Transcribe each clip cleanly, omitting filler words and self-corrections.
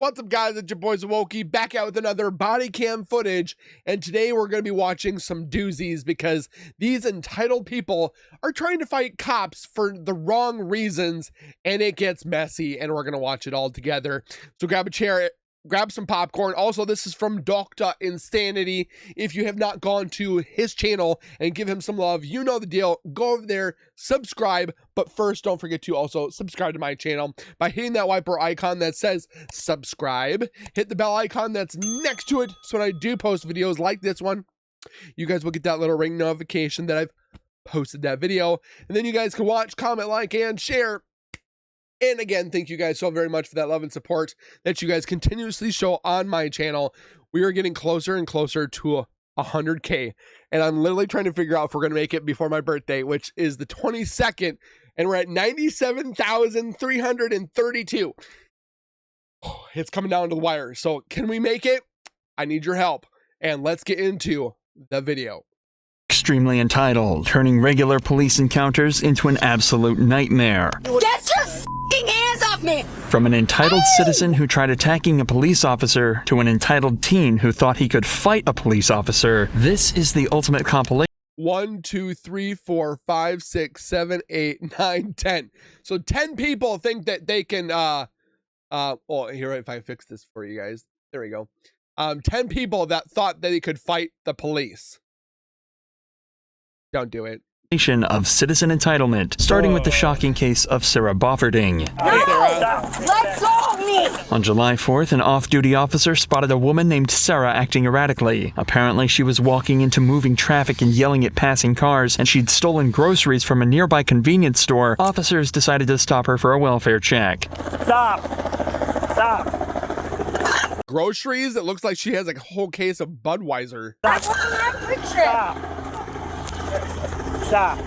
What's up, guys? It's your boy Zowoki back out with another body cam footage, and today we're going to be watching some doozies because these entitled people are trying to fight cops for the wrong reasons, and it gets messy, and we're going to watch it all together. So grab a chair, grab some popcorn. Also, this is from Dr. Insanity. If you have not gone to his channel and give him some love, you know the deal. Go over there, subscribe. But first, don't forget to also subscribe to my channel by hitting that wiper icon that says subscribe. Hit the bell icon that's next to it, so when I do post videos like this one, you guys will get that little ring notification that I've posted that video. And then you guys can watch, comment, like, and share. And again, thank you guys so very much for that love and support that you guys continuously show on my channel. We are getting closer and closer to 100K. And I'm literally trying to figure out if we're going to make it before my birthday, which is the 22nd. And we're at 97,332. It's coming down to the wire. So can we make it? I need your help. And let's get into the video. Extremely entitled, turning regular police encounters into an absolute nightmare. Get your f***ing hands off me! From an entitled citizen who tried attacking a police officer to an entitled teen who thought he could fight a police officer, this is the ultimate compilation. 1, 2, 3, 4, 5, 6, 7, 8, 9, 10. So 10 people think that they can, oh, here, if I fix this for you guys. There we go. 10 people that thought that they could fight the police. Don't do it. Of citizen entitlement, starting with the shocking case of Sarah Bofferding. No! Let go of me! On July 4th, an off-duty officer spotted a woman named Sarah acting erratically. Apparently, she was walking into moving traffic and yelling at passing cars, and she'd stolen groceries from a nearby convenience store. Officers decided to stop her for a welfare check. Stop! Stop! Groceries? It looks like she has like a whole case of Budweiser. I wasn't at Quick Trip! Stop.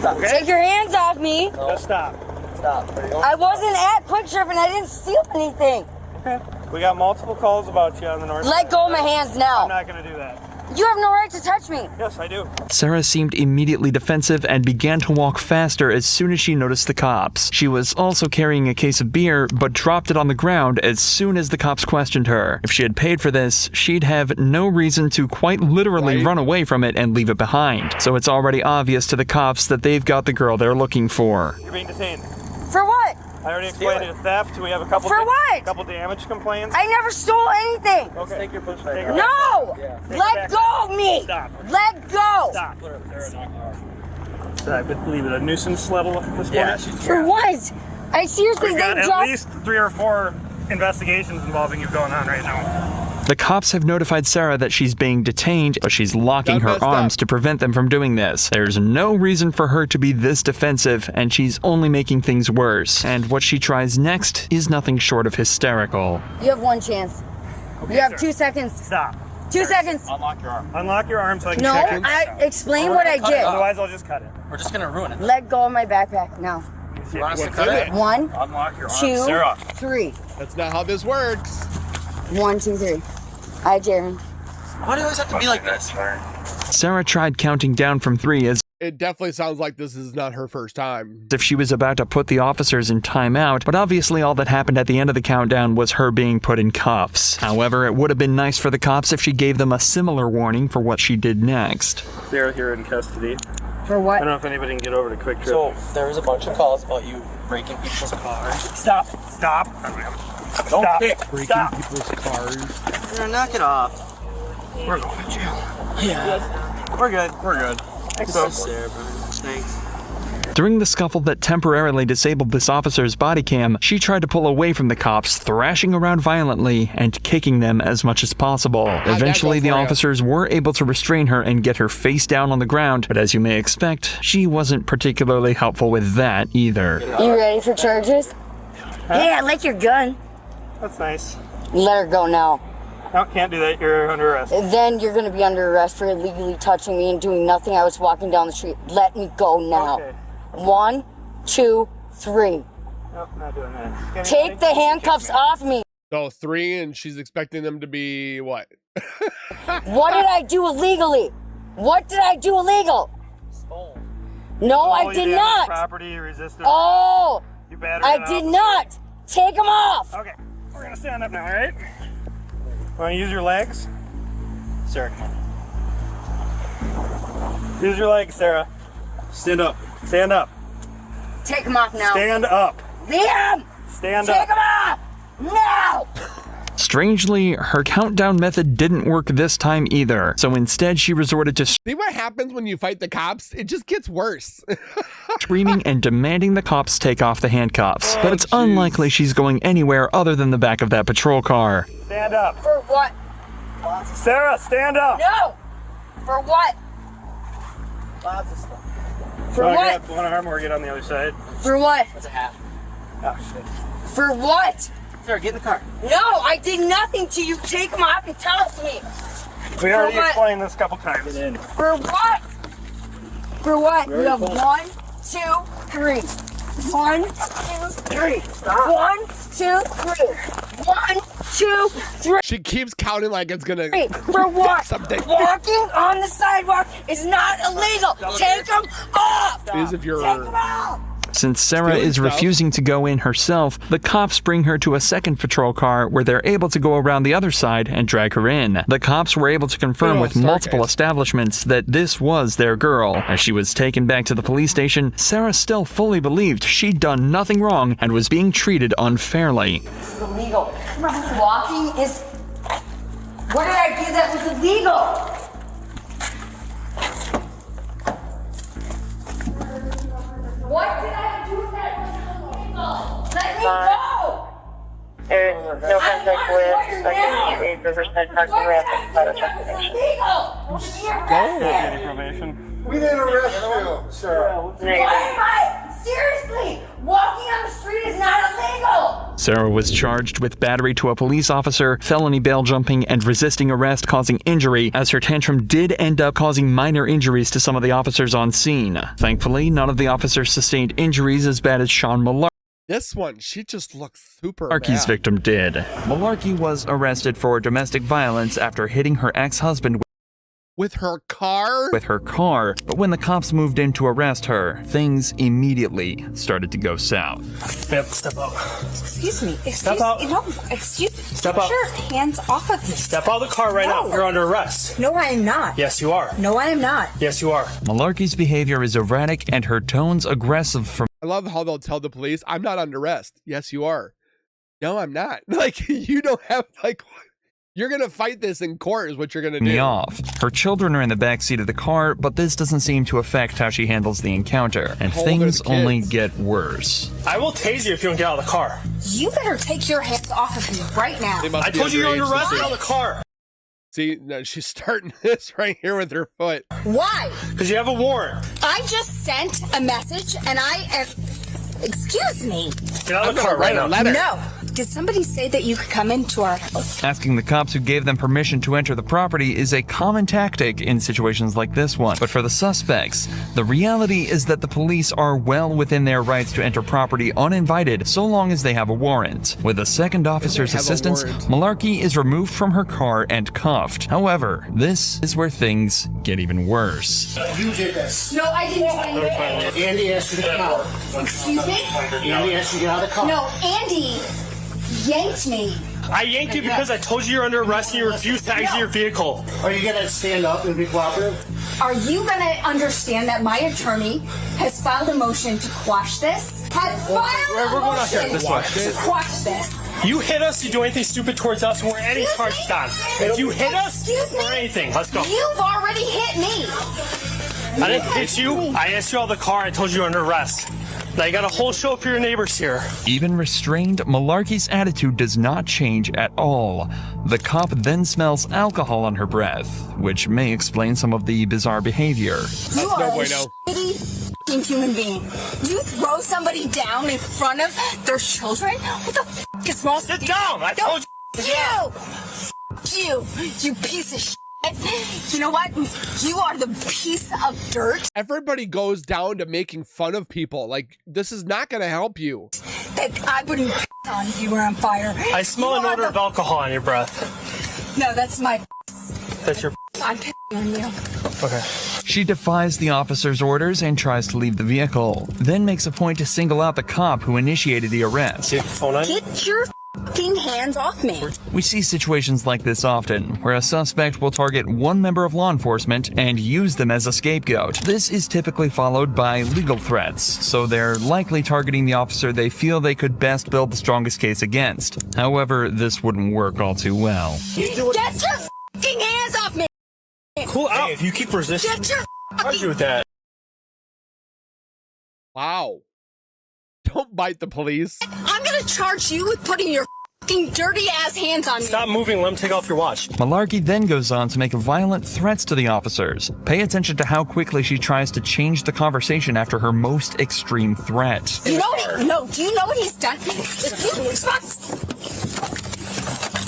Okay? Take your hands off me. Just stop. Stop. I wasn't at Quick Trip and I didn't steal anything. Okay. We got multiple calls about you on the north side. Let go of my hands now. I'm not going to do that. You have no right to touch me. Yes, I do. Sarah seemed immediately defensive and began to walk faster as soon as she noticed the cops. She was also carrying a case of beer, but dropped it on the ground as soon as the cops questioned her. If she had paid for this, she'd have no reason to quite literally run away from it and leave it behind. So it's already obvious to the cops that they've got the girl they're looking for. You're being detained. For what? I already explained it. Theft. We have a couple. For what? A couple damage complaints. I never stole anything. Okay. Take your push back. No! Let go of me! Stop. Let go! Stop. I believe it a nuisance level at this point. For what? I seriously We got think at least 3 or 4 investigations involving you going on right now. The cops have notified Sarah that she's being detained, but she's locking her arms to prevent them from doing this. There's no reason for her to be this defensive, and she's only making things worse. And what she tries next is nothing short of hysterical. You have one chance. Okay, You have sir. 2 seconds. Stop. 2 seconds. Unlock your arm. Unlock your arm so I can No, check it. explain what I did. Otherwise, I'll just cut it. We're just gonna ruin it. Let go of my backpack now. You want us to What's cut in it? 1, Unlock your arm. 2, Sarah. 3. That's not how this works. 1, 2, 3. Hi, Jeremy. Why do you always have to be like this? Sarah tried counting down from 3 as It definitely sounds like this is not her first time. if she was about to put the officers in timeout, but obviously all that happened at the end of the countdown was her being put in cuffs. However, it would have been nice for the cops if she gave them a similar warning for what she did next. They're here in custody. For I what? don't know if anybody can get over to Quick Trip. So there was a bunch of calls about you breaking people's cars. Stop. Stop. Don't Stop. kick. Breaking Stop. people's cars. Knock it off. We're going to jail. Yeah. We're good. We're good. Thanks, Sarah, thanks. During the scuffle that temporarily disabled this officer's body cam, she tried to pull away from the cops, thrashing around violently and kicking them as much as possible. Eventually, the officers were able to restrain her and get her face down on the ground, but as you may expect, she wasn't particularly helpful with that either. You ready for charges? Hey, I like your gun. That's nice. Let her go now. No, can't do that. You're under arrest. Then you're gonna be under arrest for illegally touching me and doing nothing. I was walking down the street. Let me go now. Okay. 1, 2, 3. Nope, not doing that. Take the handcuffs off me. So 3, and she's expecting them to be what? What did I do illegally? What did I do illegal? No, I did not. Property resisted. Oh, You battered I an did officer. not. Take them off. Okay. We're gonna stand up now, all right? Want to use your legs? Sarah, come on. Use your legs, Sarah. Stand up. Stand up. Take him off now. Stand up. Liam! Stand Take up. him off! Now! Strangely, her countdown method didn't work this time either, so instead she resorted to See what happens when you fight the cops? It just gets worse. screaming and demanding the cops take off the handcuffs. But it's jeez. unlikely she's going anywhere other than the back of that patrol car. Stand up. For what? Sarah, stand up. No! For what? For Want to what? grab one arm or get on the other side? For what? That's a hat. Oh, shit. For what? Sarah, get in the car. No, I did nothing to you. Take him off and tell it to me. We already what? explained this a couple times. For what? For what? You have 1, 2, 3. 1, 2, 3. 1, 2, 3. 1, 2, 3. She keeps counting like it's gonna For what? something. Walking on the sidewalk is not illegal. Take him off. Is if you're Take him off. Since Sarah Stealing is stuff. refusing to go in herself, the cops bring her to a second patrol car where they're able to go around the other side and drag her in. The cops were able to confirm Oh, with sorry, multiple guys. establishments that this was their girl. As she was taken back to the police station, Sarah still fully believed she'd done nothing wrong and was being treated unfairly. This is illegal. Walking is. What did I do that was illegal? What did I do that was illegal? Let me go! There is no contact with Second Street, Riverside Park, and Rapid Fire Transportation. Any probation? We didn't arrest you, sir. Why am I? Seriously! Walking on the street is not illegal! Sarah was charged with battery to a police officer, felony bail jumping, and resisting arrest causing injury, as her tantrum did end up causing minor injuries to some of the officers on scene. Thankfully, none of the officers sustained injuries as bad as Sean this one, she just looks super Malarkey's bad. victim did. Malarkey was arrested for domestic violence after hitting her ex-husband With her car? with her car, but when the cops moved in to arrest her, things immediately started to go south. Yep, step out. Excuse me. Step out. No, excuse me. Step out. Sure, hands off of me. Step out of the car right now. No. You're under arrest. No, I am not. Yes, you are. No, I am not. Yes, you are. Malarkey's behavior is erratic and her tones aggressive from I love how they'll tell the police, I'm not under arrest. Yes, you are. No, I'm not. Like, you don't have, like, you're going to fight this in court is what you're going to me do. off. Her children are in the back seat of the car, but this doesn't seem to affect how she handles the encounter, and How old are things the only kids? get worse. I will tase you if you don't get out of the car. You better take your hands off of me right now. They must I be told you you're under underage. arrest. Get out of the car. See, no, she's starting this right here with her foot. Why? Because you have a warrant. I just sent a message and I am. Excuse me. Get out I'm of the going to car right write a now. letter. No. Did somebody say that you could come into our house? Asking the cops who gave them permission to enter the property is a common tactic in situations like this one. But for the suspects, the reality is that the police are well within their rights to enter property uninvited so long as they have a warrant. With a second officer's have a assistance, warrant. Malarkey is removed from her car and cuffed. However, this is where things get even worse. You did this. No, I didn't do anything. Andy asked you to get out. Excuse me? Andy asked you to get out of the car. No, Andy yanked me. I yanked you because I told you you're under arrest and you refused to exit your vehicle. Are you gonna stand up and be cooperative? Are you going to understand that my attorney has filed a motion to quash this? Has filed we're a going out here, motion this way. to quash this. You hit us, you do anything stupid towards us, and we're any charge done. If you hit us, Excuse me? or anything, let's go. You've already hit me. I didn't hit you. I asked you out of the car. I told you you're under arrest. Now you got a whole show for your neighbors here. Even restrained, Malarkey's attitude does not change at all. The cop then smells alcohol on her breath, which may explain some of the bizarre behavior. You no are a bueno. shitty f***ing human being. You throw somebody down in front of their children? What the f*** is wrong? Sit down. I told you. You piece of shit. You know what? You are the piece of dirt Everybody goes down to making fun of people. Like, this is not going to help you. that I wouldn't piss on if you were on fire. I smell You an are odor the- of alcohol on your breath. No, that's my. That's your. I'm pissing on you. Okay. She defies the officer's orders and tries to leave the vehicle, then makes a point to single out the cop who initiated the arrest. See, phone on. Get your fucking hands off me. We see situations like this often, where a suspect will target one member of law enforcement and use them as a scapegoat. This is typically followed by legal threats, so they're likely targeting the officer they feel they could best build the strongest case against. However, this wouldn't work all too well. Get your fucking hands off me! Cool out. If you keep resisting, Get your argue with that. Wow. Don't bite the police. I'm gonna charge you with putting your fucking dirty ass hands on me. Stop moving. Let him take off your watch. Malarkey then goes on to make violent threats to the officers. Pay attention to how quickly she tries to change the conversation after her most extreme threat. You know what do you know what he's done?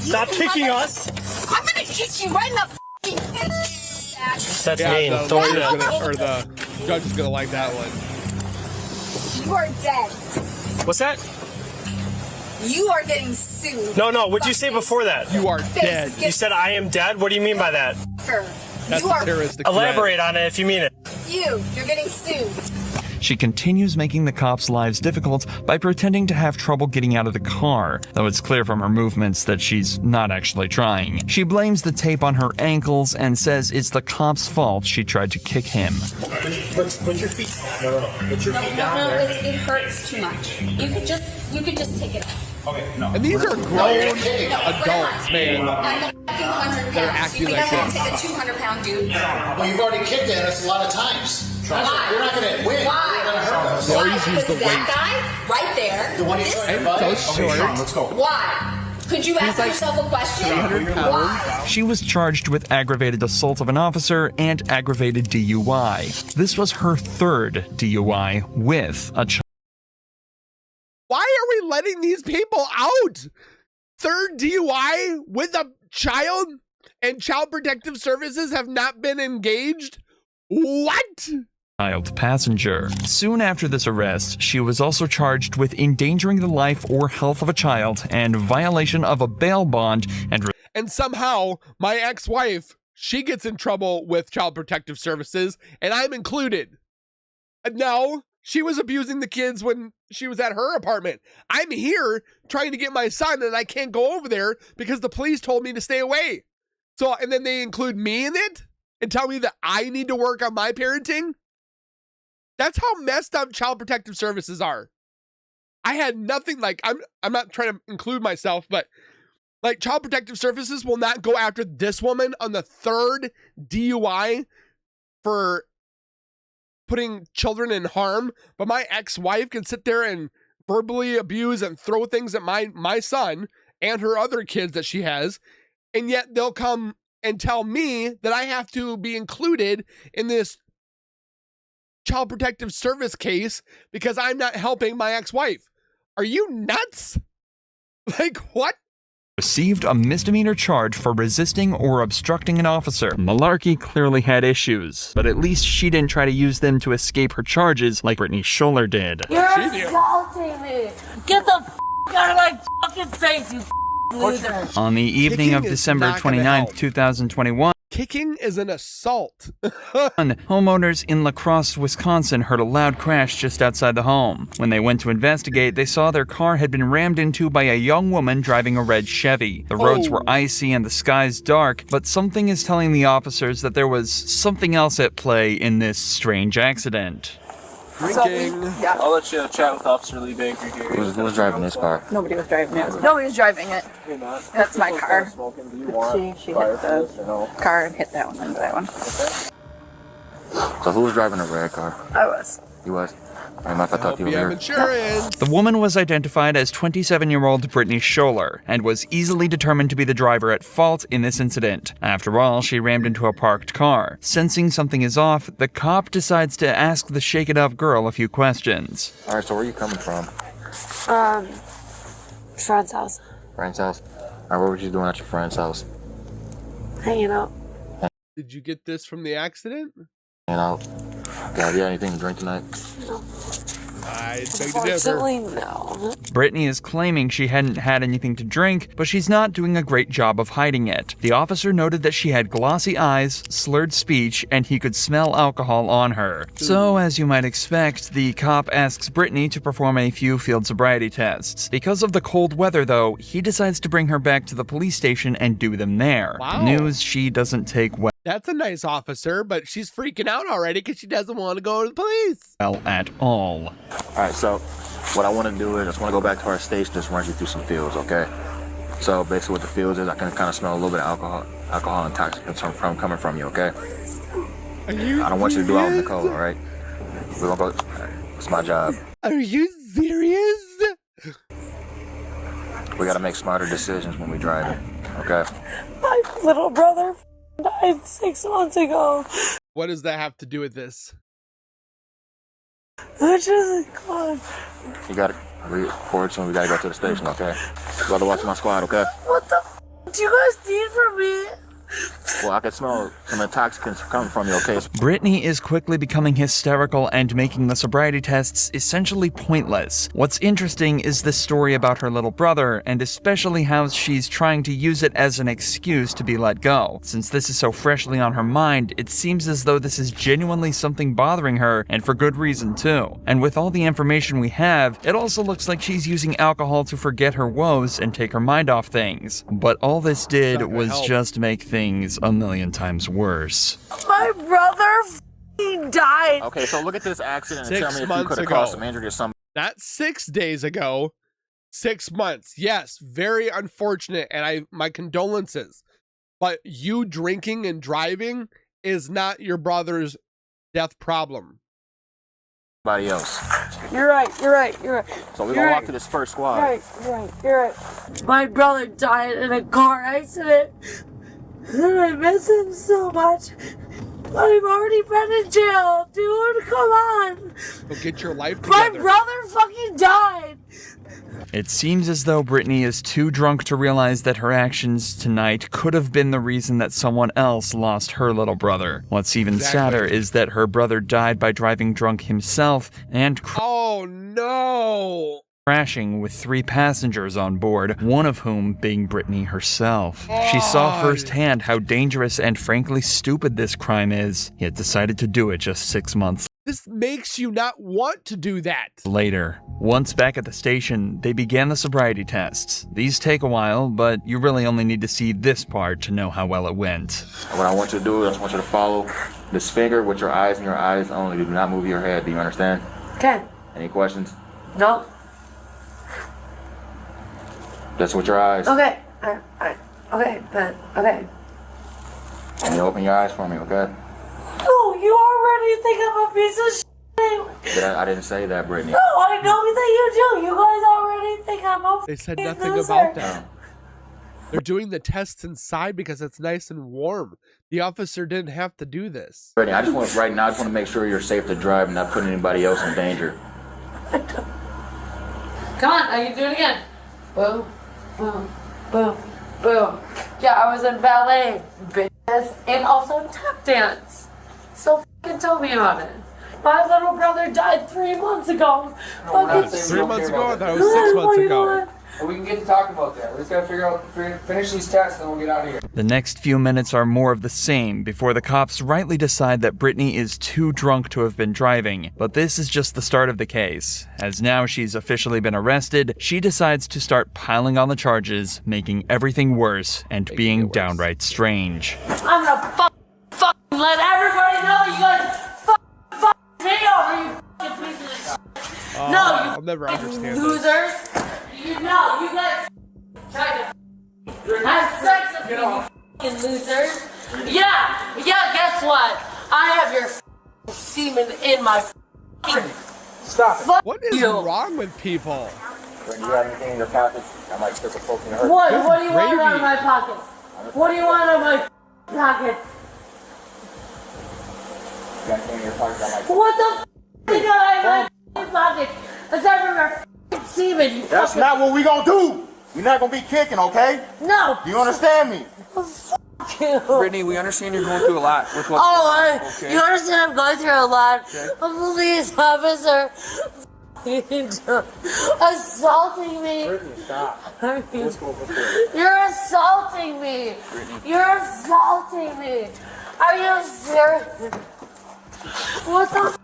Stop kicking us. I'm gonna kick you right in the fucking face. That's Yeah, mean. the Don't do lawyer's that. gonna, or the judge is gonna like that one. You are dead. What's that? You are getting sued. No. What'd you say before that? You are dead. You said I am dead? What do you mean by that? That's You a are terroristic threat. Elaborate on it if you mean it. you're getting sued. She continues making the cops' lives difficult by pretending to have trouble getting out of the car, though it's clear from her movements that she's not actually trying. She blames the tape on her ankles and says it's the cop's fault she tried to kick him. Put your feet. No. Put your feet down there. It hurts too much. You could just take it off. Okay, no. And these are grown adults, man. I'm 100 They're pounds. acting You think like I'm gonna this. take a 200-pound dude? Well, you've already kicked at us a lot of times. Trust me, Why? you're not going to win. Why? You're going to hurt us. They always use the Because that guy right there. The one you this- tried to I'm buy? so Okay, short. Sean, let's go. Why? Could you ask like yourself a question? 300 pounds. Why? She was charged with aggravated assault of an officer and aggravated DUI. This was her third DUI with a child. Why are we letting these people out? Third DUI with a child, and Child Protective Services have not been engaged? What? Passenger. Soon after this arrest, she was also charged with endangering the life or health of a child and violation of a bail bond And somehow my ex-wife, she gets in trouble with Child Protective Services, and I'm included. No, she was abusing the kids when she was at her apartment. I'm here trying to get my son, and I can't go over there because the police told me to stay away. So, and then they include me in it and tell me that I need to work on my parenting. That's how messed up Child Protective Services are. I had nothing, like, I'm not trying to include myself, but like, Child Protective Services will not go after this woman on the third DUI for putting children in harm, but my ex-wife can sit there and verbally abuse and throw things at my son and her other kids that she has, and yet they'll come and tell me that I have to be included in this Child Protective Service case because I'm not helping my ex-wife. Are you nuts? Like, what? received a misdemeanor charge for resisting or obstructing an officer. Malarkey clearly had issues, but at least she didn't try to use them to escape her charges like Brittany Scholler did. You're assaulting me. Get the out of my fucking face, you loser. On the evening Kicking of is December not gonna 29th, help. 2021, Kicking is an assault. homeowners in La Crosse, Wisconsin heard a loud crash just outside the home. When they went to investigate, they saw their car had been rammed into by a young woman driving a red Chevy. The roads were icy and the skies dark, but something is telling the officers that there was something else at play in this strange accident. Drinking. I'll let you chat with Officer Lee Baker here. Who's driving this car? Nobody was driving it. Nobody was driving it. That's my car. She hit the car and hit that one and that one. So who was driving the red car? I was. You was? I thought you were BM here. insurance. The woman was identified as 27-year-old Brittany Scholler and was easily determined to be the driver at fault in this incident. After all, she rammed into a parked car. Sensing something is off, the cop decides to ask the shake-it-up girl a few questions. Alright, so where are you coming from? Friend's house. Friend's house? Alright, what were you doing at your friend's house? Hanging out. Did you get this from the accident? Hanging out? Yeah, you got anything to drink tonight? No. I beg to differ. Unfortunately, no. Brittany is claiming she hadn't had anything to drink, but she's not doing a great job of hiding it. The officer noted that she had glossy eyes, slurred speech, and he could smell alcohol on her. So, as you might expect, the cop asks Brittany to perform a few field sobriety tests. Because of the cold weather, though, he decides to bring her back to the police station and do them there. Wow. News she doesn't take well. That's a nice officer, but she's freaking out already because she doesn't want to go to the police. Well, at all. Alright, so what I want to do is I just want to go back to our station, just run you through some fields, okay? So basically what the fields is, I can kind of smell a little bit of alcohol intoxicants coming from you, okay? Are you I don't want you to do out in the cold, alright? We're gonna go, it's my job. Are you serious? We gotta make smarter decisions when we drive, okay? My little brother died 6 months ago. What does that have to do with this? Which is God. You gotta record soon, we gotta go to the station, okay? You gotta watch my squad, okay? What the do you guys need from me? Well, I can smell some intoxicants coming from you, okay? Brittany is quickly becoming hysterical and making the sobriety tests essentially pointless. What's interesting is this story about her little brother, and especially how she's trying to use it as an excuse to be let go. Since this is so freshly on her mind, it seems as though this is genuinely something bothering her, and for good reason too. And with all the information we have, it also looks like she's using alcohol to forget her woes and take her mind off things. But all this did was just make things a million times worse. My brother died. Okay, so look at this accident and 6 tell me if you months could have ago. caused some injury to somebody. Not 6 days ago. 6 months. Yes, very unfortunate, and my condolences. But you drinking and driving is not your brother's death problem. Somebody else. You're right. So we're gonna walk to this first squad. You're right. My brother died in a car accident. And I miss him so much. But I've already been in jail. Dude, come on. So get your life My together. brother fucking died. It seems as though Brittany is too drunk to realize that her actions tonight could have been the reason that someone else lost her little brother. What's even sadder is that her brother died by driving drunk himself and Oh no! crashing with 3 passengers on board, one of whom being Brittany herself. She saw firsthand how dangerous and frankly stupid this crime is, yet decided to do it just 6 months This makes you not want to do that. later. Once back at the station, they began the sobriety tests. These take a while, but you really only need to see this part to know how well it went. What I want you to do is I just want you to follow this finger with your eyes and your eyes only. Do not move your head. Do you understand? Okay. Any questions? No. Just with your eyes. Okay. Okay, but okay. And you open your eyes for me, okay? Oh, you already think I'm a piece of shit. I didn't say that, Brittany. No, I know that you do. You guys already think I'm a They said f***ing nothing loser. about that. They're doing the tests inside because it's nice and warm. The officer didn't have to do this. Brittany, I just want right now. I just want to make sure you're safe to drive and not putting anybody else in danger. Come on, I can do it again. Boom, boom, boom, boom. Yeah, I was in ballet, bitches, and also tap dance. So fucking tell me about it. My little brother died 3 months ago. That's 3 months ago? I thought it was 6 months ago. Well, we can get to talk about that. We just gotta finish these tests and we'll get out of here. The next few minutes are more of the same before the cops rightly decide that Brittany is too drunk to have been driving. But this is just the start of the case. As now she's officially been arrested, she decides to start piling on the charges, making everything worse and being downright strange. I'm gonna fucking let everybody know you guys fuck me over, you fucking pieces of shit. No, you I'll never understand losers. this. You know, you guys try to have sex with me, you fucking losers. Yeah, guess what? I have your semen in my Stop it. fuck What is you. wrong with people? Brittany, you have anything in your pockets? I might stick a poke in your head. What? Good What do you want out of gravy. my pocket? What do you want out of my pocket? You got anything in your pockets? I might. What the f*** you got in my pocket? Aside from your f***ing semen, you That's fucking... not what we gonna do. We're not gonna be kicking, okay? No. Do you understand me? Brittany, we understand you're going through a lot with what's You understand I'm going through a lot. Okay. A police officer assaulting me. Brittany, stop. Let's go. You're assaulting me. Brittany. You're assaulting me. Are you serious? What the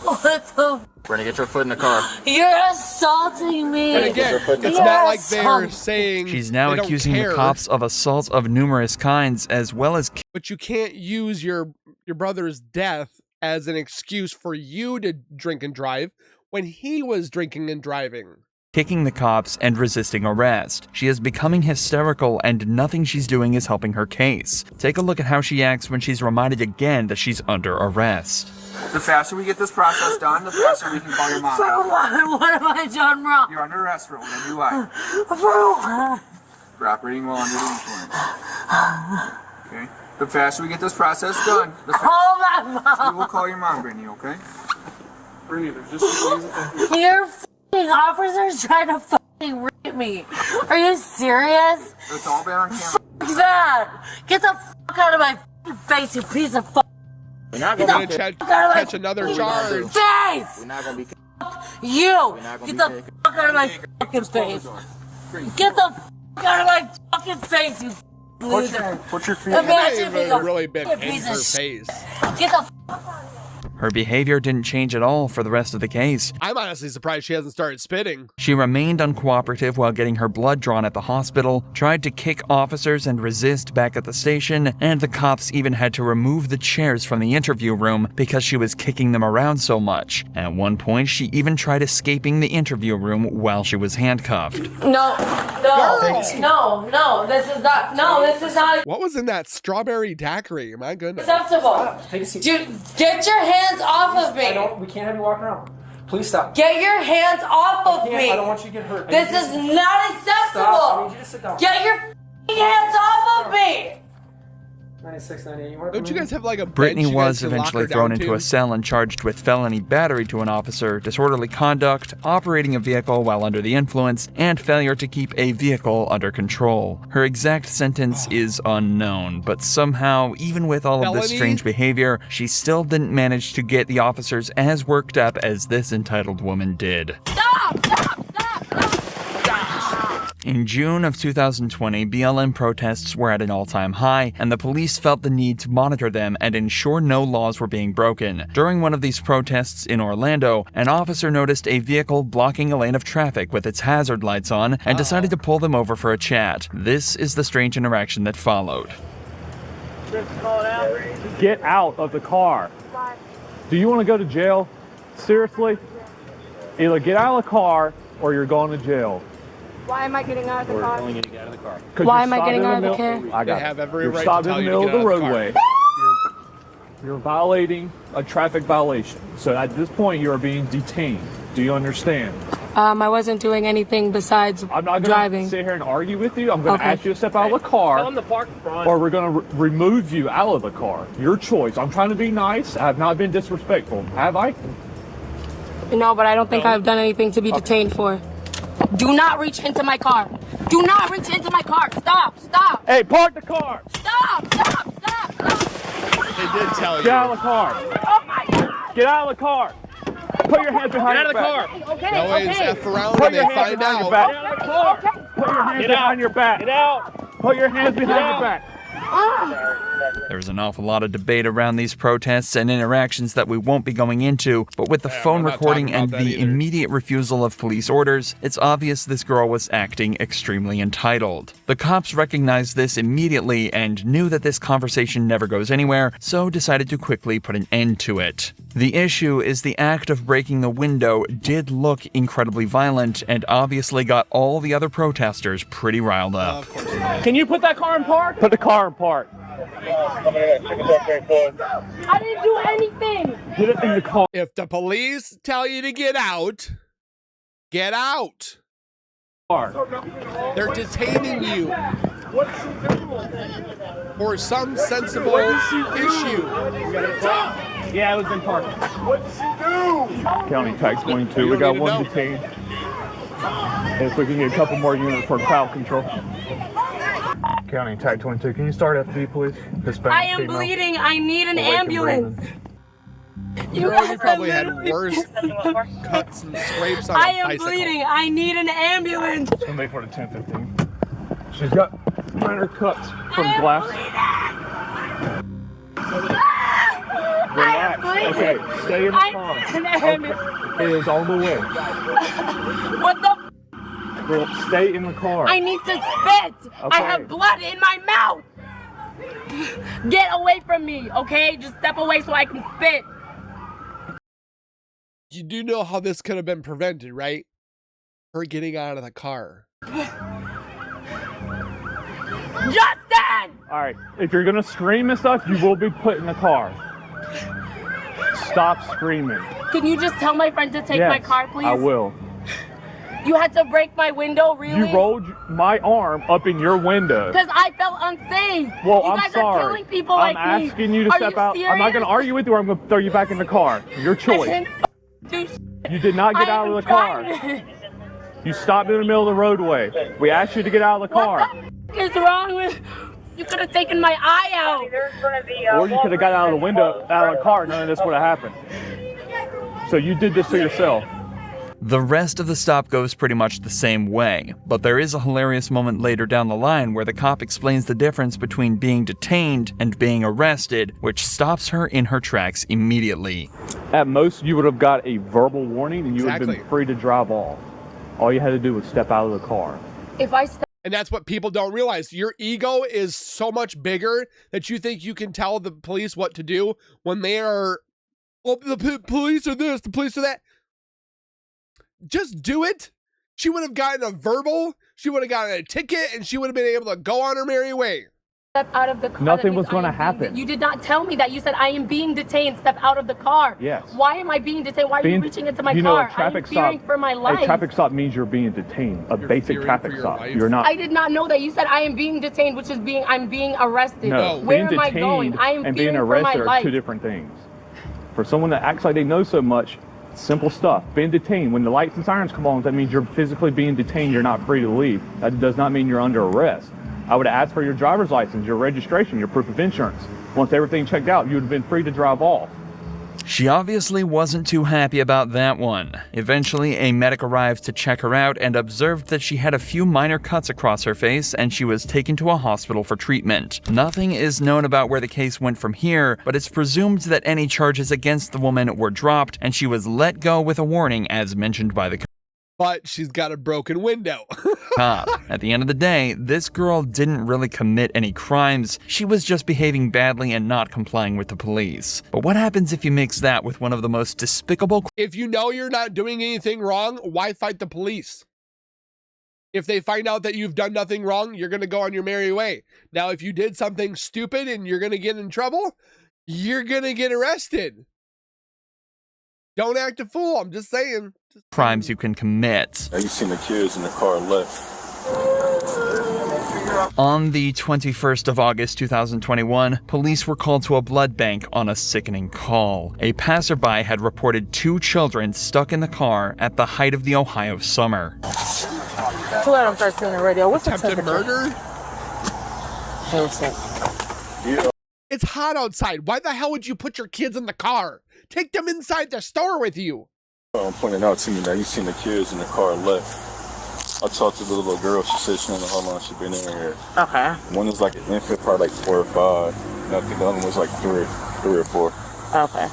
What the Brittany, get your foot in the car. You're assaulting me. And again, it's not like they're saying She's now they don't accusing care, the cops of assaults of numerous kinds, as well as but you can't use your brother's death as an excuse for you to drink and drive when he was drinking and driving. kicking the cops and resisting arrest. She is becoming hysterical, and nothing she's doing is helping her case. Take a look at how she acts when she's reminded again that she's under arrest. The faster we get this process done, the faster we can call your mom. For what? What have I done wrong? You're under arrest for a DUI. For what? For operating while under the influence. Okay? The faster we get this process done, the Call my mom. we will call your mom, Brittany, okay? Brittany, there's just a Your f***ing officers trying to f***ing rape me. Are you serious? It's all been on camera. Fuck that. Get the f*** out of my f***ing face, you piece of f***. We're not going to catch another charge. Face! We're not going to be... You! Get the f*** out of my fucking face. Get the f*** out of my fucking face, you loser. Put your feet Imagine being a really been in piece her of face. Get the f*** Her behavior didn't change at all for the rest of the case. I'm honestly surprised she hasn't started spitting. She remained uncooperative while getting her blood drawn at the hospital, tried to kick officers and resist back at the station, and the cops even had to remove the chairs from the interview room because she was kicking them around so much. At one point, she even tried escaping the interview room while she was handcuffed. No, this is not What was in that strawberry daiquiri? My goodness. acceptable. Take a seat. Dude, get your hands off of me. We can't have you walking around. Please stop. Get your hands off of me. I don't want you to get hurt. This is not acceptable. Stop. I need you to sit down. Get your f***ing hands off of me. 96, 98. Don't you guys have like a bench Brittany you guys was can lock eventually her thrown down into to? a cell and charged with felony battery to an officer, disorderly conduct, operating a vehicle while under the influence, and failure to keep a vehicle under control. Her exact sentence is unknown, but somehow, even with all of this Felony? strange behavior, she still didn't manage to get the officers as worked up as this entitled woman did. In June of 2020, BLM protests were at an all-time high, and the police felt the need to monitor them and ensure no laws were being broken. During one of these protests in Orlando, an officer noticed a vehicle blocking a lane of traffic with its hazard lights on and decided to pull them over for a chat. This is the strange interaction that followed. Get out of the car. Do you want to go to jail? Seriously? Either get out of the car or you're going to jail. Why am I getting out of the car? Why am I getting out of the car? I got They have every You're right to stopped in tell the you to middle of get the out of the car. roadway. You're violating a traffic violation. So at this point, you are being detained. Do you understand? I wasn't doing anything besides I'm not going driving. to sit here and argue with you. I'm going to Okay. ask you to step out of the car. Tell them to park in front. Or we're going to remove you out of the car. Your choice. I'm trying to be nice. I have not been disrespectful. Have I? No, but I don't think I've done anything to be detained for. Do not reach into my car. Do not reach into my car. Stop. Stop. Hey, park the car. Stop. Stop. Stop. They did tell you. Get out of the car. Oh my God. Get out of the car. Put your hands behind your back. Okay. That way it's Okay. F around Put and your they hands find behind your out. back. Okay. Okay. Put your hands behind your back. Get out. Put your hands behind your back. There was an awful lot of debate around these protests and interactions that we won't be going into, but with the phone I'm not recording talking and about that the either. immediate refusal of police orders, it's obvious this girl was acting extremely entitled. The cops recognized this immediately and knew that this conversation never goes anywhere, so decided to quickly put an end to it. The issue is the act of breaking the window did look incredibly violent and obviously got all the other protesters pretty riled up. Can you put that car in park? Put the car in park. I didn't do anything. Get it in the car. If the police tell you to get out, get out. They're detaining you for some sensible issue. Yeah, it was in park. County Tax 22. We got one detained. If we can get a couple more units for crowd control. County Tax 22. Can you start FD, please? Hispanic I am female. bleeding. I need an Awake and ambulance. breathing. You Girl, you guys probably are had literally worse pissing me cuts and scrapes on I a am bicycle. bleeding. I need an ambulance. It's gonna be for the 10:15. She's got minor cuts from glass. Relax. Okay, stay in the car. Okay. It is on the way. What the? Girl, stay in the car. I need to spit. I Okay. have blood in my mouth. Get away from me, okay? Just step away so I can spit. You do know how this could have been prevented, right? Her getting out of the car. Justin! All right, if you're gonna scream and stuff, you will be put in the car. Stop screaming. Can you just tell my friend to take Yes, my car, please? I will. You had to break my window, really? You rolled my arm up in your window. Because I felt unsafe. Well, you I'm guys sorry. are killing people I'm like me. asking you to Are step you out. I'm not going to serious? argue with you or I'm going to throw you back in the car. Your choice. You did not get out of the car. You stopped in the middle of the roadway. We asked you to get out of the car. What is wrong with... You could have taken my eye out. Or you could have got out of the window, out of the car, and none of this would have happened. So you did this to yourself. The rest of the stop goes pretty much the same way, but there is a hilarious moment later down the line where the cop explains the difference between being detained and being arrested, which stops her in her tracks immediately. At most, you would have got a verbal warning and you would have Exactly. been free to drive off. All you had to do was step out of the car. If I step... And that's what people don't realize. Your ego is so much bigger that you think you can tell the police what to do when they are, well, the police are this, the police are that. Just do it. She would have gotten a verbal, she would have gotten a ticket, and she would have been able to go on her merry way. Step out of the car. Nothing was going to happen. You did not tell me that. You said I am being detained. Step out of the car. Yes. Why am I being detained? Why are you reaching into my you know, car? a traffic I'm fearing stop, for my life. A traffic stop means you're being detained. A basic fearing traffic for your stop. life? You're not. I did not know that. You said I am being detained, which is I'm being arrested. No, Where being am I going? detained I am and fearing being for my arrested are life. two different things. For someone that acts like they know so much, simple stuff. Being detained, when the lights and sirens come on, that means you're physically being detained. You're not free to leave. That does not mean you're under arrest. I would have asked for your driver's license, your registration, your proof of insurance. Once everything checked out, you would have been free to drive off. She obviously wasn't too happy about that one. Eventually, a medic arrived to check her out and observed that she had a few minor cuts across her face and she was taken to a hospital for treatment. Nothing is known about where the case went from here, but it's presumed that any charges against the woman were dropped and she was let go with a warning as mentioned by the But she's got a broken window. cop. At the end of the day, this girl didn't really commit any crimes. She was just behaving badly and not complying with the police. But what happens if you mix that with one of the most despicable... If you know you're not doing anything wrong, why fight the police? If they find out that you've done nothing wrong, you're going to go on your merry way. Now, if you did something stupid and you're going to get in trouble, you're going to get arrested. Don't act a fool. I'm just saying. crimes you can commit. Now you seen the kids in the car left. On the 21st of August 2021, police were called to a blood bank on a sickening call. A passerby had reported 2 children stuck in the car at the height of the Ohio summer. 213 on the radio. What's the Attempted murder? Hey, what's up? It's hot outside. Why the hell would you put your kids in the car? Take them inside the store with you. Pointing out to me that you seen the kids in the car left. I talked to the little girl. She said she don't know how long she been in here. Okay. One is like an infant, probably like 4 or 5. And I think the other one was like 3 or 4. Okay.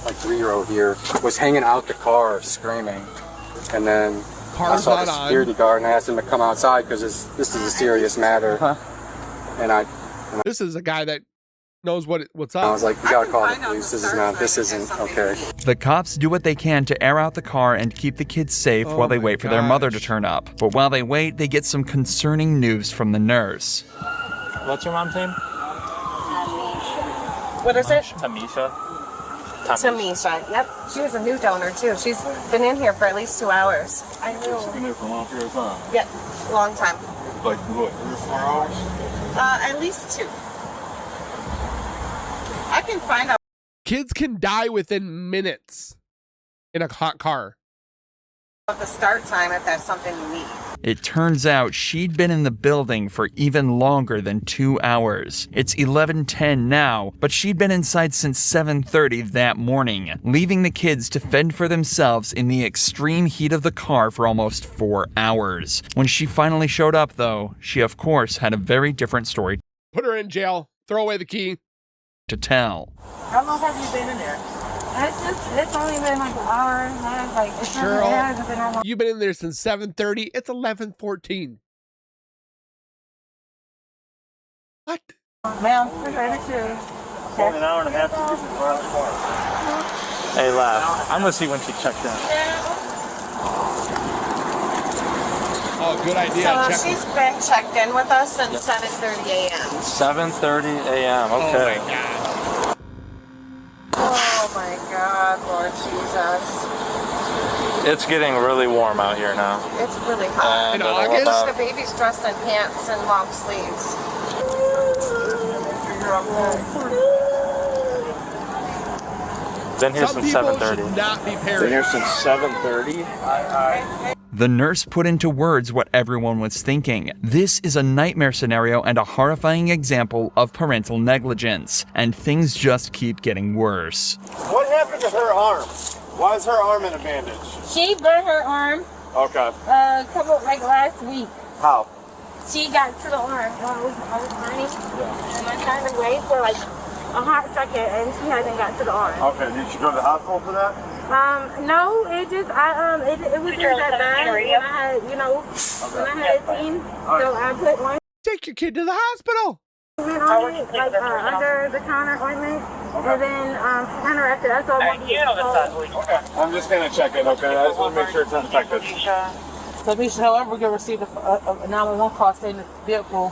My 3-year-old here was hanging out the car screaming, and then I saw the security guard and I asked him to come outside because this is a serious matter. And this is a guy that knows what's up. I was like, you gotta call the police. This isn't okay. The cops do what they can to air out the car and keep the kids safe while they wait for their mother to turn up. But while they wait, they get some concerning news from the nurse. What's your mom's name? What is it? Tamisha. Tamisha. Yep. She was a new donor too. She's been in here for at least 2 hours. I knew. She's been there for a long period of time. Yep. Long time. Like what, 3 or 4 hours? At least 2. I can find out. Kids can die within minutes in a hot car. the start time if that's something you need. It turns out she'd been in the building for even longer than 2 hours. It's 11:10 now, but she'd been inside since 7:30 that morning, leaving the kids to fend for themselves in the extreme heat of the car for almost 4 hours. When she finally showed up, though, she of course had a very different story Put her in jail. Throw away the key. to tell. How long have you been in there? It's only been like an hour and a half. Like, it hasn't been that long. You've been in there since 7:30. It's 11:14. What? Ma'am, okay. An hour and a half to get the car. Hey, laugh. I'm gonna see when she checked in. Oh, good idea. So she's been checked in with us since 7:30 a.m. 7:30 a.m. Okay. Oh my God, Lord Jesus. It's getting really warm out here now. It's really hot. In August? The baby's dressed in pants and long sleeves. Been here Some since people 7:30. should not be Been parents. here since 7:30. The nurse put into words what everyone was thinking. This is a nightmare scenario and a horrifying example of parental negligence, and things just keep getting worse. What happened to her arm? Why is her arm in a bandage? She burnt her arm Okay. couple like last week. How? She got to the arm when I was running, and I trying to wait for like a hot second, and she hasn't got to the arm. Okay, did you go to the hospital for that? No, it just it was just that bad when I had when I had a teen, so I put one. Take your kid to the hospital. Went on it, like under the counter ointment, and then counteracted. That's all. I'm just gonna check it, okay? I just want to make sure it's unaffected. So, Misha, however, we can receive a 911 call saying the vehicle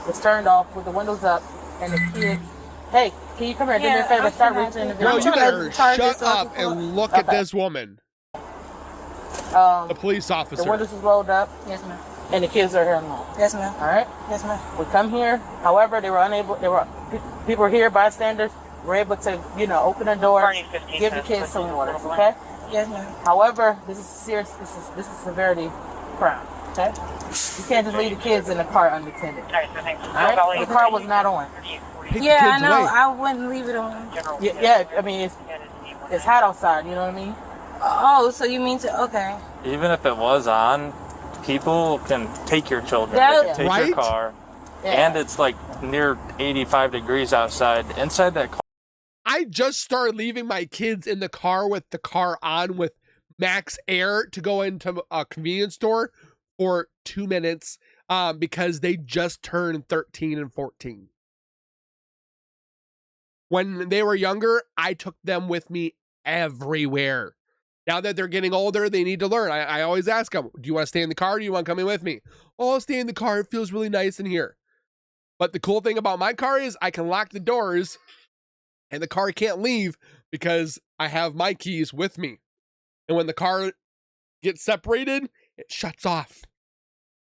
was turned off with the windows up, and the kids. Hey, can you come here? Do me a favor. Start reaching in the No, vehicle. you better shut up and look at this woman. The police officer. The windows is rolled up. Yes, ma'am. And the kids are here alone. Yes, ma'am. All right. Yes, ma'am. We come here. However, they were unable. People were here, bystanders. Were able to, open the door, give the kids some water. Okay. Yes, ma'am. However, this is serious. This is severity crime. Okay. You can't just leave the kids in the car unattended. All right. The car was not on. Yeah, I know. I wouldn't leave it on. Yeah. I mean, it's hot outside. You know what I mean? Oh, so you mean to? Okay. Even if it was on, people can take your children, That- take Right? your car, and it's like near 85 degrees outside. Inside that car. I just started leaving my kids in the car with the car on with max air to go into a convenience store for 2 minutes because they just turned 13 and 14. When they were younger, I took them with me everywhere. Now that they're getting older, they need to learn. I always ask them, do you want to stay in the car or do you want to come in with me? Oh, I'll stay in the car. It feels really nice in here. But the cool thing about my car is I can lock the doors and the car can't leave because I have my keys with me. And when the car gets separated, it shuts off.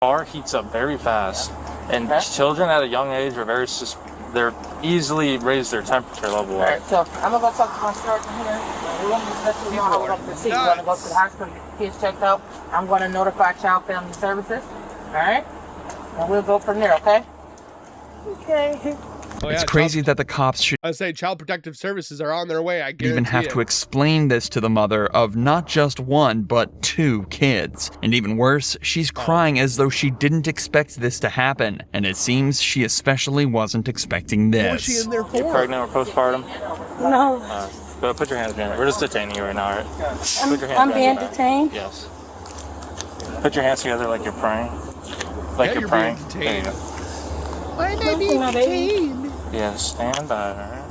Car heats up very fast, and children at a young age are they're easily raise their temperature level. All right, so I'm gonna go talk to my sergeant here. We want to let you know how we're going to see. We're gonna go to the hospital, get the kids checked out. I'm gonna notify Child Family Services. All right, and we'll go from there. Okay. Okay. Oh, It's crazy that the cops should I say Child Protective Services are on their way. I guarantee even have it. to explain this to the mother of not just one, but 2 kids. And even worse, she's crying as though she didn't expect this to happen. And it seems she especially wasn't expecting this. What was she in there for? You pregnant or postpartum? No. Go put your hands behind. We're just detaining you right now, all right? Put your hands I'm behind being your back. detained. Yes. Put your hands together like you're praying. Like Yeah, you're praying. being There you detained. go. Why am I being detained? Yeah, stand by, all right?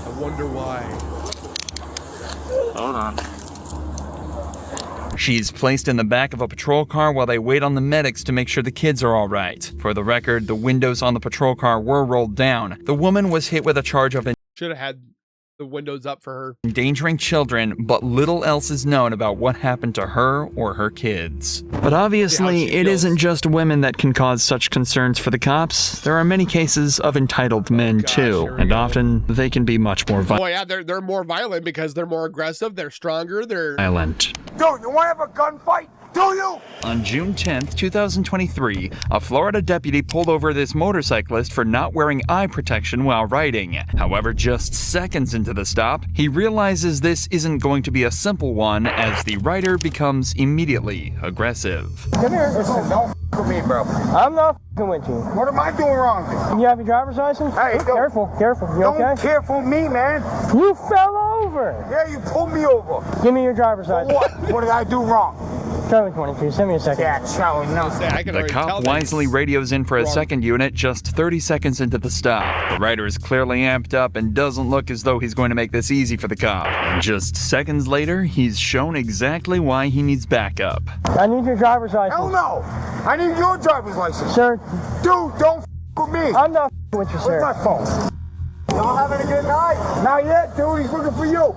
I wonder why. Hold on. She's placed in the back of a patrol car while they wait on the medics to make sure the kids are all right. For the record, the windows on the patrol car were rolled down. The woman was hit with a charge of Should have had the windows up for her. endangering children, but little else is known about what happened to her or her kids. But obviously, it isn't just women that can cause such concerns for the cops. There are many cases of entitled men too, and often they can be much more Oh yeah, they're more violent because they're more aggressive, they're stronger, they're violent. Dude, you want to have a gunfight? Do you? On June 10th, 2023, a Florida deputy pulled over this motorcyclist for not wearing eye protection while riding. However, just seconds into the stop, he realizes this isn't going to be a simple one as the rider becomes immediately aggressive. Come here. Listen, don't f with me, bro. I'm not f***ing with you. What am I doing wrong? You have your driver's license? Hey, careful. You don't okay? careful me, man. You fell over. Yeah, you pulled me over. Give me your driver's license. What? What did I do wrong? Charlie 22, send me a second. Yeah, Charlie, no. The cop wisely radios in for a second unit just 30 seconds into the stop. The rider is clearly amped up and doesn't look as though he's going to make this easy for the cop. And just seconds later, he's shown exactly why he needs backup. I need your driver's license. Hell no. I need your driver's license. Sir. Dude, don't f with me. I'm not f with you, sir. Where's my phone? Y'all having a good night? Not yet, dude. He's looking for you.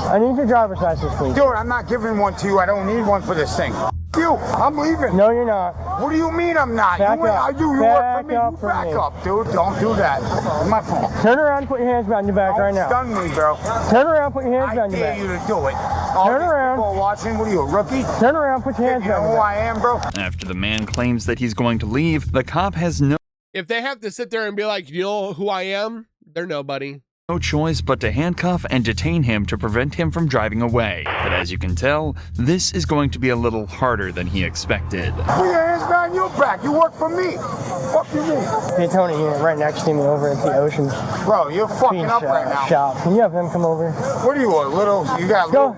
I need your driver's license, please. Dude, I'm not giving one to you. I don't need one for this thing. You, I'm leaving. No, you're not. What do you mean I'm not? Back You up. work for me. Back You back up, dude. Don't do that. Where's my phone? Turn around and put your hands behind your back right now. Don't stun me, bro. Turn around, put your hands behind your I back. dare you to do it. Turn around. People watching. What are you, a rookie? Turn around, put your hands You know behind who your I back. am, bro? After the man claims that he's going to leave, the cop has no If they have to sit there and be like, you know who I am? They're nobody. choice but to handcuff and detain him to prevent him from driving away. But as you can tell, this is going to be a little harder than he expected. Put your hands behind your back. You work for me. Fuck you mean? Hey, Tony, you're right next to me over at the ocean. Bro, you're fucking up right now. Shop. Can you have him come over? What are you, a little? You got Go.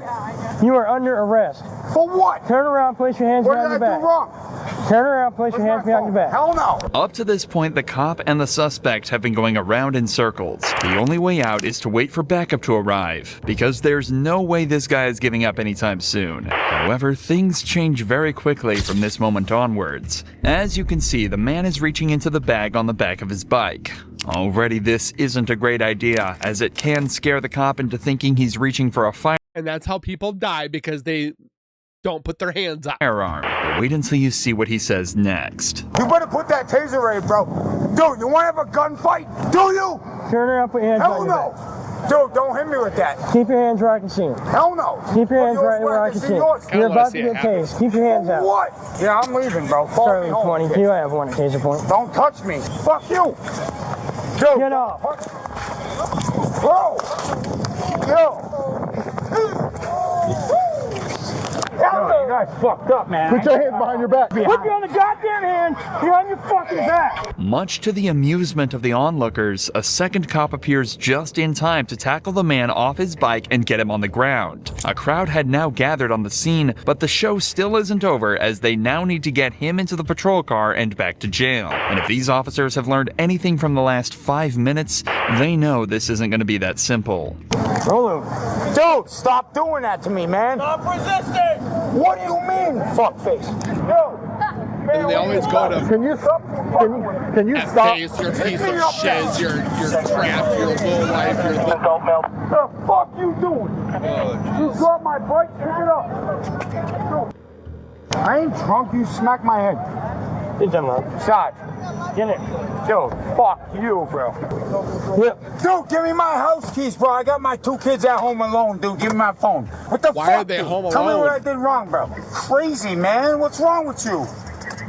You are under arrest. For what? Turn around, place your hands behind your back. What did I do wrong? Turn around, place your hands behind your back. Hell no. Up to this point, the cop and the suspect have been going around in circles. The only way out is to wait for backup to arrive, because there's no way this guy is giving up anytime soon. However, things change very quickly from this moment onwards. As you can see, the man is reaching into the bag on the back of his bike. Already, this isn't a great idea, as it can scare the cop into thinking he's reaching for a And that's how people die, because they don't put their hands up. firearm. But wait until you see what he says next. You better put that taser away, bro. Dude, you want to have a gunfight? Do you? Turn around, put your hands Hell behind your no. back. Dude, don't hit me with that. Keep your hands where I can see them. Hell no. Keep your hands Put yours right where I can see them. yours. You're about to get tased. Keep your hands out. What? Yeah, I'm leaving, bro. Follow Charlie me home. 22, I have one at taser point. Don't touch me. Fuck you. Dude. Get off. Bro. Yo. You guys fucked up, man. Put your hands behind your back. Put you on the goddamn hand behind your fucking back. Much to the amusement of the onlookers, a second cop appears just in time to tackle the man off his bike and get him on the ground. A crowd had now gathered on the scene, but the show still isn't over as they now need to get him into the patrol car and back to jail. And if these officers have learned anything from the last 5 minutes, they know this isn't going to be that simple. Roll over. Dude, stop doing that to me, man. Stop resisting. What do you mean, fuckface? Yo. And they always go to Can you stop? Can you stop? face, your piece of shiz, your crap, your low life, your The fuck you doing? You got my bike, pick it up. I ain't drunk, you smacked my head. Get them up. Sarge. Get it. Dude, fuck you, bro. Dude, give me my house keys, bro. I got my 2 kids at home alone, dude. Give me my phone. What the fuck? Why are they dude? home Tell me alone? what I did wrong, bro. Crazy, man. What's wrong with you?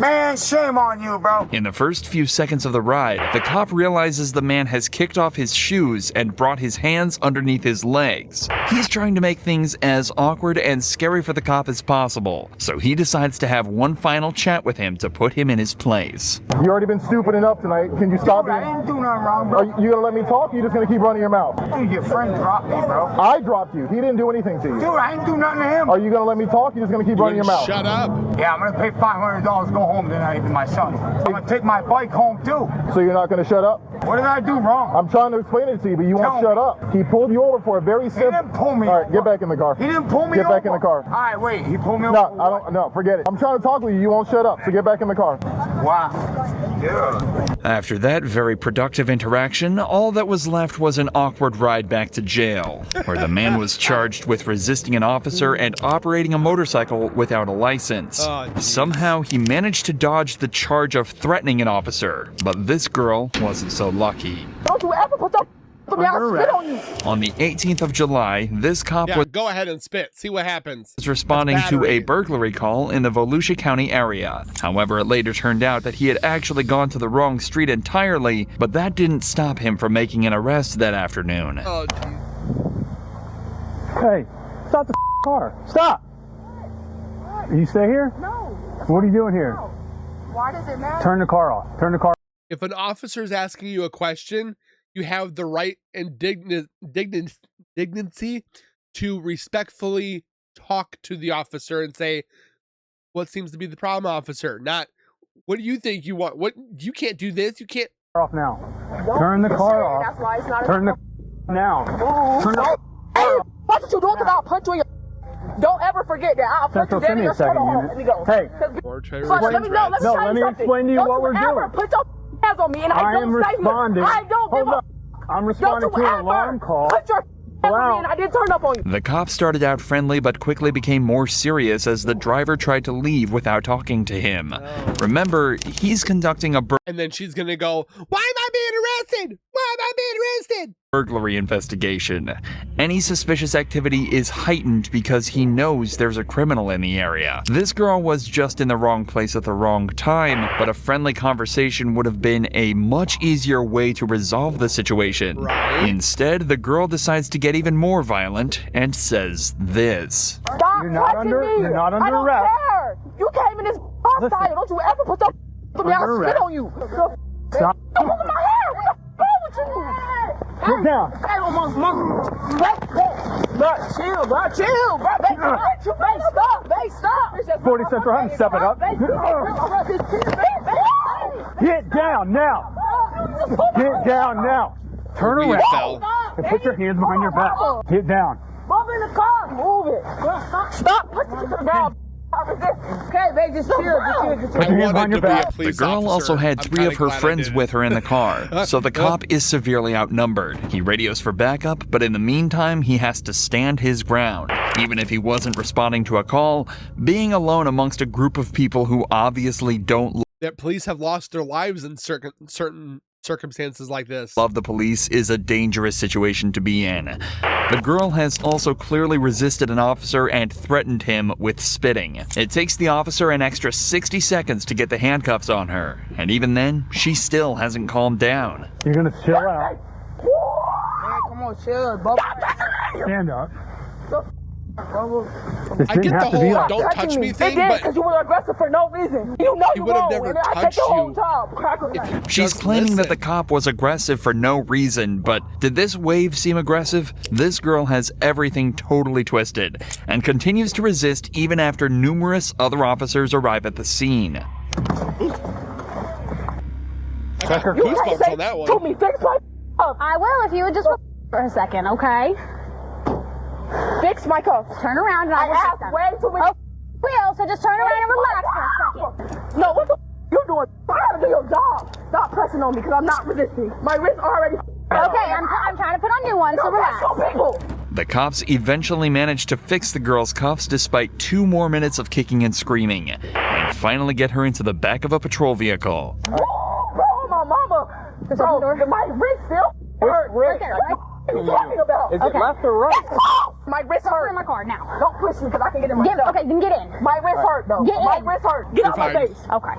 Man, shame on you, bro. In the first few seconds of the ride, the cop realizes the man has kicked off his shoes and brought his hands underneath his legs. He's trying to make things as awkward and scary for the cop as possible, so he decides to have one final chat with him to put him in his place. You already been stupid enough tonight. Can you stop Dude, I didn't do nothing wrong, bro. Are you gonna let me talk? Or you just gonna keep running your mouth? Dude, your friend dropped me, bro. I dropped you. He didn't do anything to you. Dude, I didn't do nothing to him. Are you gonna let me talk? Or you just gonna keep running your mouth? Shut up. Yeah, I'm gonna pay $500 to go home tonight with my son. I'm gonna take my bike home too. So you're not gonna shut up? What did I do wrong? I'm trying to explain it to you, but you won't shut up. He pulled you over for a very simple. He didn't pull me All right, over. get back in the car. He didn't pull me Get over. back in the car. All right, wait. He pulled me over. No, I don't. No, forget it. I'm trying to talk with you. You won't shut up. So get back in the car. Wow. Yeah. After that very productive interaction, all that was left was an awkward ride back to jail, where the man was charged with resisting an officer and operating a motorcycle without a license. Somehow, he managed to dodge the charge of threatening an officer, but this girl wasn't so lucky. Don't you ever put that On the 18th of July, this cop was go ahead and spit. See what happens. Responding to a burglary call in the Volusia County area. However, it later turned out that he had actually gone to the wrong street entirely, but that didn't stop him from making an arrest that afternoon. Oh, geez. Hey, stop the car. Stop. You stay here? No. What are you doing here? No. Why does it matter? Turn the car off. Turn the car. If an officer is asking you a question, you have the right and dignity to respectfully talk to the officer and say, what seems to be the problem, officer? Not, what do you think you want? What, you can't do this. You can't. Off now. Turn the car off. That's why it's not Turn the now. Turn the. Hey, what did you do? Because I'll punch you in your. Don't ever forget that. I'll punch you Give me a second, let me go. Hey. Let me explain to you what we're doing. Don't you ever put your hands on me and I don't say responding. I don't give a. I'm responding to an alarm call. Put your hands on me and I didn't turn up on you. The cop started out friendly but quickly became more serious as the driver tried to leave without talking to him. Remember, he's conducting a and then she's gonna go, why am I being arrested? Why am I being arrested? Burglary investigation. Any suspicious activity is heightened because he knows there's a criminal in the area. This girl was just in the wrong place at the wrong time, but a friendly conversation would have been a much easier way to resolve the situation. Right. Instead, the girl decides to get even more violent and says this. Stop You're not touching under. me. You're not under I don't arrest. care. You came in this hostile. Don't you ever put your on me. I'll spit on you. Stop. Don't look at my hair. What the fuck with you? Get down. Hey, chill, bro. Chill, bro. Hey, stop. 40 Central, I'm step it up. Get down now. Get down now. Turn around and put your hands behind your back. Get down. Move in the car. Move it. Stop. Put it to the ground. Okay, babe, just chill. Put your hands behind your back. The girl also had 3 of her friends with her in the car, so the cop is severely outnumbered. He radios for backup, but in the meantime, he has to stand his ground. Even if he wasn't responding to a call, being alone amongst a group of people who obviously don't that police have lost their lives in certain circumstances like this. Love the police is a dangerous situation to be in. The girl has also clearly resisted an officer and threatened him with spitting. It takes the officer an extra 60 seconds to get the handcuffs on her, and even then, she still hasn't calmed down. You're gonna chill out. Hey, come on, chill, bro. Stand up. I get the whole don't touch me thing, but because you were aggressive for no reason. You know you would have wrong, never and I touched take your whole you. job. She's claiming that the cop was aggressive for no reason, but did this wave seem aggressive? This girl has everything totally twisted and continues to resist even after numerous other officers arrive at the scene. I got goosebumps on that one. To me, fix my I will if you would just for a second, okay? Fix my cuffs. Turn around and I will fix them. Way too many. Will, so just turn around and relax for a second. No, what the you doing? I gotta do your job. Stop pressing on me because I'm not resisting. My wrist already. Okay, I'm trying to put on new ones, so relax. The cops eventually managed to fix the girl's cuffs despite 2 more minutes of kicking and screaming, and finally get her into the back of a patrol vehicle. Bro, my mama. Bro, my wrist still hurts. Right there, right? What are you talking about? Is it left or right? My wrist hurt. In my car now. Don't push me because I can get in myself. Okay, then get in. My wrist hurt though. My wrist hurt. Get out my face. Okay.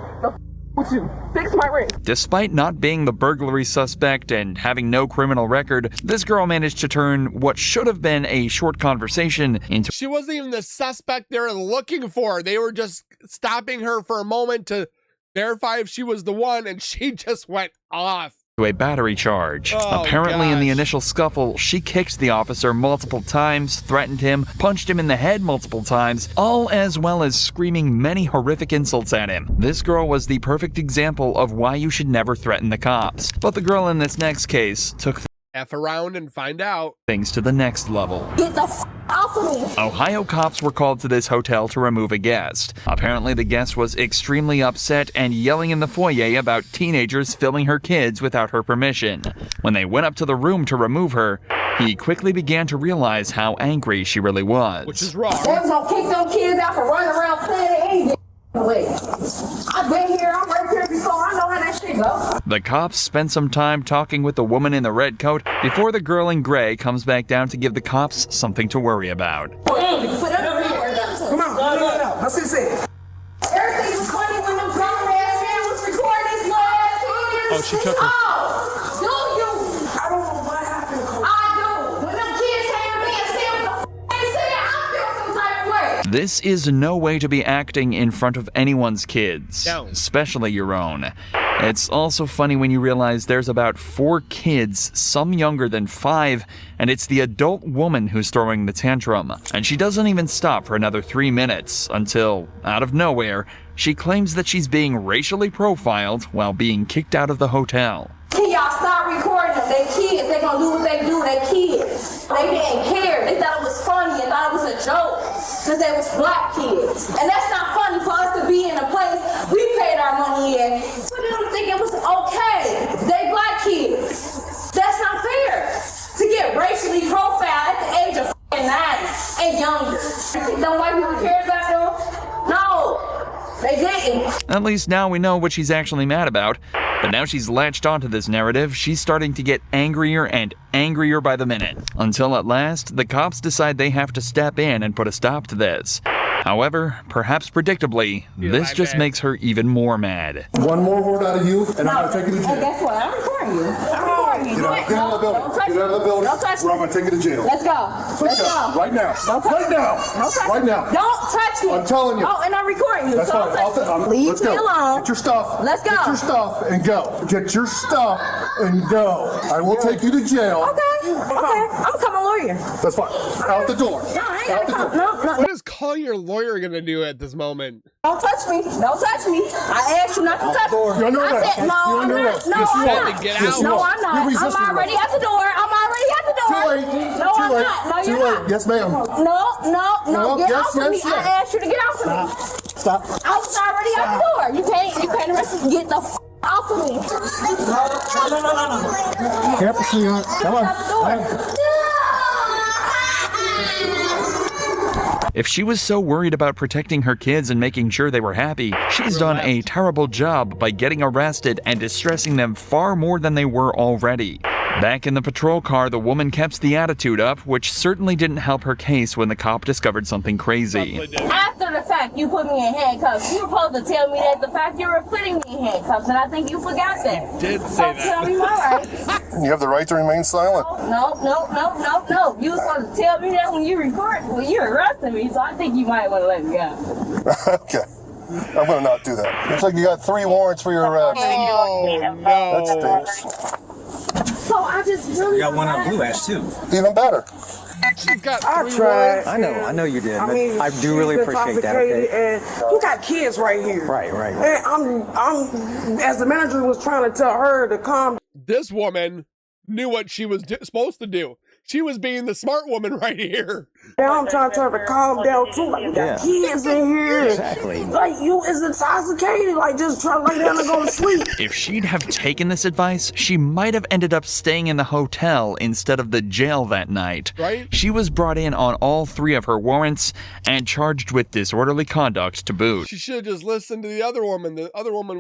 With you. Fix my wrist. Despite not being the burglary suspect and having no criminal record, this girl managed to turn what should have been a short conversation into— She wasn't even the suspect they were looking for. They were just stopping her for a moment to verify if she was the one, and she just went off. a battery charge. Oh, Apparently, in the gosh. initial scuffle, she kicked the officer multiple times, threatened him, punched him in the head multiple times, all as well as screaming many horrific insults at him. This girl was the perfect example of why you should never threaten the cops. But the girl in this next case took F around and find out. things to the next level. Get the f off of me. Ohio cops were called to this hotel to remove a guest. Apparently, the guest was extremely upset and yelling in the foyer about teenagers filming her kids without her permission. When they went up to the room to remove her, he quickly began to realize how angry she really was. Which is wrong. They was gonna kick them kids out for running around playing any way. I've been here, I'm right here before, I know how that shit go. The cops spend some time talking with the woman in the red coat before the girl in gray comes back down to give the cops something to worry about. Come on, no. Let's see it. Everything was funny when the grown ass man was recording his last videos. Oh, she took her. Do you? I don't know what happened. I do. When them kids came to me and said what the they said, I feel some type of way. This is no way to be acting in front of anyone's kids, No. especially your own. It's also funny when you realize there's about 4 kids, some younger than 5, and it's the adult woman who's throwing the tantrum. And she doesn't even stop for another 3 minutes until, out of nowhere, she claims that she's being racially profiled while being kicked out of the hotel. Can y'all stop recording them? They kids. They gonna do what they do. They kids. They didn't care. They thought it was funny and thought it was a joke because they was black kids. And that's not funny for us to be in a place we paid our money in. For them to think it was okay. They black kids. That's not fair. To get racially profiled at the age of 9 and younger. Don't white people care about them? No, they didn't. At least now we know what she's actually mad about. But now she's latched onto this narrative, she's starting to get angrier and angrier by the minute. Until at last, the cops decide they have to step in and put a stop to this. However, perhaps predictably, this just makes her even more mad. One more word out of you, and I'm going to take you to jail. And guess what? I'm recording you. Get out of the building. Get out of the building. Don't touch me. Or I'm going to take you to jail. Let's go. Let's go. Right now. Don't touch Right me. now. Don't touch Right me. now. Don't touch me. I'm telling you. Oh, and I'm recording you. That's so fine. don't touch me. Leave Let's me go. alone. Get your stuff. Let's go. Get your stuff and go. Get your stuff and go. I will take you to jail. Okay. I'm becoming a lawyer. That's fine. Out the door. No, I ain't Out gotta the door. come. No. What is calling your lawyer gonna do at this moment? Don't touch me. Don't touch me. I asked you not to touch me. You're under I arrest. said, no, You're I'm under not. arrest. No, Yes, you I'm are. not. Get Yes, out. you No, are. I'm not. You're I'm resisting already arrest. at the door. I'm already at the door. Too late. No, Too I'm late. not. No, Too you're late. not. Yes, ma'am. No. Get yes, off of me. yes, I yes. asked you to get off of me. Stop. I was already at the door. You can't arrest me. Get the off of me. No. Careful, sweetheart. Come on. If she was so worried about protecting her kids and making sure they were happy, she's done a terrible job by getting arrested and distressing them far more than they were already. Back in the patrol car, the woman kept the attitude up, which certainly didn't help her case when the cop discovered something crazy. After the fact, you put me in handcuffs. You were supposed to tell me that the fact you were putting me in handcuffs, and I think you forgot that. Did say So that. tell me my rights. You have the right to remain silent. No. You were supposed to tell me that when you arrested me, so I think you might want to let me go. Okay. I'm going to not do that. Looks like you got 3 warrants for your arrest. Oh That no. stinks. So I just really got one on Blue Ash too. Even better. She's got 3 tried. warrants. I know you did. I mean, I do really she's appreciate that. intoxicated Okay. And you got kids right here. Right. And I'm as the manager was trying to tell her to calm. This woman knew what she was supposed to do. She was being the smart woman right here. Now I'm trying to tell her to calm down too. Like, you got kids in here. Exactly. Like, you is intoxicated. Like, just try to lay down and go to sleep. If she'd have taken this advice, she might have ended up staying in the hotel instead of the jail that night. Right? She was brought in on all 3 of her warrants and charged with disorderly conduct to boot. She should have just listened to the other woman. The other woman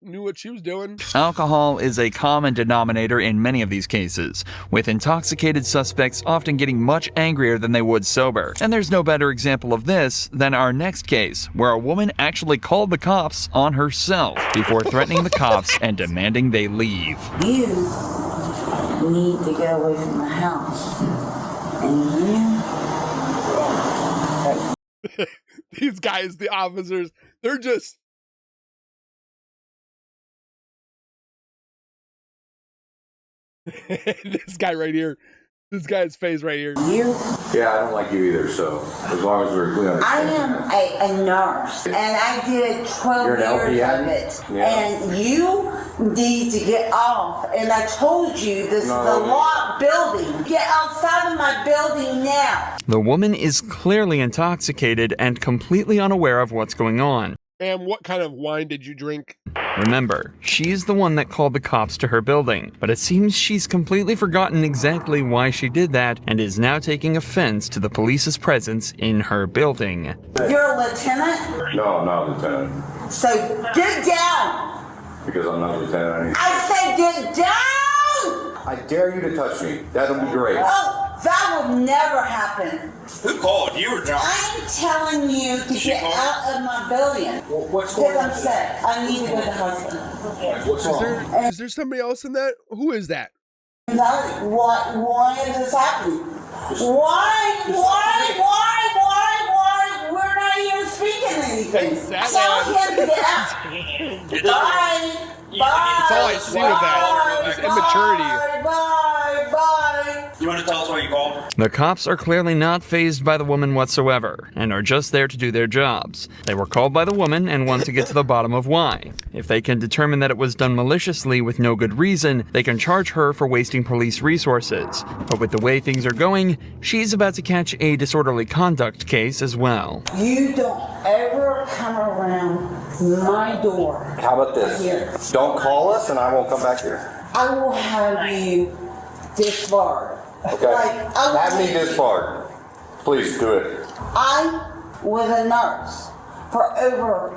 knew what she was doing. Alcohol is a common denominator in many of these cases, with intoxicated suspects often getting much angrier than they would sober. And there's no better example of this than our next case, where a woman actually called the cops on herself before threatening the cops and demanding they leave. You need to get away from the house. And you... These guys, the officers, they're just... This guy right here. This guy's face right here. You? Yeah, I don't like you either, so as long as we're clear. I am a nurse, and I did 12 You're an years LPN? of it. Yeah. And you need to get off. And I told you, this is a No. locked building. Get outside of my building now. The woman is clearly intoxicated and completely unaware of what's going on. And what kind of wine did you drink? Remember, she's the one that called the cops to her building, but it seems she's completely forgotten exactly why she did that and is now taking offense to the police's presence in her building. You're a lieutenant, No, I'm not, Lieutenant. so get down. Because I'm not lieutenant. I said get down! I dare you to touch me. That'll be great. Oh, that would never happen. Who called? You or John? I'm telling you to get out of my building. What's Because I'm sick. I need to go to the hospital. What's wrong? Is there somebody else in that? Who is that? Why is this happening? Why? We're not even speaking anything. Tell him to get out. Bye. That's all I see with that. Is immaturity. Bye. You want to tell us why you called? The cops are clearly not fazed by the woman whatsoever, and are just there to do their jobs. They were called by the woman and want to get to the bottom of why. If they can determine that it was done maliciously with no good reason, they can charge her for wasting police resources. But with the way things are going, she's about to catch a disorderly conduct case as well. You don't ever come around my door. How about this? Here. Don't call us and I won't come back here. I will have you disbarred. Okay? Have me disbarred. Please do it. I was a nurse for over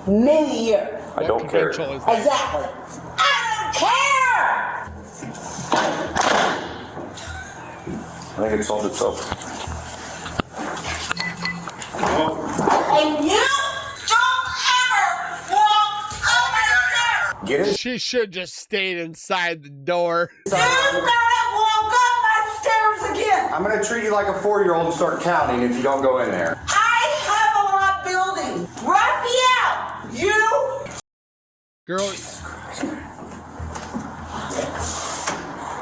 many years. I don't care. Exactly. I don't care! I think it solved itself. And you don't ever walk up my stairs! Get it? She should just stayed inside the door. Do not walk up my stairs again! I'm gonna treat you like a 4-year-old and start counting if you don't go in there. I have a lot building. Raphael, you... Girl.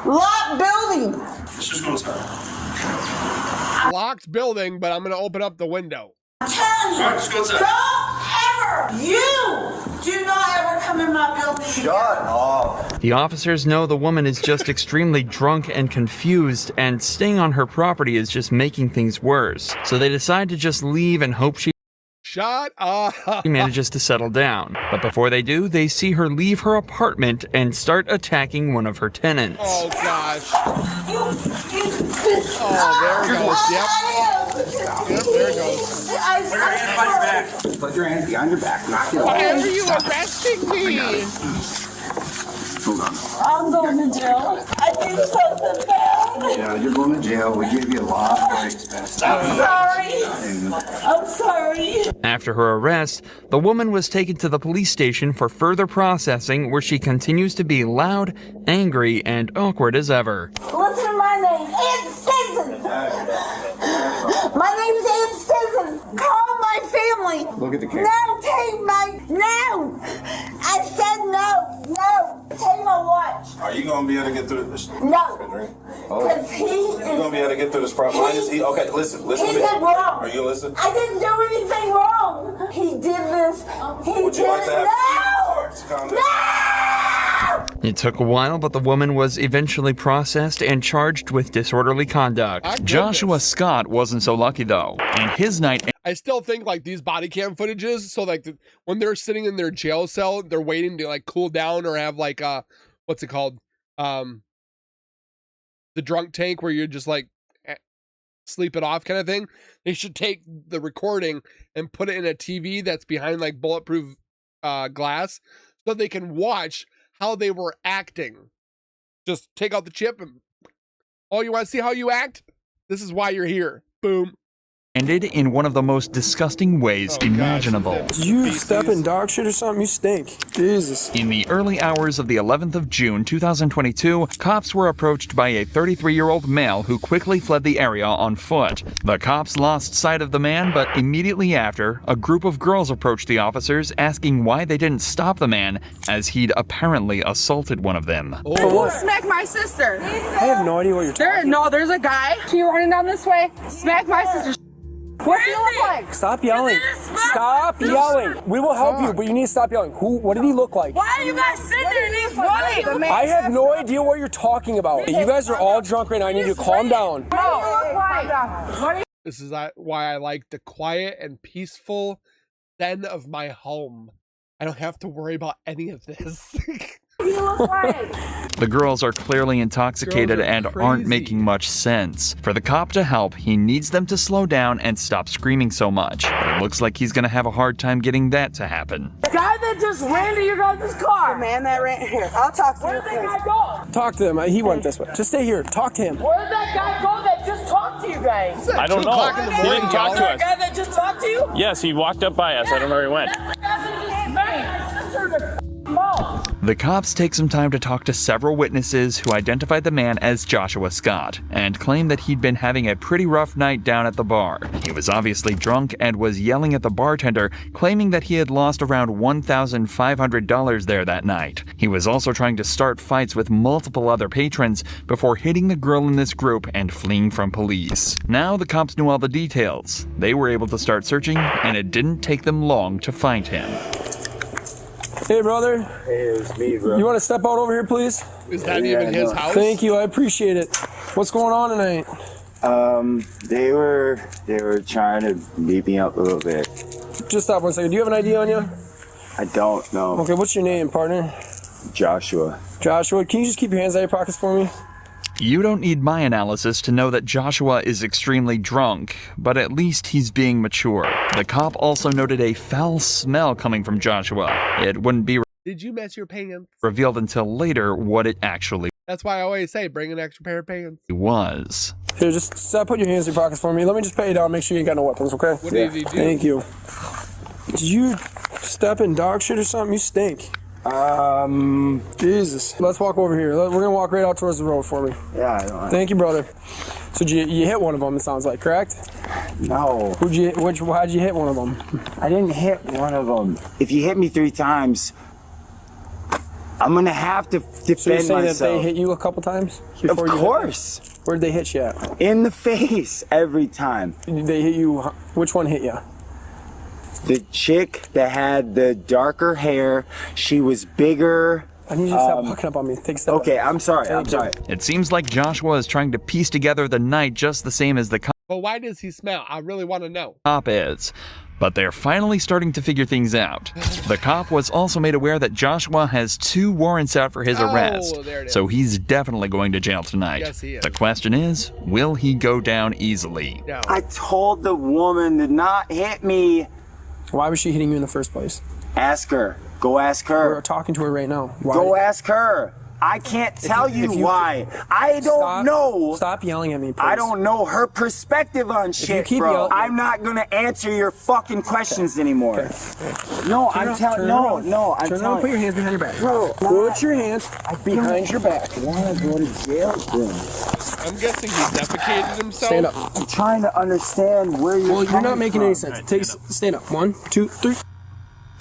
Lot building. Let's just go inside. Locked building, but I'm going to open up the window. I'm telling you, All right, just go inside. don't ever, you do not ever come in my building. Shut up. The officers know the woman is just extremely drunk and confused, and staying on her property is just making things worse. So they decide to just leave and hope she Shut up. manages to settle down. But before they do, they see her leave her apartment and start attacking one of her tenants. Oh, gosh. Oh, there it goes. Yep, there it goes. Put your hands behind your back. Put your hands behind your back. Knock it Why off. are you arresting me? Hold on. I'm going to jail. I did something bad. Yeah, you're going to jail. We give you a lot of expenses. I'm sorry. I'm sorry. After her arrest, the woman was taken to the police station for further processing, where she continues to be loud, angry, and awkward as ever. Listen to my name. Ann Stinson. My name's Ann Stinson. Call my family. Look at the camera. No, take my... No. I said no. No. Take my watch. Are you going to be able to get through this? No. Oh. Because he is... You're going to be able to get through this problem. Okay, listen He to me. did wrong. Are you listening? I didn't do anything wrong. He did this. He Would you did like to have it. calm down? No! It took a while, but the woman was eventually processed and charged with disorderly conduct. Joshua Scott wasn't so lucky though, and his night... I still think like these body cam footages, so like when they're sitting in their jail cell, they're waiting to like cool down or have like what's it called? The drunk tank where you're just like sleep it off kind of thing. They should take the recording and put it in a TV that's behind like bulletproof glass so they can watch how they were acting. Just take out the chip and, oh, you want to see how you act? This is why you're here. Boom. Ended in one of the most disgusting ways imaginable. You step in dog shit or something? You stink. Jesus. In the early hours of the 11th of June 2022, cops were approached by a 33-year-old male who quickly fled the area on foot. The cops lost sight of the man, but immediately after, a group of girls approached the officers asking why they didn't stop the man, as he'd apparently assaulted one of them. For what? Smack my sister. I have no idea what you're talking No, there's a guy. You running down this way. Smack my sister. What do you look like? Stop yelling. Stop yelling. We will help you, but you need to stop yelling. What did he look like? Why are you guys sitting there and he's running? I have no idea what you're talking about. You guys are all drunk right now. I need you to calm down. What do you look like? This is why I like the quiet and peaceful zen of my home. I don't have to worry about any of this. you look like? The girls are clearly intoxicated and aren't making much sense. For the cop to help, he needs them to slow down and stop screaming so much. But it looks like he's gonna have a hard time getting that to happen. The guy that just ran to your guys' car. The man that ran here. I'll talk to you. Where did that guy go? Talk to him. He went this way. Just stay here. Talk to him. Where did that guy go that just talked to you guys? I don't know. He didn't talk to That us. guy that just talked to you? Yes, he walked up by us. I don't know where he went. That's the guy that just smacked my sister in the mouth. The cops take some time to talk to several witnesses who identified the man as Joshua Scott and claim that he'd been having a pretty rough night down at the bar. He was obviously drunk and was yelling at the bartender, claiming that he had lost around $1,500 there that night. He was also trying to start fights with multiple other patrons before hitting the girl in this group and fleeing from police. Now the cops knew all the details. They were able to start searching, and it didn't take them long to find him. Hey, brother. Hey, it's me, bro. You want to step out over here, please? Is that even his house? Thank you. I appreciate it. What's going on tonight? They were trying to beat me up a little bit. Just stop 1 second. Do you have an ID on you? I don't know. Okay, what's your name, partner? Joshua. Joshua, can you just keep your hands out of your pockets for me? You don't need my analysis to know that Joshua is extremely drunk, but at least he's being mature. The cop also noted a foul smell coming from Joshua. It wouldn't be Did you mess your pants? revealed until later what it actually That's why I always say bring an extra pair of pants. was. Here, just stop, put your hands in your pockets for me. Let me just pat you down, make sure you ain't got no weapons, okay? What did he do? Thank you. Did you step in dog shit or something? You stink. Jesus. Let's walk over here. We're gonna walk right out towards the road for me. Yeah, I don't. Thank you, brother. So you hit one of them, it sounds like, correct? No. How'd you hit one of them? I didn't hit one of them. If you hit me 3 times, I'm gonna have to defend So you're saying myself. that they hit you a couple times? Of course. Where'd they hit you at? In the face every time. They hit you, which one hit you? The chick that had the darker hair, she was bigger. I need you to stop fucking up on me. Take a step Okay, back. I'm sorry. I'm Thank you. sorry. It seems like Joshua is trying to piece together the night just the same as the But why does he smell? I really want to know. cop is. But they're finally starting to figure things out. The cop was also made aware that Joshua has 2 warrants out for his arrest, there it is. so he's definitely going to jail tonight. Yes, he is. The question is, will he go down easily? No. I told the woman to not hit me. Why was she hitting you in the first place? Ask her. Go ask her. We're talking to her right now. Why? Go ask her. I can't tell you why. I don't know. Stop yelling at me, please. I don't know her perspective on shit, keep bro. yelling- I'm not gonna answer your fucking questions anymore. No, I'm telling. No, I'm Turn around, telling. put your hands behind your back. Bro, Put your hands behind your back. I wanna go to jail, bro. I'm guessing he defecated himself. Stand up. I'm trying to understand where you're Well, you're not coming making from. any sense. Stand up. 1, 2, 3.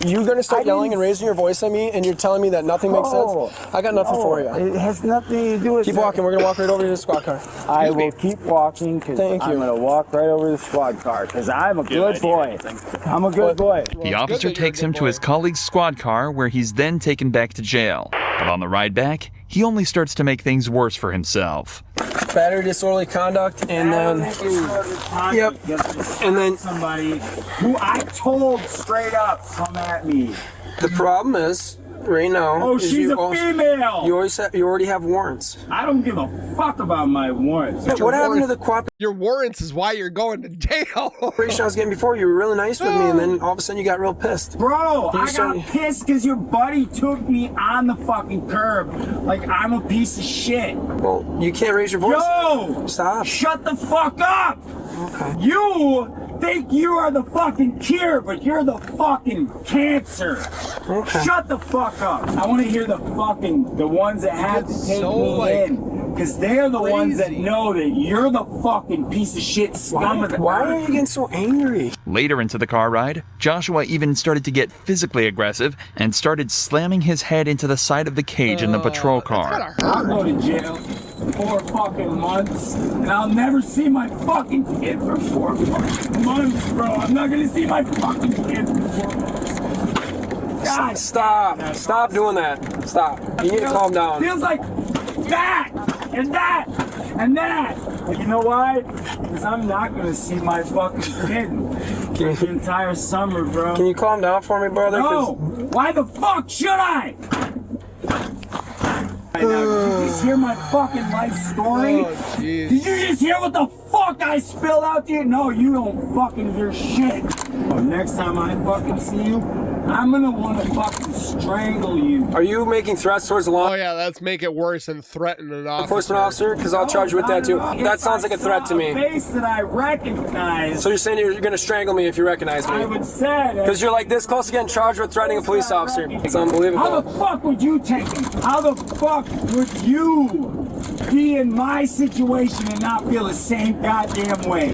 You're gonna start yelling and raising your voice at me, and you're telling me that nothing makes sense? I got nothing for you. It has nothing to do with Keep walking. We're gonna walk right over to the squad car. I will keep walking because I'm Thank you. gonna walk right over to the squad car because I'm a good boy. I'm a good boy. The officer takes him to his colleague's squad car, where he's then taken back to jail. But on the ride back, he only starts to make things worse for himself. Battery, disorderly conduct, and then... Yep. And then... Somebody who I told straight up come at me. The problem is, right now... Oh, is she's you a also- female. You already have warrants. I don't give a fuck about my warrants. What happened to the cooperation Your warrants is why you're going to jail. I was getting before? You were really nice with me, and then all of a sudden you got real pissed. Bro, You I started- got pissed because your buddy took me on the fucking curb like I'm a piece of shit. Well, you can't raise your voice. Yo! Stop. Shut the fuck up! Okay. You think you are the fucking cure, but you're the fucking cancer. Okay. Shut the fuck up. I want to hear the ones that had to take me in. Because they're the ones that know that you're the fucking piece of shit scum of the Why are earth. you getting so angry? Later into the car ride, Joshua even started to get physically aggressive and started slamming his head into the side of the cage in the patrol car. I'll go to jail 4 fucking months, and I'll never see my fucking kid for 4 fucking months, bro. I'm not gonna see my fucking kid for 4 months. God, Stop doing that. Stop. You need to calm down. Feels like that, and that, and that. But you know why? Because I'm not gonna see my fucking kid for the entire summer, bro. Can you calm down for me, brother? No. Why the fuck should I? Did you just hear my fucking life story? Did you just hear what the fuck I spilled out to you? No, you don't fucking hear shit. But next time I fucking see you, I'm gonna want to fucking strangle you. Are you making threats towards the law? Oh yeah, let's make it worse and threaten an officer. Enforcement officer? Because I'll charge you with that too. That sounds like a threat to me. Face that I recognize. So you're saying you're going to strangle me if you recognize me? I would say. Because you're like this close to getting charged with threatening a police officer. It's unbelievable. How the fuck would you take it? How the fuck would you be in my situation and not feel the same goddamn way?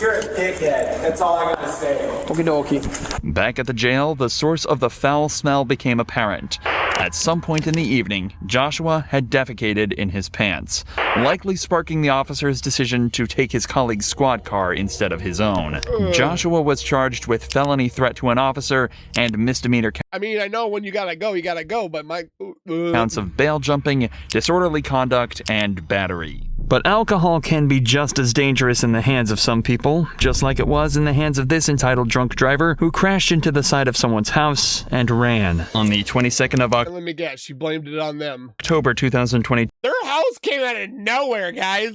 You're a dickhead. That's all I gotta say. Okie dokie. Back at the jail, the source of the foul smell became apparent. At some point in the evening, Joshua had defecated in his pants, likely sparking the officer's decision to take his colleague's squad car instead of his own. Joshua was charged with felony threat to an officer and misdemeanor I mean, I know when you gotta go, but my counts of bail jumping, disorderly conduct, and battery. But alcohol can be just as dangerous in the hands of some people, just like it was in the hands of this entitled drunk driver who crashed into the side of someone's house and ran. On the 22nd of let me guess, she blamed it on them. October 2020. Their house came out of nowhere, guys.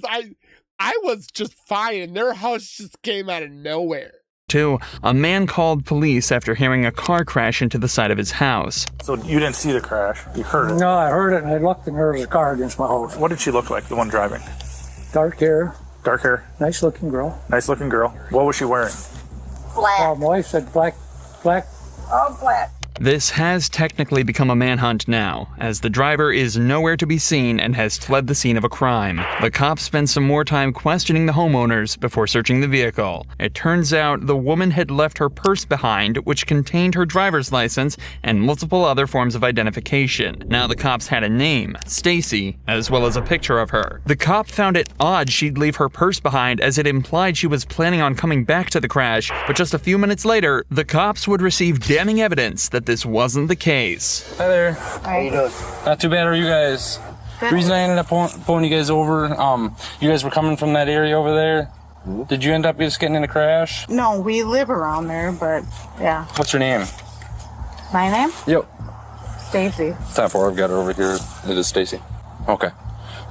I was just fine, and their house just came out of nowhere. A man called police after hearing a car crash into the side of his house. So you didn't see the crash? You heard it? No, I heard it and I looked and there was a car against my house. What did she look like, the one driving? Dark hair. Dark hair? Nice looking girl. Nice looking girl. What was she wearing? Black. My wife said black. All black. This has technically become a manhunt now, as the driver is nowhere to be seen and has fled the scene of a crime. The cops spend some more time questioning the homeowners before searching the vehicle. It turns out the woman had left her purse behind, which contained her driver's license and multiple other forms of identification. Now the cops had a name, Stacy, as well as a picture of her. The cop found it odd she'd leave her purse behind, as it implied she was planning on coming back to the crash, but just a few minutes later, the cops would receive damning evidence that this wasn't the case. Hi there. How you doing? Not too bad. Are you guys? The reason I ended up pulling you guys over, you guys were coming from that area over there. Did you end up just getting in a crash? No, we live around there, but yeah. What's your name? My name? Yep. Stacy. Time for I've got her over here. It is Stacy. Okay.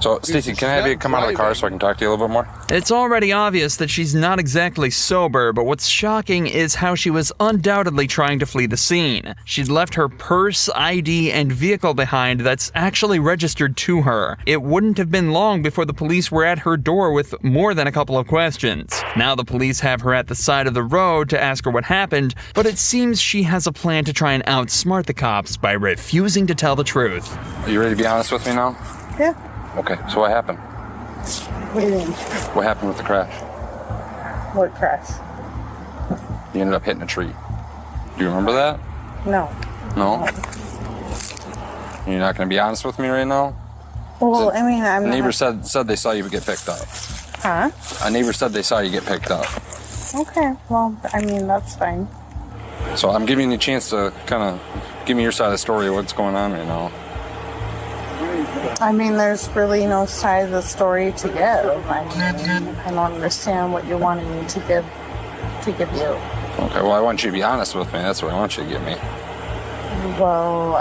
So, Stacy, can I have you come out of the car so I can talk to you a little bit more? It's already obvious that she's not exactly sober, but what's shocking is how she was undoubtedly trying to flee the scene. She'd left her purse, ID, and vehicle behind that's actually registered to her. It wouldn't have been long before the police were at her door with more than a couple of questions. Now the police have her at the side of the road to ask her what happened, but it seems she has a plan to try and outsmart the cops by refusing to tell the truth. Are you ready to be honest with me now? Yeah. Okay, so what happened? What do you mean? What happened with the crash? What crash? You ended up hitting a tree. Do you remember that? No. No? You're not going to be honest with me right now? Well, I mean, I'm A neighbor not... said they saw you get picked up. Huh? A neighbor said they saw you get picked up. Okay, well, I mean, that's fine. So I'm giving you a chance to kind of give me your side of the story of what's going on right now. I mean, there's really no side of the story to give. I don't understand what you're wanting me to give you. Okay, well, I want you to be honest with me. That's what I want you to give me. Well,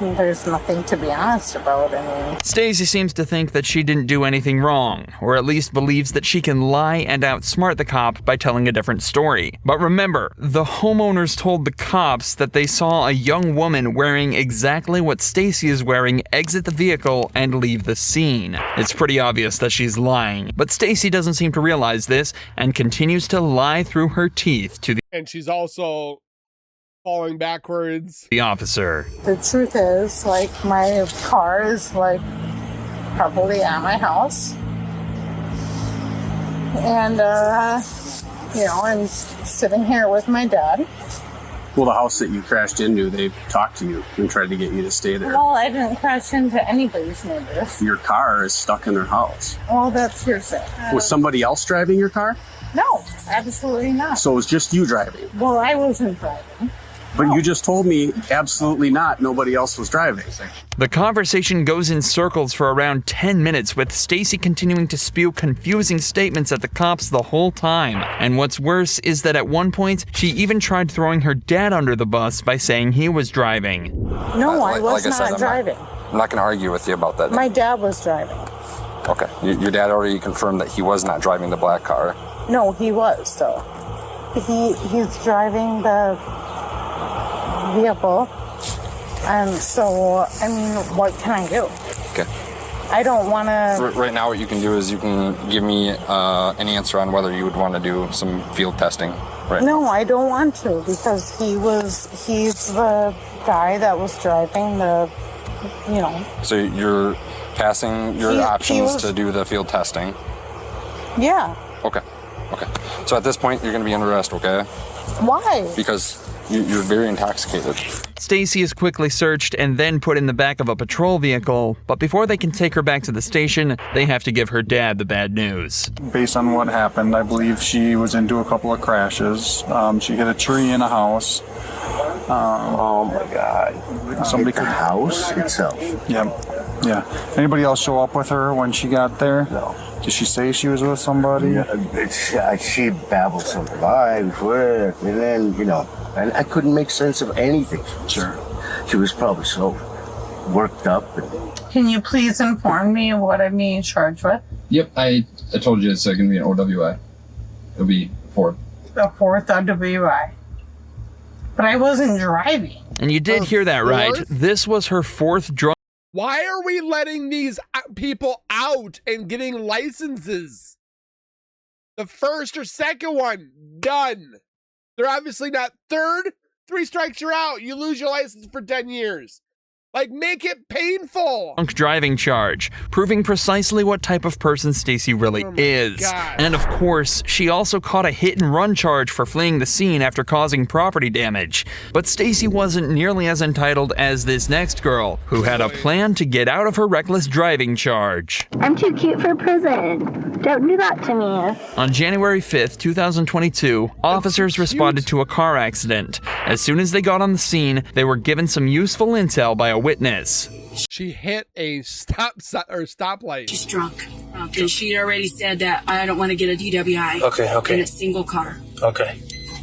there's nothing to be honest about. I mean, Stacy seems to think that she didn't do anything wrong, or at least believes that she can lie and outsmart the cop by telling a different story. But remember, the homeowners told the cops that they saw a young woman wearing exactly what Stacy is wearing exit the vehicle and leave the scene. It's pretty obvious that she's lying, but Stacy doesn't seem to realize this and continues to lie through her teeth to And she's also falling backwards. the officer. the truth is, like, my car is, like, probably at my house. And, you know, I'm sitting here with my dad. Well, the house that you crashed into, they talked to you and tried to get you to stay there. Well, I didn't crash into anybody's neighbors. Your car is stuck in their house. Well, that's hearsay. Was somebody else driving your car? No, absolutely not. So it was just you driving. Well, I wasn't driving. But you just told me absolutely not. Nobody else was driving. The conversation goes in circles for around 10 minutes, with Stacy continuing to spew confusing statements at the cops the whole time. And what's worse is that at one point, she even tried throwing her dad under the bus by saying he was driving. No, I was not driving. I'm not going to argue with you about that. My dad was driving. Okay. Your dad already confirmed that he was not driving the black car. No, he was, though. He's driving the vehicle. And so, I mean, what can I do? Okay. I don't want to... Right now, what you can do is you can give me an answer on whether you would want to do some field testing. Right. No, I don't want to, because he's the guy that was driving the, you know... So you're passing your options to do the field testing? Yeah. Okay. Okay. So at this point, you're going to be under arrest, okay? Why? Because you're very intoxicated. Stacy is quickly searched and then put in the back of a patrol vehicle, but before they can take her back to the station, they have to give her dad the bad news. Based on what happened, I believe she was into a couple of crashes. She hit a tree in a house. Oh my God! Somebody the house itself. Yeah. Anybody else show up with her when she got there? No. Did she say she was with somebody? She babbled some lie before, and then, you know, and I couldn't make sense of anything. Sure. She was probably so worked up. Can you please inform me what I'm being charged with? Yep, I told you it's going to be an OWI. It'll be 4th. The 4th OWI. But I wasn't driving. And you did hear that right. This was her 4th drunk. Why are we letting these people out and getting licenses? The first or second one, done. They're obviously not. Third, 3 strikes, you're out. You lose your license for 10 years. Like, make it painful. Drunk driving charge, proving precisely what type of person Stacy really is. God. And of course, she also caught a hit and run charge for fleeing the scene after causing property damage. But Stacy wasn't nearly as entitled as this next girl, who had a plan to get out of her reckless driving charge. I'm too cute for prison. Don't do that to me. On January 5th, 2022, officers responded to a car accident. As soon as they got on the scene, they were given some useful intel by a witness. She hit a stoplight. She's drunk. And she already said that I don't want to get a DWI. Okay. In a single car. Okay.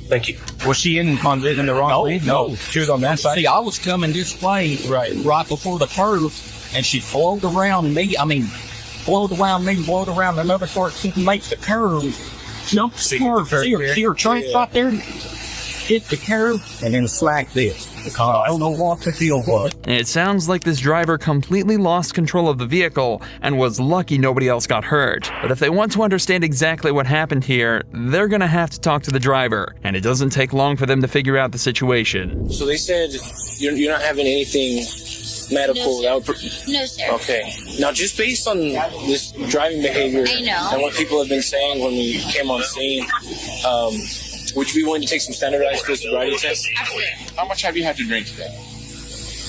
Thank you. Was she in the wrong lane? No. She was on that side. See, I was coming this way right before the curve, and she flowed around me. Blowed around another car to make the curve. Jumped the curve. See her train right there? Hit the curve and then slacked this. I don't know what the deal was. It sounds like this driver completely lost control of the vehicle and was lucky nobody else got hurt. But if they want to understand exactly what happened here, they're gonna have to talk to the driver, and it doesn't take long for them to figure out the situation. So they said you're not having anything medical. No, sir. No, sir. Okay. Now, just based on this driving behavior and what people have been saying when we came on scene, would you be willing to take some standardized sobriety tests? Absolutely. How much have you had to drink today?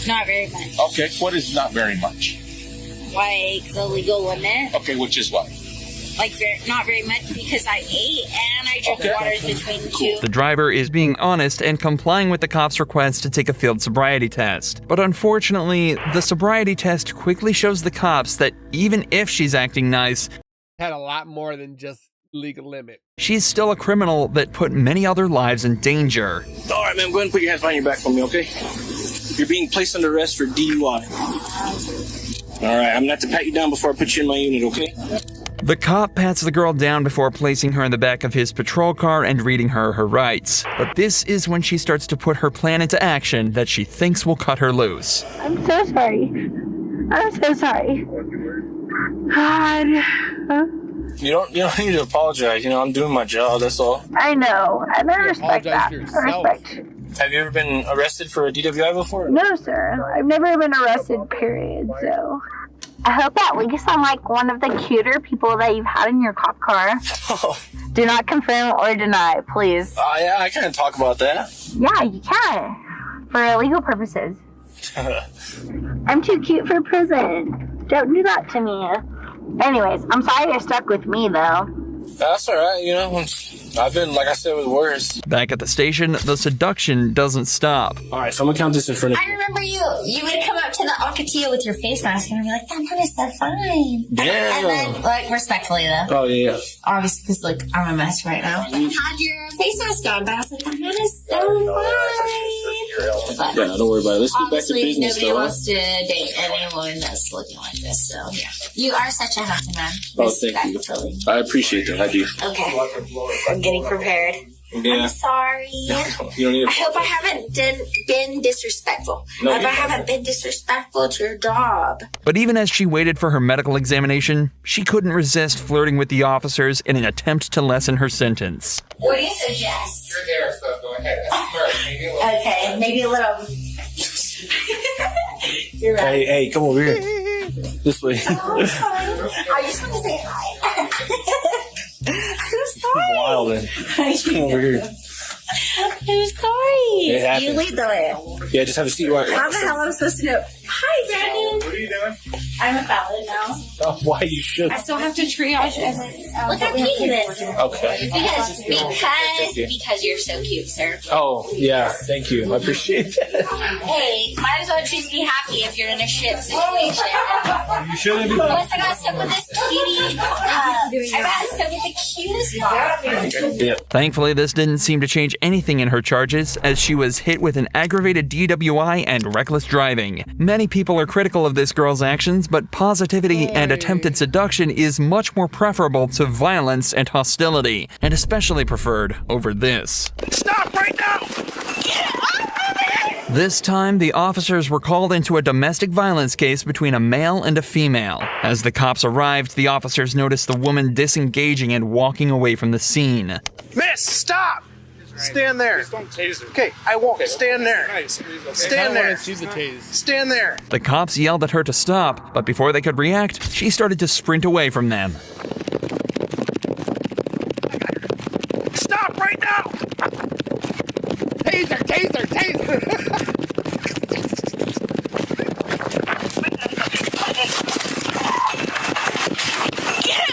Not very much. Okay. What is not very much? Like the legal limit. Okay, which is what? Like not very much because I ate and I drank water between the two. The driver is being honest and complying with the cops' request to take a field sobriety test. But unfortunately, the sobriety test quickly shows the cops that even if she's acting nice, had a lot more than just legal limit. She's still a criminal that put many other lives in danger. All right, man. Go ahead and put your hands behind your back for me, okay? You're being placed under arrest for DUI. All right, I'm going to have to pat you down before I put you in my unit, okay? The cop pats the girl down before placing her in the back of his patrol car and reading her rights. But this is when she starts to put her plan into action that she thinks will cut her loose. I'm so sorry. I'm so sorry. God. You don't need to apologize. I'm doing my job, that's all. I know. And I respect that. I respect. Have you ever been arrested for a DWI before? No, sir. I've never been arrested, period, so... I hope at least I'm like one of the cuter people that you've had in your cop car. Do not confirm or deny, please. Yeah, I can't talk about that. Yeah, you can. For legal purposes. I'm too cute for prison. Don't do that to me. Anyways, I'm sorry you're stuck with me, though. That's all right. I've been, like I said, with worse. Back at the station, the seduction doesn't stop. All right, so I'm gonna count this in front of I you. remember you would come up to the Alcatillo with your face mask and be like, that man is so fine. Damn. And then, like, respectfully though. Oh, yeah. Obviously, because, like, I'm a mess right now. You had your face mask on, but I was like, that man is so fine. Yeah, don't worry about it. Let's get back to Obviously, business, nobody though. wants to date any woman that's looking like this, so yeah. You are such a handsome man. Oh, thank you. I appreciate that. I do. Okay. I'm getting prepared. Yeah. I'm sorry. You don't need I hope I haven't been disrespectful. No, I hope I you're fine. haven't been disrespectful to your job. But even as she waited for her medical examination, she couldn't resist flirting with the officers in an attempt to lessen her sentence. What do you suggest? You're there, so go ahead. Okay, maybe a little. You're right. Hey, come over here. This way. Oh, I'm sorry. I just want to say hi. I'm sorry. Wild, man. Come over here. I'm sorry. It happens. You lead the way. Yeah, just have a seat. Right. How the hell am I supposed to know? Hi, Brandon. What are you doing? I'm a valid now. Oh, why you should? I still have to triage everything. Look at this. Okay. Because you're so cute, sir. Oh, yeah. Thank you. I appreciate that. Hey, might as well choose to be happy if you're in a shit situation. You shouldn't be. Plus, I got stuck with this cutie. I got stuck with the cutest dog. Thankfully, this didn't seem to change anything in her charges, as she was hit with an aggravated DWI and reckless driving. Many people are critical of this girl's actions, but positivity and attempted seduction is much more preferable to violence and hostility, and especially preferred over this. Stop right now! This time, the officers were called into a domestic violence case between a male and a female. As the cops arrived, the officers noticed the woman disengaging and walking away from the scene. Miss, stop! Stand there. Just don't tase her. Okay, I won't. Stand there. Stand there. Stand there. The cops yelled at her to stop, but before they could react, she started to sprint away from them. Stop right now! Taser, taser, taser!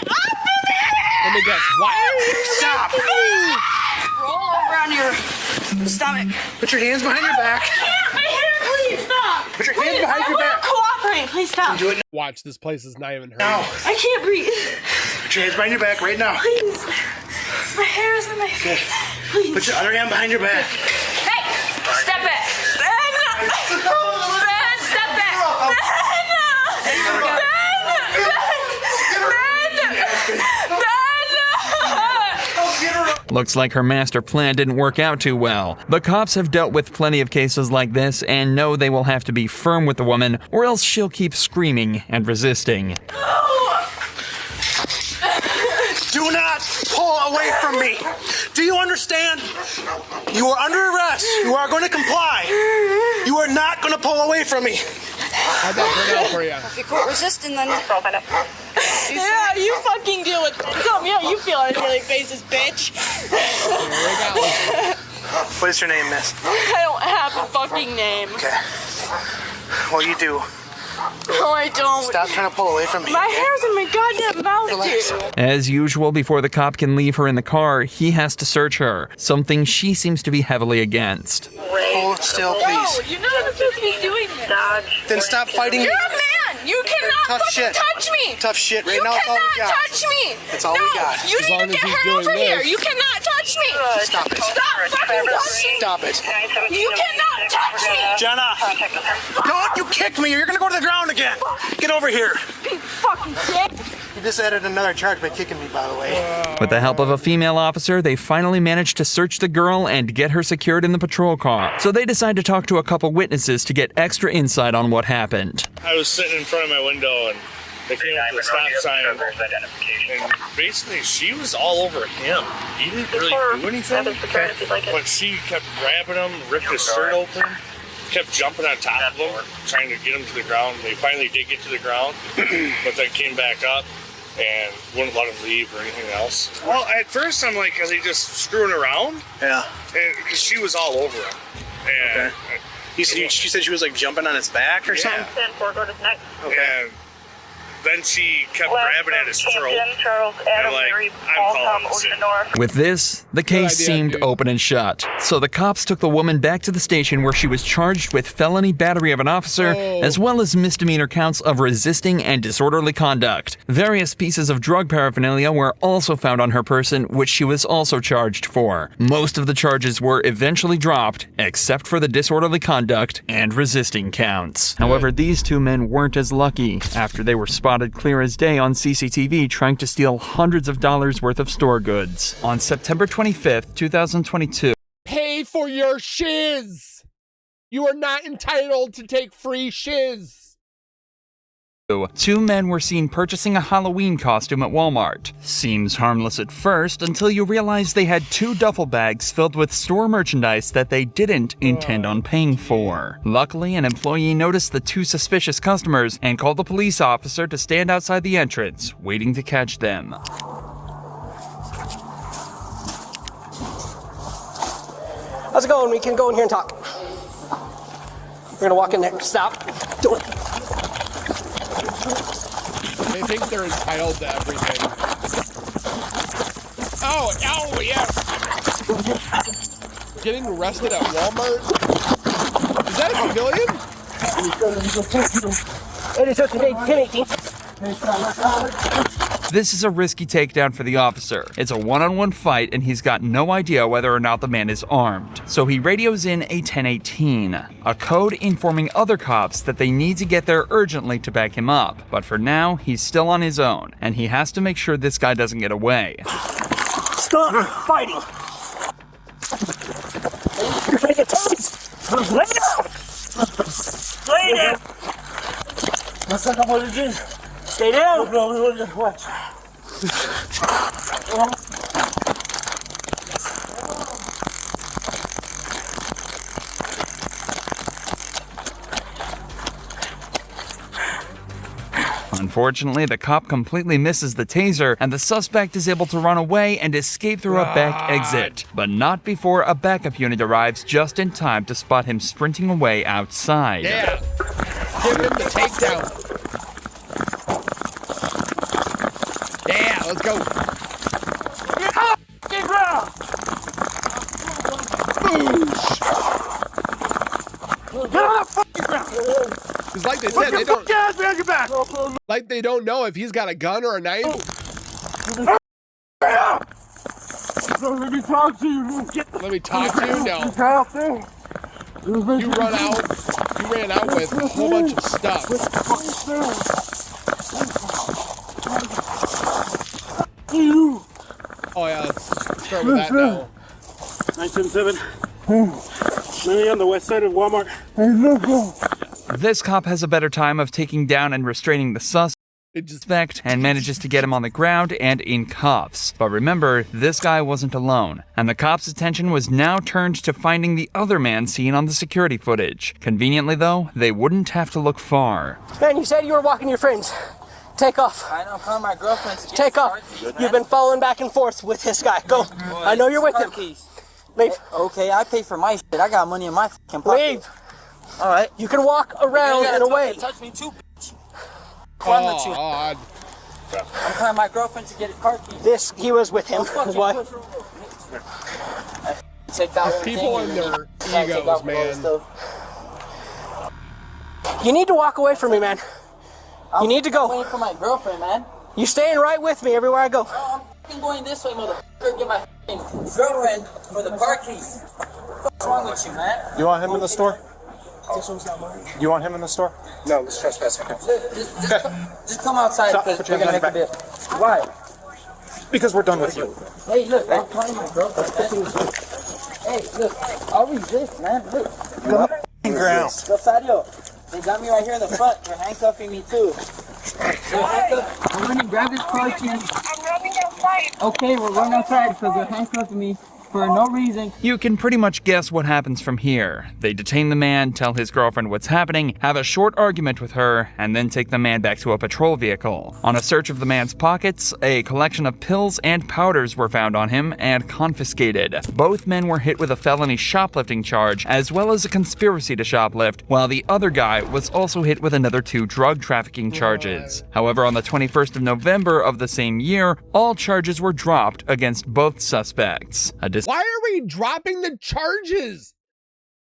Let me guess. Why are you Stop! Roll over on your stomach. Put your hands behind your back. I can't, please stop. Put your hands behind your back. Cooperate, please stop. Do it Watch, this place is not even hurting. now. I can't breathe. Put your hands behind your back right now. Please. My hair is in my Okay. Please. Put your other hand behind your back. Hey, step back. Ben, step back. Looks like her master plan didn't work out too well. The cops have dealt with plenty of cases like this and know they will have to be firm with the woman, or else she'll keep screaming and resisting. Do not pull away from me. Do you understand? You are under arrest. You are going to comply. You are not going to pull away from me. How'd that turn out for you? If you quit resisting, then yeah, you fucking deal with it. Tell me how you feel on a daily basis, bitch. What is your name, miss? I don't have a fucking name. Okay. Well, you do. No, I don't. Stop trying to pull away from me. My hair's in my goddamn mouth, dude. As usual, before the cop can leave her in the car, he has to search her, something she seems to be heavily against. Hold still, please. No, you're not supposed to be doing this. Then stop fighting me. You're a man. You cannot Tough fucking shit. touch me. Tough shit. Right You now, that's all we cannot got. touch me. That's all we got. You As need long to as get he's her doing over here. this. You cannot touch me. Stop it. Stop fucking touching me. Stop it. You cannot touch me. Jenna, don't you kick me or you're going to go to the ground again. Get over here. Big fucking dick. You just added another charge by kicking me, by the way. With the help of a female officer, they finally managed to search the girl and get her secured in the patrol car. So they decide to talk to a couple witnesses to get extra insight on what happened. I was sitting in front of my window and they came up with a stop sign, and basically she was all over him. He didn't really do anything, but she kept grabbing him, ripped his shirt open, kept jumping on top of him, trying to get him to the ground. They finally did get to the ground, but then came back up and wouldn't let him leave or anything else. Well, at first I'm like, are they just screwing around? Yeah. Because she was all over him. And she said she was like jumping on his back or something? Okay. And then she kept grabbing at his throat. And like, I'm calling this in. With this, the case seemed open and shut. So the cops took the woman back to the station where she was charged with felony battery of an officer, as well as misdemeanor counts of resisting and disorderly conduct. Various pieces of drug paraphernalia were also found on her person, which she was also charged for. Most of the charges were eventually dropped, except for the disorderly conduct and resisting counts. However, these two men weren't as lucky after they were spotted clear as day on CCTV trying to steal hundreds of dollars worth of store goods. On September 25th, 2022. Pay for your shiz! You are not entitled to take free shiz! Two men were seen purchasing a Halloween costume at Walmart. Seems harmless at first until you realize they had two duffel bags filled with store merchandise that they didn't intend on paying for. Luckily, an employee noticed the two suspicious customers and called the police officer to stand outside the entrance, waiting to catch them. How's it going? We can go in here and talk. We're gonna walk in there. Stop. Do it. They think they're entitled to everything. Oh, yeah. Getting arrested at Walmart? Is that a civilian? This is a risky takedown for the officer. It's a one-on-one fight and he's got no idea whether or not the man is armed. So he radios in a 1018, a code informing other cops that they need to get there urgently to back him up. But for now, he's still on his own and he has to make sure this guy doesn't get away. Stop fighting! You're gonna get tased! Lay down! Lay down! That's not what it is. Stay down! No, watch. Unfortunately, the cop completely misses the taser, and the suspect is able to run away and escape through a back exit, but not before a backup unit arrives just in time to spot him sprinting away outside. Yeah, give him the takedown. Yeah, let's go. Get up! Get ground! Boosh! Get on the fucking ground! Because like they said, they don't. Get back! Like they don't know if he's got a gun or a knife. Let me talk to you. Let me talk to you? No. You ran out with a whole bunch of stuff. Oh yeah, let's start with that now. 977. Maybe on the west side of Walmart. This cop has a better time of taking down and restraining the suspect and manages to get him on the ground and in cuffs. But remember, this guy wasn't alone, and the cop's attention was now turned to finding the other man seen on the security footage. Conveniently though, they wouldn't have to look far. Man, you said you were walking your friends. Take off. I know, I'm calling my girlfriend. Take off. You've been following back and forth with this guy. Go. I know you're with him. Leave. Okay, I pay for my shit. I got money in my fucking pocket. Leave. All right. You can walk around and away. Touch me too, bitch. I'm calling my girlfriend to get his car keys. He was with him. His wife. People in their egos, man. You need to walk away from me, man. You need to go. I'm waiting for my girlfriend, man. You staying right with me everywhere I go. No, I'm fucking going this way, motherfucker. Get my girlfriend for the car keys. What's wrong with you, man? You want him in the store? This one's not mine. You want him in the store? No, let's trespass. Just come outside because we're gonna make a bit. Why? Because we're done with you. Hey, look, I'm calling my girlfriend. Hey, look, I'll resist, man. Look. Come on, ground. Rosario, they got me right here in the front. They're handcuffing me too. I'm running, grab this car key. I'm running outside. Okay, we're running outside because they're handcuffing me. for no reason. You can pretty much guess what happens from here. They detain the man, tell his girlfriend what's happening, have a short argument with her, and then take the man back to a patrol vehicle. On a search of the man's pockets, a collection of pills and powders were found on him and confiscated. Both men were hit with a felony shoplifting charge, as well as a conspiracy to shoplift, while the other guy was also hit with another 2 drug trafficking charges. However, on the 21st of November of the same year, all charges were dropped against both suspects. Why are we dropping the charges?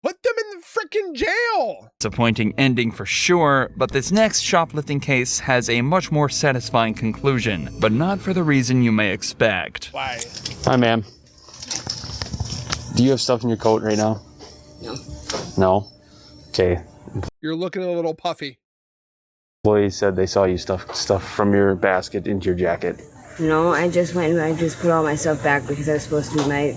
Put them in the frickin' jail! Disappointing ending for sure, but this next shoplifting case has a much more satisfying conclusion, but not for the reason you may expect. Why? Hi, ma'am. Do you have stuff in your coat right now? No. No? Okay. You're looking a little puffy. Employees said they saw you stuff from your basket into your jacket. No, I just went and I just put all my stuff back because I was supposed to be my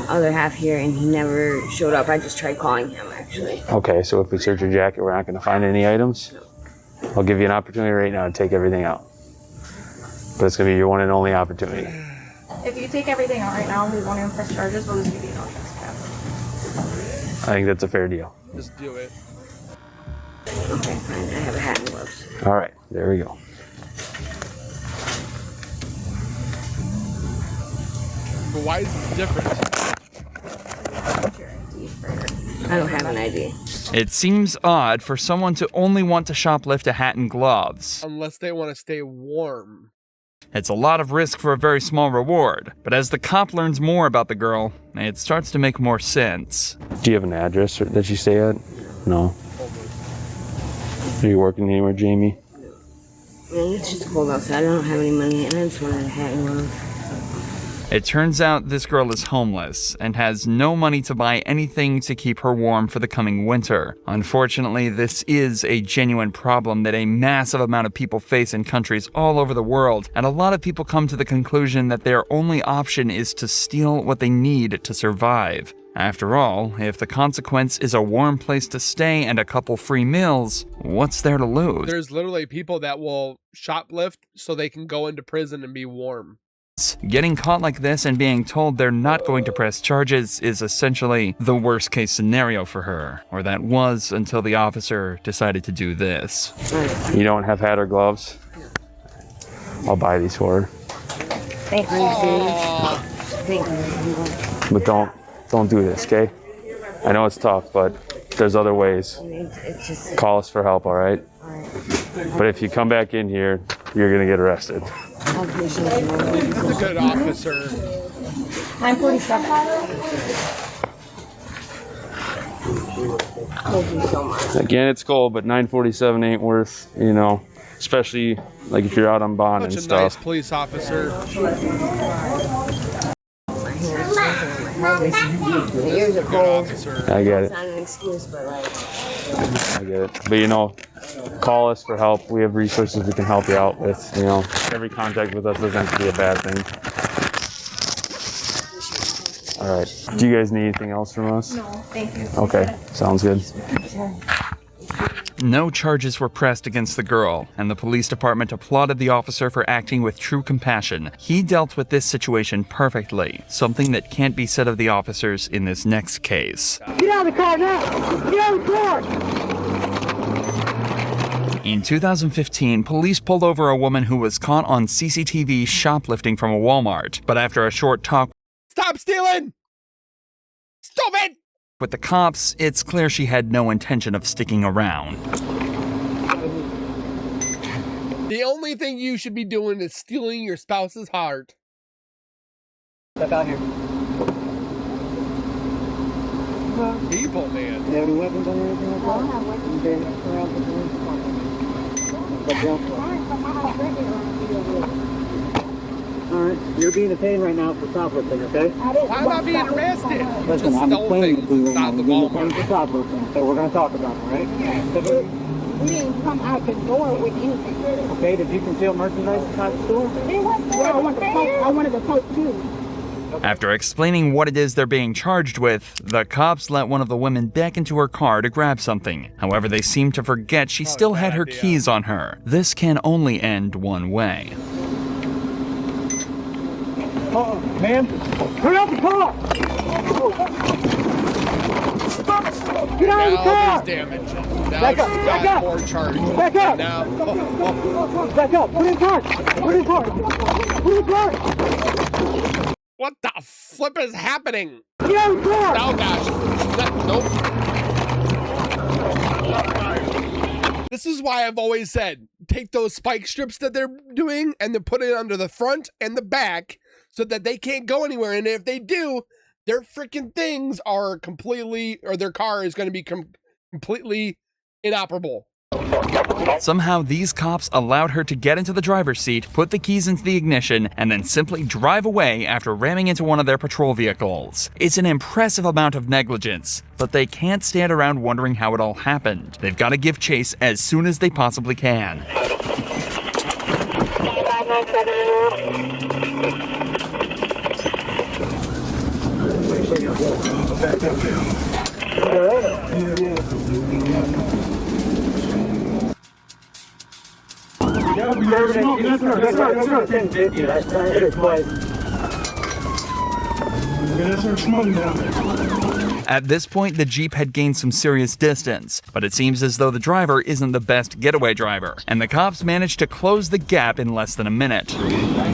other half here and he never showed up. I just tried calling him, actually. Okay, so if we search your jacket, we're not going to find any items? No. I'll give you an opportunity right now to take everything out. But it's going to be your one and only opportunity. If you take everything out right now, we won't even press charges. We'll just give you no trespass. I think that's a fair deal. Just do it. Okay, fine. I have a hat and gloves. All right, there we go. But why is this different? I don't have an ID. It seems odd for someone to only want to shoplift a hat and gloves. Unless they want to stay warm. It's a lot of risk for a very small reward, but as the cop learns more about the girl, it starts to make more sense. Do you have an address that you stay at? No. Are you working anywhere, Jamie? Man, it's just cold outside. I don't have any money and I just wanted a hat and gloves. It turns out this girl is homeless and has no money to buy anything to keep her warm for the coming winter. Unfortunately, this is a genuine problem that a massive amount of people face in countries all over the world, and a lot of people come to the conclusion that their only option is to steal what they need to survive. After all, if the consequence is a warm place to stay and a couple free meals, what's there to lose? There's literally people that will shoplift so they can go into prison and be warm. Getting caught like this and being told they're not going to press charges is essentially the worst case scenario for her, or that was until the officer decided to do this. You don't have hat or gloves? I'll buy these for her. Thank you. Thank you. But don't do this, okay? I know it's tough, but there's other ways. It's just... Call us for help, all right? But if you come back in here, you're gonna get arrested. That's a good officer. 947. Thank you so much. Again, it's cold, but 947 ain't worth, you know, especially like if you're out on bond and Such a stuff. nice police officer. The ears are cold. I get it. It's not an excuse, but like... I get it. But you know, call us for help. We have resources we can help you out with. You know, every contact with us doesn't have to be a bad thing. All right. Do you guys need anything else from us? No, thank you. Okay, sounds good. No charges were pressed against the girl, and the police department applauded the officer for acting with true compassion. He dealt with this situation perfectly, something that can't be said of the officers in this next case. Get out of the car now! Get out of the car! In 2015, police pulled over a woman who was caught on CCTV shoplifting from a Walmart, but after a short talk Stop stealing! Stop it! with the cops, it's clear she had no intention of sticking around. The only thing you should be doing is stealing your spouse's heart. Step out here. People, man. Do you have any weapons on or anything like that? I don't have weapons. Okay, around the room. Alright, you're being detained right now for shoplifting, okay? Why am I being arrested? Listen, Just I'm stole explaining things to you right now. inside the You're being detained Walmart. for shoplifting, so we're going to talk about it, right? We didn't come out the door with anything. Okay, did you conceal merchandise inside the store? Yeah, I wanted to poke too. After explaining what it is they're being charged with, the cops let one of the women back into her car to grab something. However, they seemed to forget she still had her keys on her. This can only end one way. Ma'am, turn off the car! Get out of the car! There's damage. Now Back up, she's back got up. more charge. Back up! Now, Back up! Put in park! Put in park! Put in park! what the flip is happening? Get out of the car! Oh gosh. Nope. This is why I've always said, take those spike strips that they're doing and then put it under the front and the back so that they can't go anywhere. And if they do, their freaking things are completely, or their car is going to be completely inoperable. Somehow these cops allowed her to get into the driver's seat, put the keys into the ignition, and then simply drive away after ramming into one of their patrol vehicles. It's an impressive amount of negligence, but they can't stand around wondering how it all happened. They've got to give chase as soon as they possibly can. At this point, the Jeep had gained some serious distance, but it seems as though the driver isn't the best getaway driver, and the cops managed to close the gap in less than a minute. And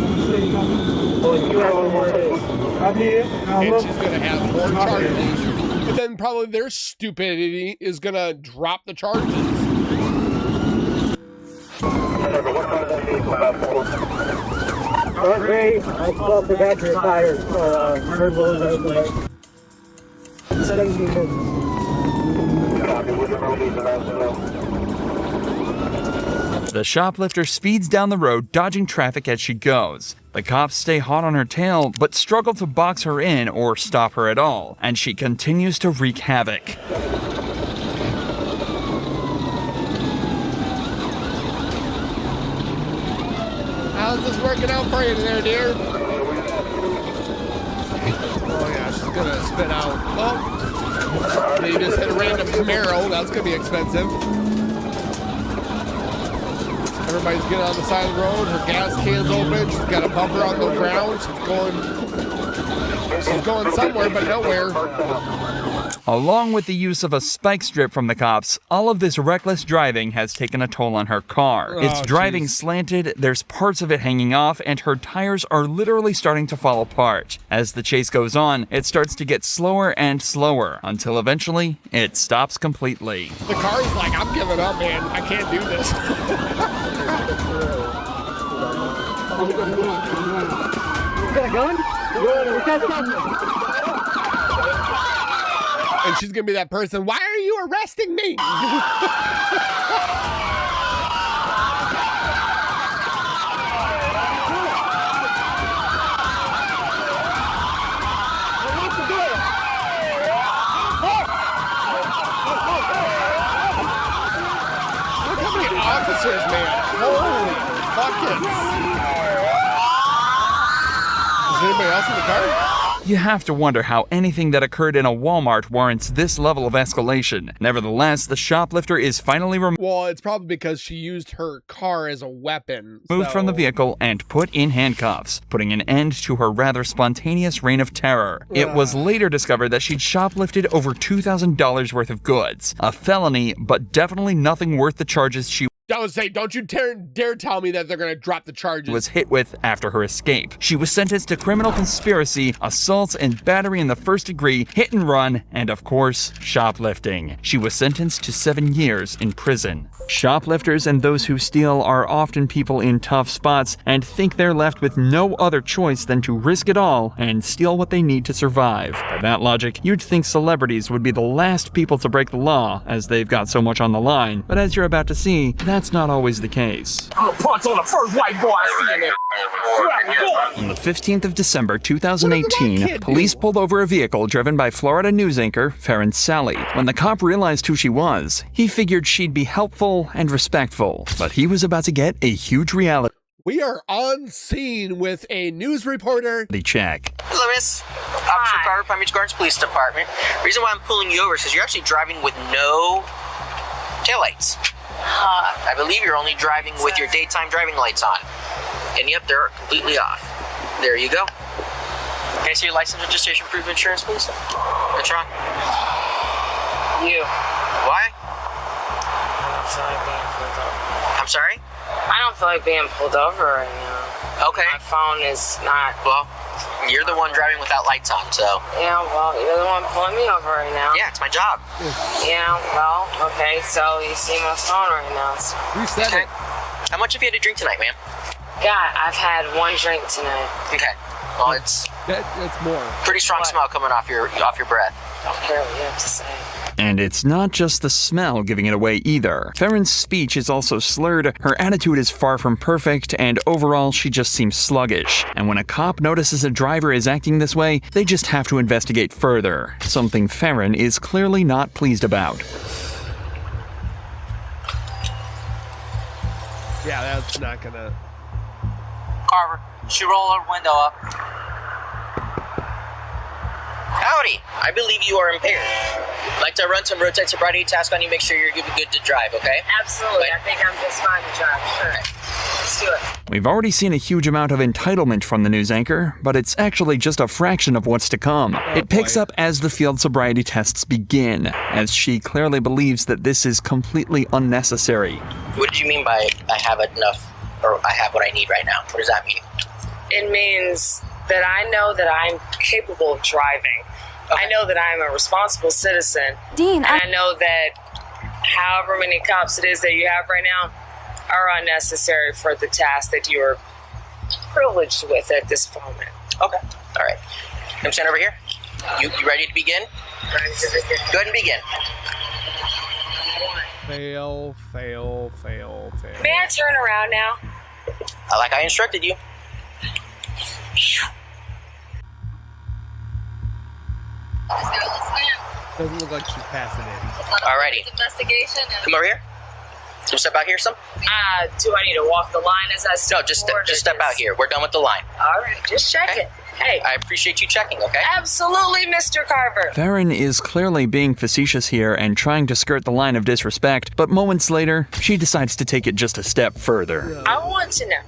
she's gonna have more charges, but then probably their stupidity is gonna drop the charges. Great. I still forgot your tires. The shoplifter speeds down the road, dodging traffic as she goes. The cops stay hot on her tail, but struggle to box her in or stop her at all, and she continues to wreak havoc. How's this working out for you there, dear? Oh yeah, she's gonna spit out. Oh, you just hit a random Camaro. That's gonna be expensive. Everybody's getting on the side of the road. Her gas can's open. She's got a bumper on the ground. She's going somewhere, but nowhere. Along with the use of a spike strip from the cops, all of this reckless driving has taken a toll on her car. It's driving slanted, there's parts of it hanging off, and her tires are literally starting to fall apart. As the chase goes on, it starts to get slower and slower, until eventually, it stops completely. The car's like, I'm giving up, man. I can't do this. You got a gun? What's that gun? And she's gonna be that person, why are you arresting me? Look how many officers, man. Holy buckets. Is there anybody else in the car? You have to wonder how anything that occurred in a Walmart warrants this level of escalation. Nevertheless, the shoplifter is finally removed Well, it's probably because she used her car as a weapon. from the vehicle and put in handcuffs, putting an end to her rather spontaneous reign of terror. It was later discovered that she'd shoplifted over $2,000 worth of goods. A felony, but definitely nothing worth the charges she I would say, don't you dare tell me that they're going to drop the charges. was hit with after her escape. She was sentenced to criminal conspiracy, assault and battery in the first degree, hit and run, and of course, shoplifting. She was sentenced to 7 years in prison. Shoplifters and those who steal are often people in tough spots and think they're left with no other choice than to risk it all and steal what they need to survive. By that logic, you'd think celebrities would be the last people to break the law as they've got so much on the line, but as you're about to see, that's not always the case. I'm gonna punch on the first white boy I see in there. On the 15th of December 2018, police pulled over a vehicle driven by Florida news anchor Farron Sally. When the cop realized who she was, he figured she'd be helpful and respectful, but he was about to get a huge reality We are on scene with a news reporter. check. Hello, miss. Officer Carter, Palm Beach Gardens Police Department. Reason why I'm pulling you over is because you're actually driving with no taillights. I believe you're only driving with your daytime driving lights on. And yep, they're completely off. There you go. Can I see your license, registration, proof of insurance, please? What's wrong? You. Why? I'm sorry? I don't feel like being pulled over right now. Okay. My phone is not. Well, you're the one driving without lights on, so. Yeah, well, you're the one pulling me over right now. Yeah, it's my job. Yeah, well, okay, so you see my phone right now. So. Reset it. How much have you had to drink tonight, ma'am? God, I've had one drink tonight. Okay. Well, it's more. Pretty strong smell coming off your breath. Don't care what you have to say. And it's not just the smell giving it away either. Farron's speech is also slurred, her attitude is far from perfect, and overall she just seems sluggish. And when a cop notices a driver is acting this way, they just have to investigate further. Something Farron is clearly not pleased about. Yeah, that's not gonna... Carver, should roll our window up. Howdy, I believe you are impaired. I'd like to run some roadside sobriety tasks on you, make sure you're good to drive, okay? Absolutely, I think I'm just fine to drive, sure. Let's do it. We've already seen a huge amount of entitlement from the news anchor, but it's actually just a fraction of what's to come. It picks up as the field sobriety tests begin, as she clearly believes that this is completely unnecessary. What did you mean by I have enough, or I have what I need right now? What does that mean? It means that I know that I'm capable of driving. Okay. I know that I'm a responsible citizen. Dean, and I know that however many cops it is that you have right now are unnecessary for the task that you are privileged with at this moment. Okay. All right. Come stand over here. You ready to begin? Ready to begin. Go ahead and begin. Fail, fail, fail, fail. May I turn around now? Like I instructed you. Doesn't look like she's passing it. Alrighty. Investigation. Come over here. Come step out here some. Do I need to walk the line as I step? No, just step out here. We're done with the line. All right, just check it. Hey. I appreciate you checking, okay? Absolutely, Mr. Carver. Farron is clearly being facetious here and trying to skirt the line of disrespect, but moments later, she decides to take it just a step further. I want to know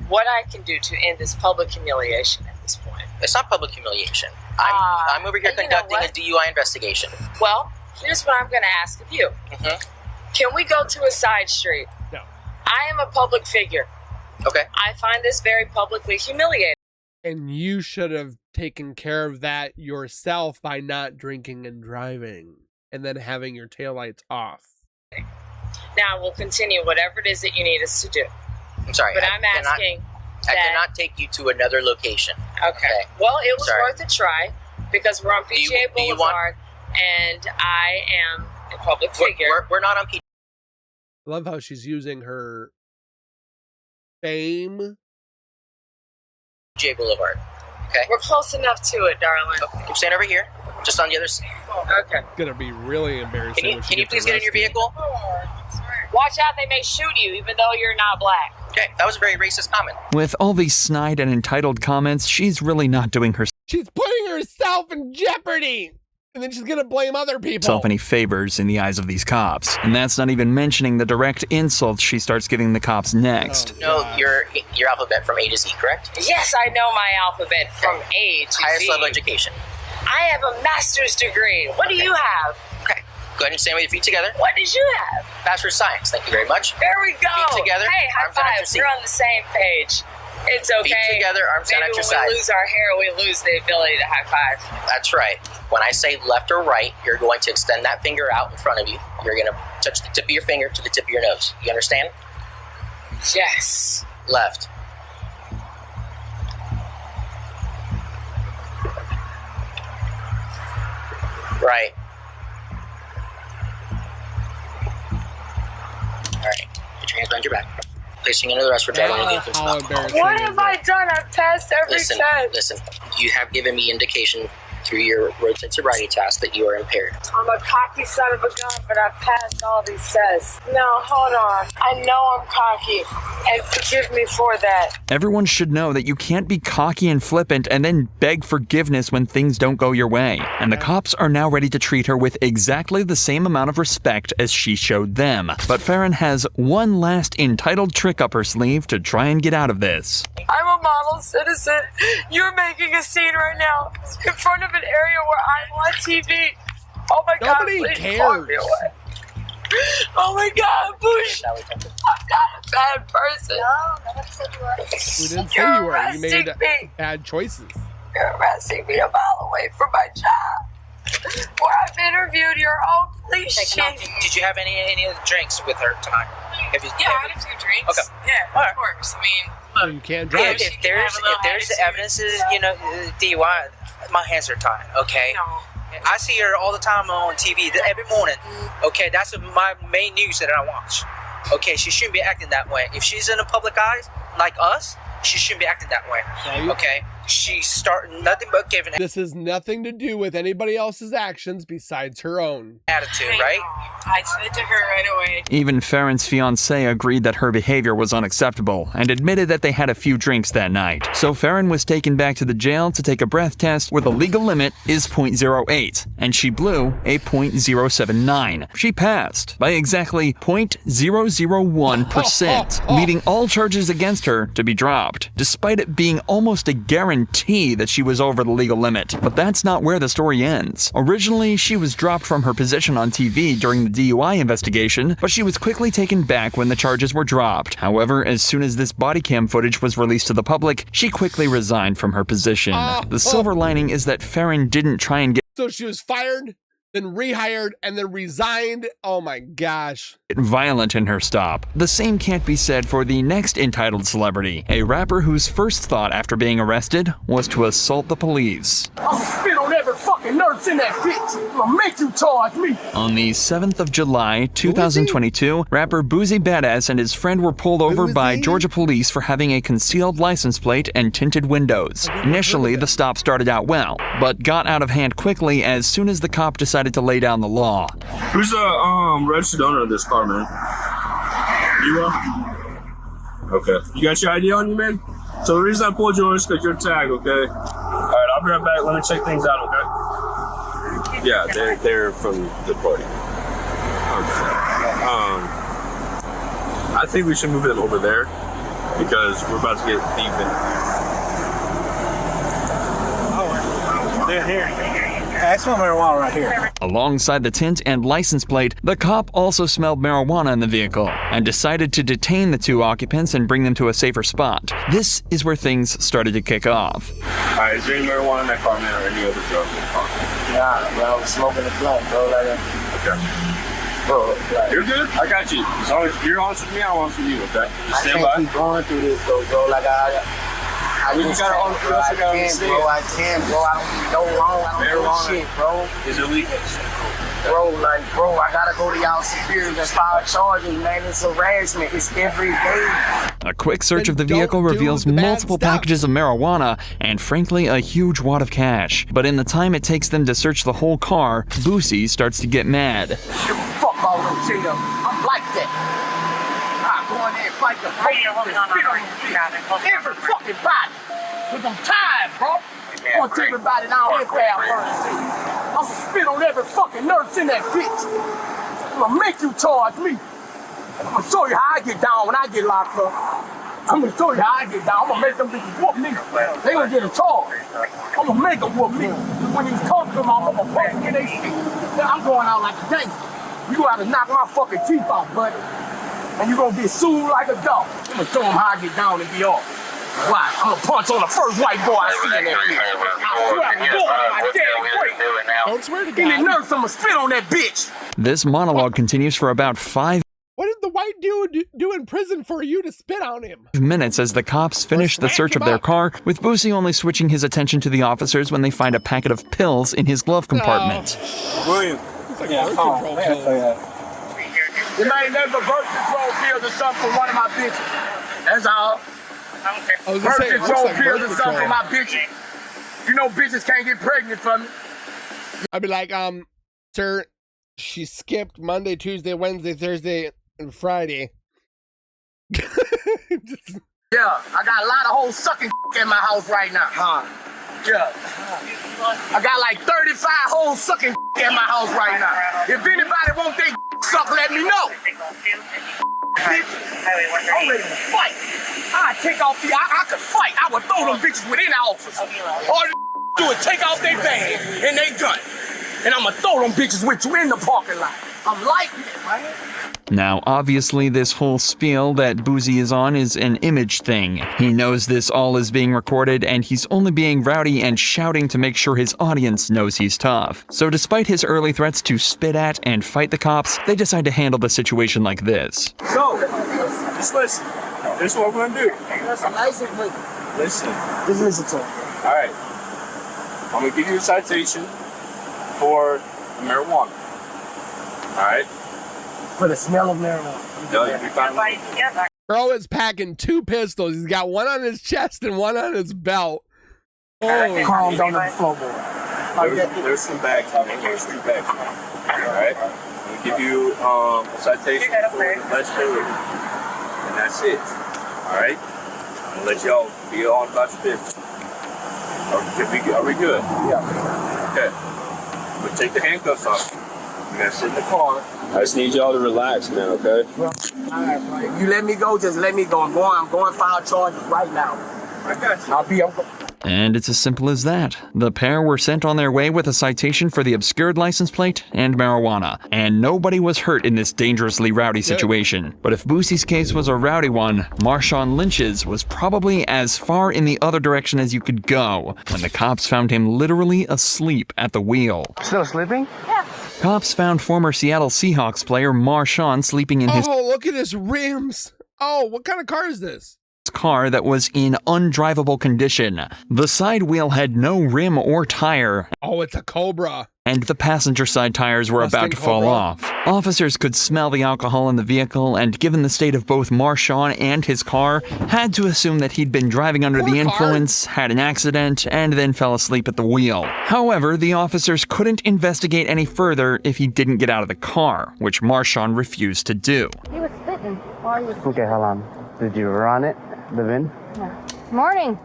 what I can do to end this public humiliation at this point. It's not public humiliation. I'm over here conducting a DUI investigation. Well, here's what I'm going to ask of you. Can we go to a side street? No. I am a public figure. Okay. I find this very publicly humiliating. And you should have taken care of that yourself by not drinking and driving and then having your taillights off. Now we'll continue whatever it is that you need us to do. I'm sorry. But I'm asking I cannot take you to another location. Okay. Well, it was worth a try because we're on PGA Boulevard and I am a public figure. We're not on PGA. I love how she's using her fame. PGA Boulevard. Okay. We're close enough to it, darling. Okay. Come stand over here, just on the other side. Okay. It's gonna be really embarrassing. Can you please get in your vehicle? Watch out, they may shoot you even though you're not black. Okay, that was a very racist comment. With all these snide and entitled comments, she's really not doing She's putting herself in jeopardy! And then she's gonna blame other people. any favors in the eyes of these cops. And that's not even mentioning the direct insults she starts giving the cops next. No, your alphabet from A to Z, correct? Yes, I know my alphabet from A to Z. Highest level education. I have a master's degree. What do you have? Okay. Go ahead and stand with your feet together. What did you have? Bachelor of Science. Thank you very much. There we go. Feet together. Hey, high arms down at your five. seat. We're on the same page. It's okay. Feet together, arms down at your side. When we lose our hair, we lose the ability to high five. That's right. When I say left or right, you're going to extend that finger out in front of you. You're going to touch the tip of your finger to the tip of your nose. You understand? Yes. Left. Right. All right. Put your hands behind your back. Placing under the rest for driving under the influence. What have I done? I've passed every test. Listen, you have given me indication through your roads and sobriety test that you are impaired. I'm a cocky son of a gun, but I passed all these tests. No, hold on. I know I'm cocky, and forgive me for that. Everyone should know that you can't be cocky and flippant and then beg forgiveness when things don't go your way. And the cops are now ready to treat her with exactly the same amount of respect as she showed them. But Farron has one last entitled trick up her sleeve to try and get out of this. I'm a model citizen. You're making a scene right now in front of an area where I'm on TV. Oh my God, Nobody please walk me cares. away. Oh my God, Bush. I'm not a bad person. We didn't say you were. You made bad choices. You're arresting me a mile away from my job. Where I've interviewed your own police chief. Did you have any of the drinks with her tonight? I had a few drinks. Okay. Yeah, of course. I mean, You can't drive. If there's evidences, DUI, my hands are tied. Okay. I see her all the time on TV every morning. Okay, that's my main news that I watch. Okay, she shouldn't be acting that way. If she's in the public eyes, like us, she shouldn't be acting that way. Okay, she's starting nothing but giving. This has nothing to do with anybody else's actions besides her own attitude, right? I said to her right away. Even Farron's fiancé agreed that her behavior was unacceptable and admitted that they had a few drinks that night. So Farron was taken back to the jail to take a breath test where the legal limit is .08, and she blew a .079. She passed by exactly 0.001%, leading all charges against her to be dropped, despite it being almost a guarantee that she was over the legal limit. But that's not where the story ends. Originally, she was dropped from her position on TV during the DUI investigation, but she was quickly taken back when the charges were dropped. However, as soon as this body cam footage was released to the public, she quickly resigned from her position. The silver lining is that Farron didn't try and get So she was fired, then rehired, and then resigned. Oh my gosh. violent in her stop. The same can't be said for the next entitled celebrity, a rapper whose first thought after being arrested was to assault the police. I'll spit on every fucking nurse in that bitch. I'll make you charge me. On the 7th of July, 2022, rapper Boozy Badass and his friend were pulled over by Georgia police for having a concealed license plate and tinted windows. Initially, the stop started out well, but got out of hand quickly as soon as the cop decided to lay down the law. Who's the registered owner of this car, man? You are? Okay. You got your ID on you, man? So the reason I pulled you over is because you're tagged, okay? Alright, I'll be right back. Let me check things out, okay? Yeah, they're from the party. I think we should move them over there because we're about to get deep in. Oh, they're here. I smell marijuana right here. Alongside the tint and license plate, the cop also smelled marijuana in the vehicle and decided to detain the two occupants and bring them to a safer spot. This is where things started to kick off. Alright, is there any marijuana in that car, man, or any other drugs in the car? Nah, bro, I'm smoking the blunt, bro. Okay. Bro, you're good? I got you. As long as you're honest with me, I'm honest with you, okay? Just stand by. I can't keep going through this, though, bro. Like, We just gotta honest with us, I can't, bro. I can't, bro. I don't do no wrong. I don't do shit, bro. Is it legal? Bro, I gotta go to y'all superiors and file charges, man. It's harassment. It's every day. A quick search of the vehicle reveals multiple packages of marijuana and, frankly, a huge wad of cash. But in the time it takes them to search the whole car, Boosie starts to get mad. Fuck all them shit up. I'm like that. I go in there and fight the fight. Every fucking body. Cause I'm tired, bro. I want everybody now in there first. I'm gonna spit on every fucking nurse in that bitch. I'm gonna make you charge me. I'm gonna show you how I get down when I get locked up. I'm gonna show you how I get down. I'm gonna make them bitches whoop me. They gonna get a charge. I'm gonna make them whoop me. When these talk to them, I'm gonna fucking get their shit. Then I'm going out like a gangster. You gonna have to knock my fucking teeth out, buddy. And you gonna get sued like a dog. I'm gonna show them how I get down and be off. Why? I'm gonna punch on the first white boy I see in that bitch. I swear to God, my daddy great. Don't swear to God. Any nurse, I'm gonna spit on that bitch. This monologue continues for about 5 What did the white dude do in prison for you to spit on him? minutes as the cops finish the search of their car, with Boosie only switching his attention to the officers when they find a packet of pills in his glove compartment. William. Yeah, You may never birth control pills or something for one of my bitches. That's all. Birth control pills or something for my bitches. You know bitches can't get pregnant from me. I'd be like, sir, she skipped Monday, Tuesday, Wednesday, Thursday, and Friday. Yeah, I got a lot of hoes sucking in my house right now. Yeah. I got like 35 hoes sucking in my house right now. If anybody want they suck, let me know. Bitch, I'm ready to fight. I take off the, I could fight. I would throw them bitches within the office. All you do is take off their bag and they gun. And I'm gonna throw them bitches with you in the parking lot. I'm liking it, man. Now, obviously, this whole spiel that Boozy is on is an image thing. He knows this all is being recorded, and he's only being rowdy and shouting to make sure his audience knows he's tough. So despite his early threats to spit at and fight the cops, they decide to handle the situation like this. So, just listen. This is what we're gonna do. Listen. Listen. Just listen to him. All right. I'm gonna give you a citation for marijuana. All right. For the smell of marijuana. No, you'll be fine. Bro is packing 2 pistols. He's got one on his chest and one on his belt. Oh, calm down on the floorboard. There's some bags. There's 2 bags. All right. I'm gonna give you a citation for legibility, and that's it. All right. I'm gonna let y'all be on about your business. Are we good? Yeah. Okay. We'll take the handcuffs off. You gotta sit in the car. I just need y'all to relax, man, okay? Well, all right, you let me go, just let me go. I'm going to file charges right now. I got you. I'll be on. And it's as simple as that. The pair were sent on their way with a citation for the obscured license plate and marijuana, and nobody was hurt in this dangerously rowdy situation. But if Boosie's case was a rowdy one, Marshawn Lynch's was probably as far in the other direction as you could go when the cops found him literally asleep at the wheel. Still sleeping? Yeah. Cops found former Seattle Seahawks player Marshawn sleeping in his look at his rims. Oh, what kind of car is this? car that was in undrivable condition. The side wheel had no rim or tire. Oh, it's a Cobra. And the passenger side tires were about to fall off. Officers could smell the alcohol in the vehicle, and given the state of both Marshawn and his car, had to assume that he'd been driving under the influence, had an accident, and then fell asleep at the wheel. However, the officers couldn't investigate any further if he didn't get out of the car, which Marshawn refused to do. He was spitting while he was... Okay, hold on. Did you run it? The VIN? Yeah. Morning.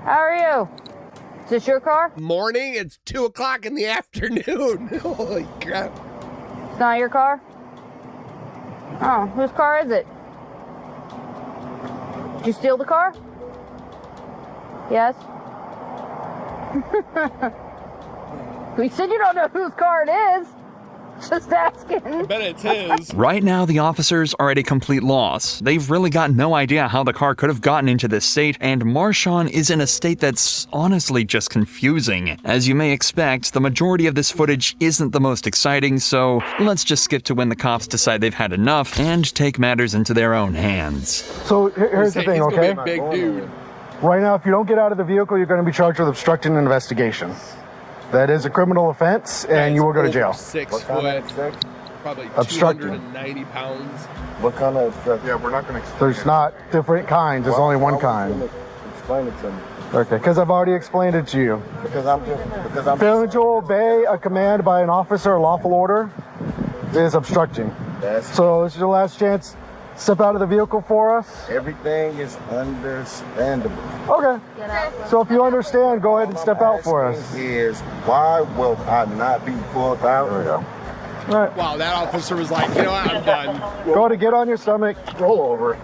How are you? Is this your car? Morning? It's 2 o'clock in the afternoon. Holy crap. It's not your car? Oh, whose car is it? Did you steal the car? Yes? We said you don't know whose car it is. Just asking. I bet it's his. Right now, the officers are at a complete loss. They've really got no idea how the car could have gotten into this state, and Marshawn is in a state that's honestly just confusing. As you may expect, the majority of this footage isn't the most exciting, so let's just skip to when the cops decide they've had enough and take matters into their own hands. So here's the thing, okay? Big dude. Right now, if you don't get out of the vehicle, you're going to be charged with obstructing an investigation. That is a criminal offense, and you will go to jail. 6 foot, probably Obstructing. 290 pounds. What kind of obstruction? Yeah, we're not going to... There's not different kinds. There's only one kind. Explain it to me. Okay, because I've already explained it to you. Because I'm Failing to obey a command by an officer or lawful order is obstructing. So this is your last chance. Step out of the vehicle for us. Everything is understandable. Okay. So if you understand, go ahead and step out for us. Is why will I not be pulled out? There we go. All right. Wow, that officer was like, you know what, I'm done. Go ahead and get on your stomach. Roll over.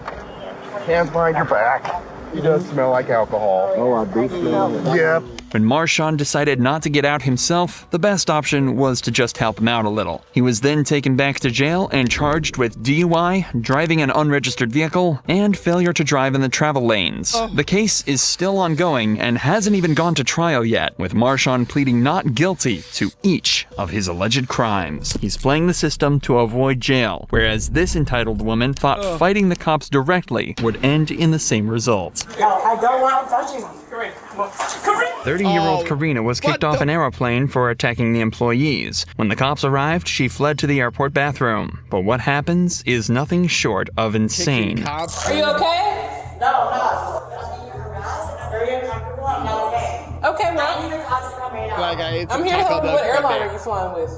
Hands behind your back. He does smell like alcohol. Oh, I do smell it. Yeah. When Marshawn decided not to get out himself, the best option was to just help him out a little. He was then taken back to jail and charged with DUI, driving an unregistered vehicle, and failure to drive in the travel lanes. The case is still ongoing and hasn't even gone to trial yet, with Marshawn pleading not guilty to each of his alleged crimes. He's playing the system to avoid jail, whereas this entitled woman thought fighting the cops directly would end in the same result. No, I don't want to touch you. 30-year-old Karina was kicked off an aeroplane for attacking the employees. When the cops arrived, she fled to the airport bathroom. But what happens is nothing short of insane. Are you okay? No. Okay, well, like I'm here to help you. What airline are you flying with?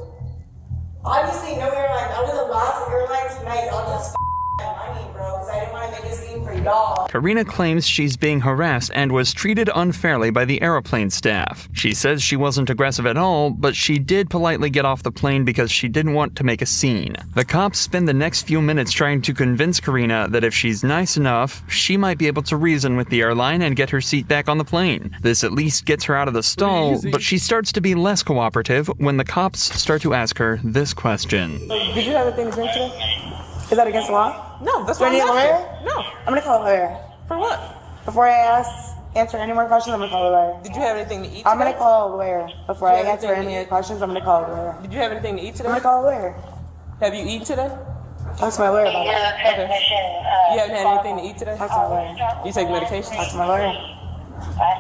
Obviously, no airline. That was the last airline tonight. I'll just money, bro, because I didn't want to make a scene for y'all. Karina claims she's being harassed and was treated unfairly by the airplane staff. She says she wasn't aggressive at all, but she did politely get off the plane because she didn't want to make a scene. The cops spend the next few minutes trying to convince Karina that if she's nice enough, she might be able to reason with the airline and get her seat back on the plane. This at least gets her out of the stall, but she starts to be less cooperative when the cops start to ask her this question. Did you have anything to drink today? Is that against the law? No, that's Do I what need a I'm lawyer? asking. No. I'm gonna call a lawyer. For what? Before I answer any more questions, I'm gonna call a lawyer. Did you have anything to eat today? I'm gonna call a lawyer. Before Did I you have answer anything any to more eat? questions, I'm gonna call a lawyer. Did you have anything to eat today? I'm gonna call a lawyer. Have you eaten today? Talk to my lawyer about it. Okay. You haven't had anything to eat today? Talk to my lawyer. You take medication? Talk to my lawyer.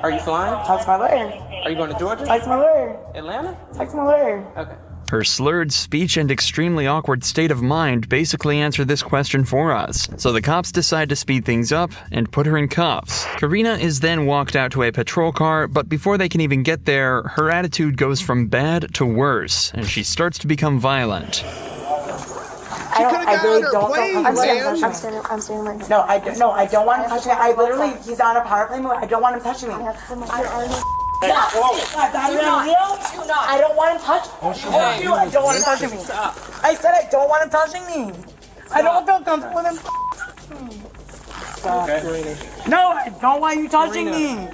Are you flying? Talk to my lawyer. Are you going to Georgia? Talk to my lawyer. Atlanta? Talk to my lawyer. Okay. Her slurred speech and extremely awkward state of mind basically answer this question for us, so the cops decide to speed things up and put her in cuffs. Karina is then walked out to a patrol car, but before they can even get there, her attitude goes from bad to worse, and she starts to become violent. I really don't. I'm standing right here. No, I don't want him touching me. I literally, he's on a power play move. I don't want him touching me. I don't want him touching me. I don't want him touching me. I said I don't want him touching me. I don't feel comfortable with him. No, I don't want you touching me.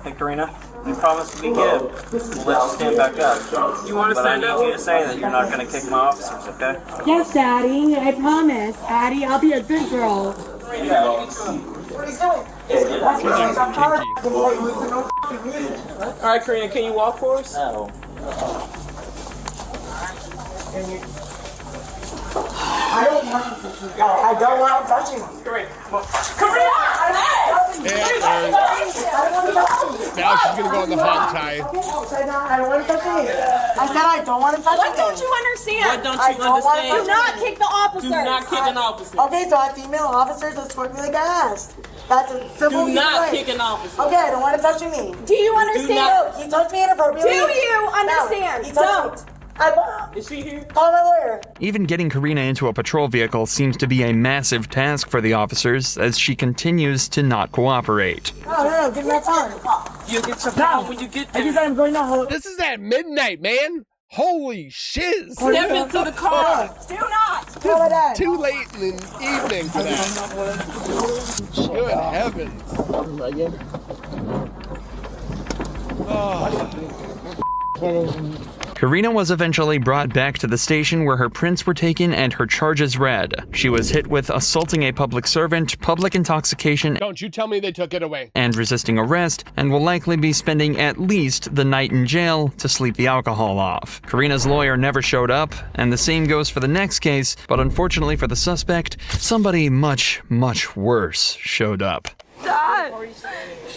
Hey, Karina, you promised to be good. We'll let you stand back up. You want to stand up? But I need you to say that you're not going to kick my officers, okay? Yes, Daddy, I promise. Daddy, I'll be a good girl. What are you doing? Alright, Karina, can you walk for us? No. I don't want him touching me. I don't want him touching me. Now she's gonna go on the hog tie. I don't want him touching me. I said I don't want him touching me. What don't you understand? What don't you understand? Do not kick the officers. Do not kick an officer. Okay, so I have female officers that escort me like I asked. That's a simple Do not way. kick an officer. Okay, I don't want him touching me. Do you understand? He touched me inappropriately. Do you understand? No, he touched me. I won't. Is she here? Call my lawyer. Even getting Karina into a patrol vehicle seems to be a massive task for the officers as she continues to not cooperate. No, give me my phone. You'll get your phone when you get there. I just I'm going to This is at midnight, man. Holy shiz. Step into the car. Do not. It's too late in the evening for that. Good heavens. Karina was eventually brought back to the station where her prints were taken and her charges read. She was hit with assaulting a public servant, public intoxication, Don't you tell me they took it away. and resisting arrest, and will likely be spending at least the night in jail to sleep the alcohol off. Karina's lawyer never showed up, and the same goes for the next case, but unfortunately for the suspect, somebody much, much worse showed up. Dad.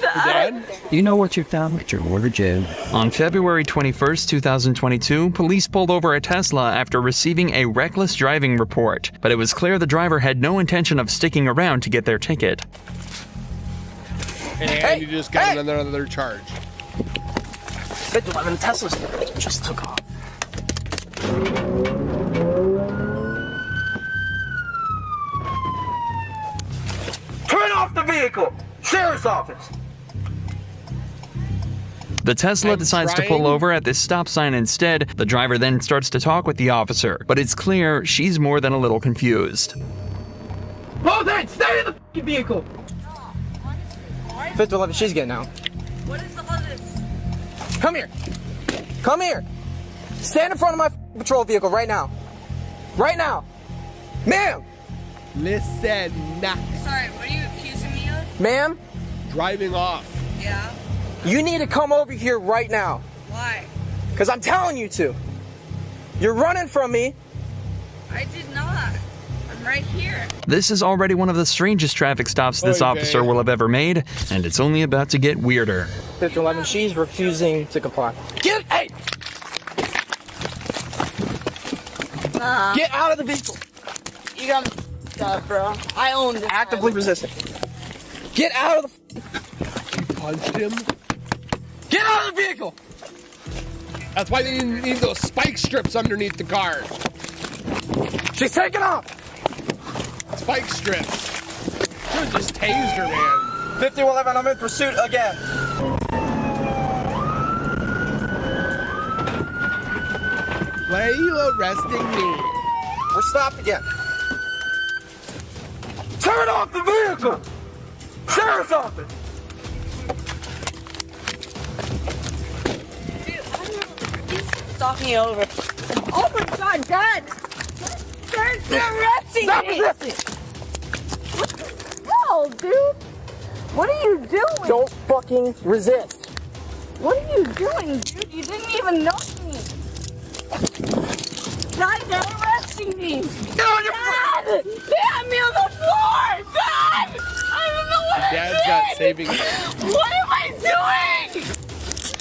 Dad? You know what you've done with your word, Jim. On February 21st, 2022, police pulled over a Tesla after receiving a reckless driving report, but it was clear the driver had no intention of sticking around to get their ticket. And you just got another charge. The Tesla just took off. Turn off the vehicle! Sheriff's office! The Tesla decides to pull over at this stop sign instead. The driver then starts to talk with the officer, but it's clear she's more than a little confused. Hold that! Stay in the f***ing vehicle! 5th-11, she's getting out. What is all this? Come here! Come here! Stand in front of my patrol vehicle right now. Right now! Ma'am! Listen. Sorry, what are you accusing me of? Ma'am? Driving off. Yeah. You need to come over here right now. Why? Because I'm telling you to. You're running from me. I did not. I'm right here. This is already one of the strangest traffic stops this officer will have ever made, and it's only about to get weirder. 5th-11, she's refusing to comply. Hey! Get out of the vehicle! You got me stuff, bro. I own this. Actively resisting. Get out of the... You punched him? Get out of the vehicle! That's why they need those spike strips underneath the car. She's taking off. Spike strips. Should've just tased her, man. 5111, I'm in pursuit again. Why are you arresting me? We're stopped again. Turn off the vehicle! Sheriff's office! Stop me over. Oh my God, Dad! They're arresting Stop me! resisting! What the hell, dude? What are you doing? Don't fucking resist. What are you doing, dude? You didn't even know me. Dad, they're arresting me. Get on your Dad! They have me on the floor! Dad! I don't know what Dad's I did! not saving me. What am I doing?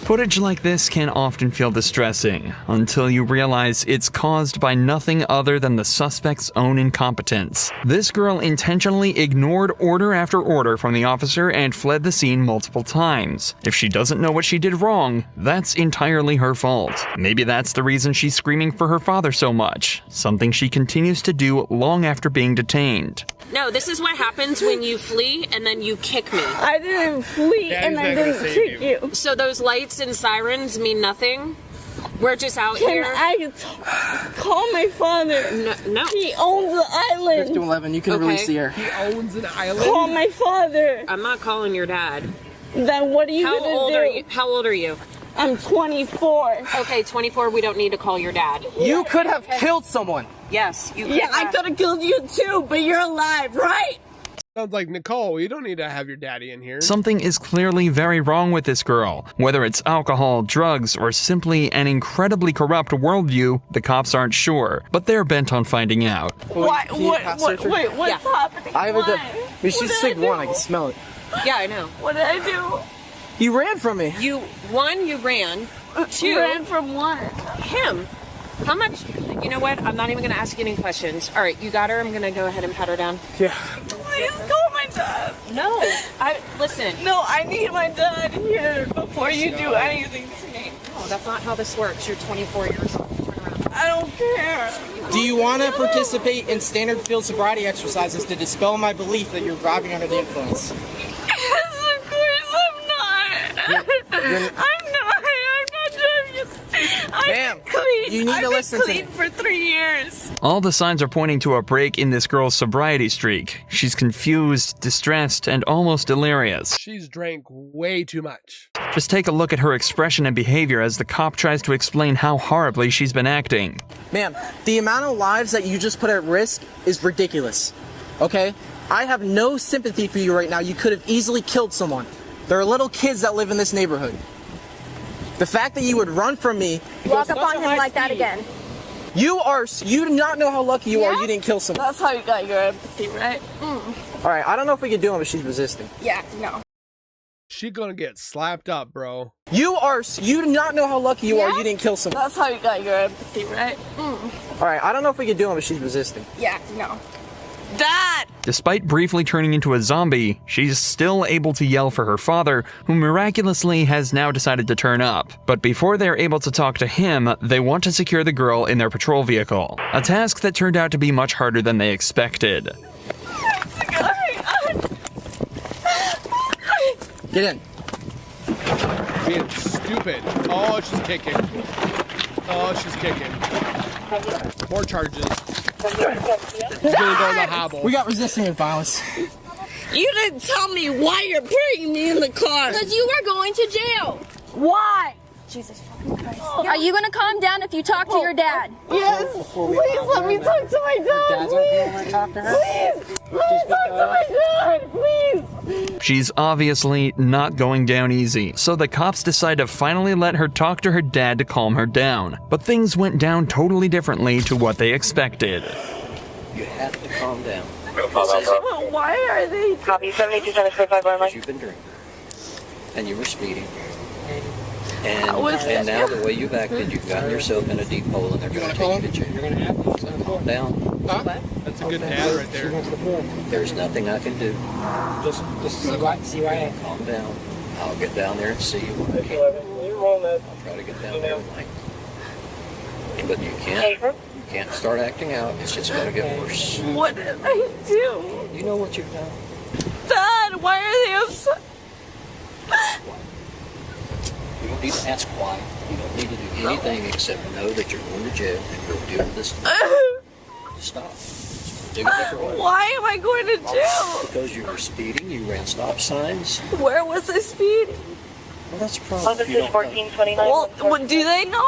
Footage like this can often feel distressing, until you realize it's caused by nothing other than the suspect's own incompetence. This girl intentionally ignored order after order from the officer and fled the scene multiple times. If she doesn't know what she did wrong, that's entirely her fault. Maybe that's the reason she's screaming for her father so much, something she continues to do long after being detained. No, this is what happens when you flee and then you kick me. I didn't flee and I didn't kick you. So those lights and sirens mean nothing? We're just out Can here. I call my father? No. He owns the island. 5111, you can Okay. release the air. He owns an island? Call my father. I'm not calling your dad. Then what are you How gonna old do? are you? How old are you? I'm 24. Okay, 24. We don't need to call your dad. You could have killed someone. Yes, you could. Yeah, I could have killed you too, but you're alive, right? Sounds like, Nicole, you don't need to have your daddy in here. Something is clearly very wrong with this girl. Whether it's alcohol, drugs, or simply an incredibly corrupt worldview, the cops aren't sure, but they're bent on finding out. What's happening? I have a Why? she's sick one, I can smell it. Yeah, I know. What did I do? You ran from me. You ran. Two. Ran from what? Him. How much? You know what? I'm not even going to ask you any questions. All right, you got her. I'm going to go ahead and pat her down. Yeah. Please call my dad. No. Listen. No, I need my dad here before you do anything to me. No, that's not how this works. You're 24 years old. Turn around. I don't care. Do you want to participate in standard field sobriety exercises to dispel my belief that you're driving under the influence? Yes, of course I'm not. I'm not driving. Ma'am, clean. you need to listen to me. I've been clean for 3 years. All the signs are pointing to a break in this girl's sobriety streak. She's confused, distressed, and almost delirious. She's drank way too much. Just take a look at her expression and behavior as the cop tries to explain how horribly she's been acting. Ma'am, the amount of lives that you just put at risk is ridiculous. Okay? I have no sympathy for you right now. You could have easily killed someone. There are little kids that live in this neighborhood. The fact that you would run from me... Walk up on him like that again. You do not know how lucky you are you didn't kill someone. That's how you got your empathy, right? Alright, I don't know if we can do it, but she's resisting. Yeah, no. She gonna get slapped up, bro. You do not know how lucky you are you didn't kill someone. That's how you got your empathy, right? Alright, I don't know if we can do it, but she's resisting. Yeah, no. Dad! Despite briefly turning into a zombie, she's still able to yell for her father, who miraculously has now decided to turn up. But before they're able to talk to him, they want to secure the girl in their patrol vehicle. A task that turned out to be much harder than they expected. Get in. Being stupid. Oh, she's kicking. Oh, she's kicking. More charges. She's gonna go in the hobble. We got resisting and violence. You didn't tell me why you're putting me in the car. Because you were going to jail. Why? Jesus fucking Christ. Are you going to calm down if you talk to your dad? Yes. Please let me talk to my dad. Please. Please talk to my dad. Please. She's obviously not going down easy, so the cops decide to finally let her talk to her dad to calm her down. But things went down totally differently to what they expected. You have to calm down. Why are they? Copy 7275 You've been drinking. And you were speeding. And now the way you've acted, you've gotten yourself in a deep hole and they're going to take you to jail. You're going to have to calm down. That's a good dad right there. There's nothing I can do. Just see why I am. Calm down. I'll get down there and see you when I can. You're wrong, I'll try to get down there and but you can't start acting out. It's just going to get worse. What did I do? You know what you've done. Dad, why are they upset? You don't need to ask why. You don't need to do anything except know that you're going to jail and go deal with this. Stop. Take a different way. Why am I going to jail? Because you were speeding, you ran stop signs. Where was I speeding? Well, that's a problem. This is 1429. Well, do they know?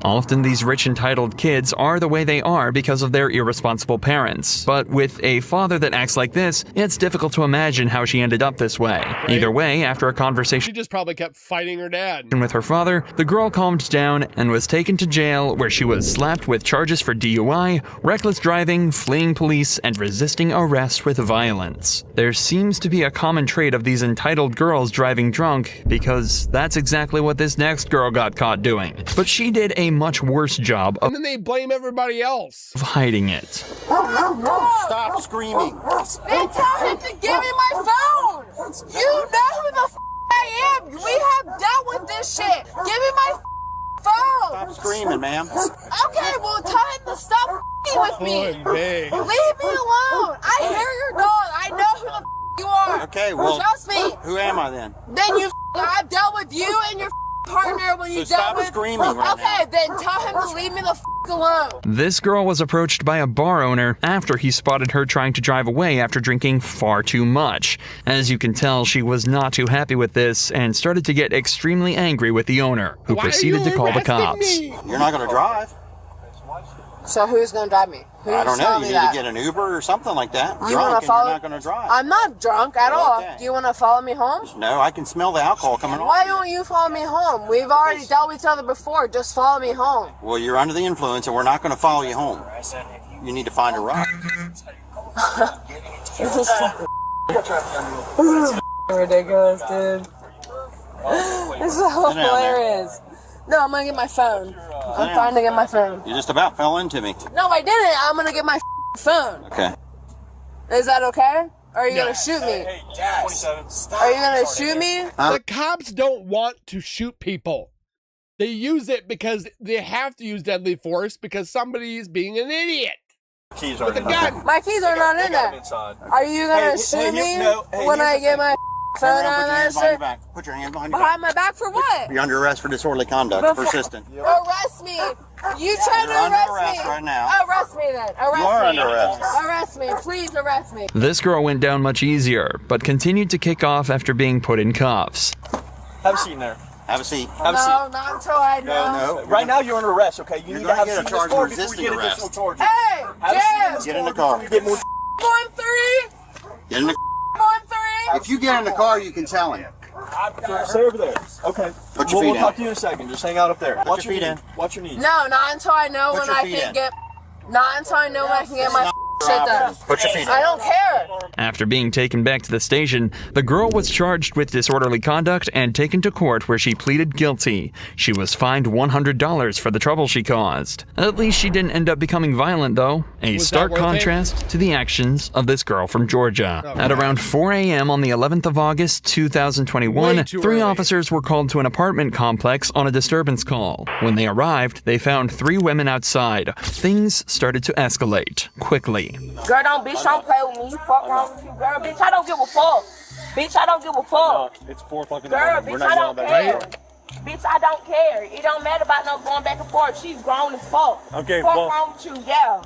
Often these rich entitled kids are the way they are because of their irresponsible parents. But with a father that acts like this, it's difficult to imagine how she ended up this way. Right. Either way, after a conversation She just probably kept fighting her dad. with her father, the girl calmed down and was taken to jail, where she was slapped with charges for DUI, reckless driving, fleeing police, and resisting arrest with violence. There seems to be a common trait of these entitled girls driving drunk, because that's exactly what this next girl got caught doing. But she did a much worse job of And then they blame everybody else. hiding it. Stop screaming. They tell him to give me my phone. You know who the I am. We have dealt with this shit. Give me my phone. Stop screaming, ma'am. Okay, well tell him to stop with me. Hey. Leave me alone. I hear your dog. I know who the you are. Okay, well, trust me. Who am I then? Then you. I've dealt with you and your partner when you So dealt stop with. screaming right Okay, then tell him to leave me the alone. This girl was approached by a bar owner after he spotted her trying to drive away after drinking far too much. As you can tell, she was not too happy with this and started to get extremely angry with the owner, who proceeded to call the cops. You're not going to drive. So who's gonna drive me? Who's I don't know. telling You me need that? to get an Uber or something like that. You Drunk wanna and follow? you're not going to drive. I'm not drunk at all. Okay. Do you want to follow me home? No, I can smell the alcohol coming off. Why don't you follow me home? We've already dealt with each other before. Just follow me home. Well, you're under the influence, and we're not going to follow you home. You need to find a ride. This is ridiculous, dude. This is hilarious. No, I'm gonna get my phone. I'm trying to get my phone. You just about fell into me. No, I didn't. I'm gonna get my phone. Okay. Is that okay? Or are you gonna shoot me? Are you gonna shoot me? The cops don't want to shoot people. They use it because they have to use deadly force because somebody's being an idiot. Keys with a gun. My keys are not in there. Are you gonna shoot me when I get my phone on that shit? Put your hand behind your back. Behind my back for what? You're under arrest for disorderly conduct. Persistent. Arrest me. You tried to arrest arrest me. right now. Arrest me then. Arrest You are me. under arrest. Arrest me. Please arrest me. This girl went down much easier, but continued to kick off after being put in cuffs. Have a seat in there. Have a seat. Have a seat. No, not until I know. No. Right now you're under arrest, okay? You need to have a seat in this charge car of before resisting you get arrest. additional charges. Hey, Have a seat in this Get in the car car. before you get more 1-3. Get in the. 1-3. If you get in the car, you can tell him. Stay over there. Okay. Put your feet We'll in. talk to you in a second. Just hang out up there. Put your feet in. Watch your knees. No, not until I know Put when your I feet can in. get. Not until I know when I can get my shit done. Put your feet in. I don't care. After being taken back to the station, the girl was charged with disorderly conduct and taken to court where she pleaded guilty. She was fined $100 for the trouble she caused. At least she didn't end up becoming violent, though. A Was stark that worth it? contrast to the actions of this girl from Georgia. At around 4 a.m. on the 11th of August, 2021, Way too three early. officers were called to an apartment complex on a disturbance call. When they arrived, they found 3 women outside. Things started to escalate quickly. Girl, don't play with me. You fuck wrong with you, girl. Bitch, I don't give a fuck. Bitch, I don't give a fuck. It's 4 o'clock in the Girl, morning. We're bitch, not I yelling don't back care. and forth. Bitch, I don't care. It don't matter about no going back and forth. She's grown as fuck. Okay, fuck well- wrong with you, yeah.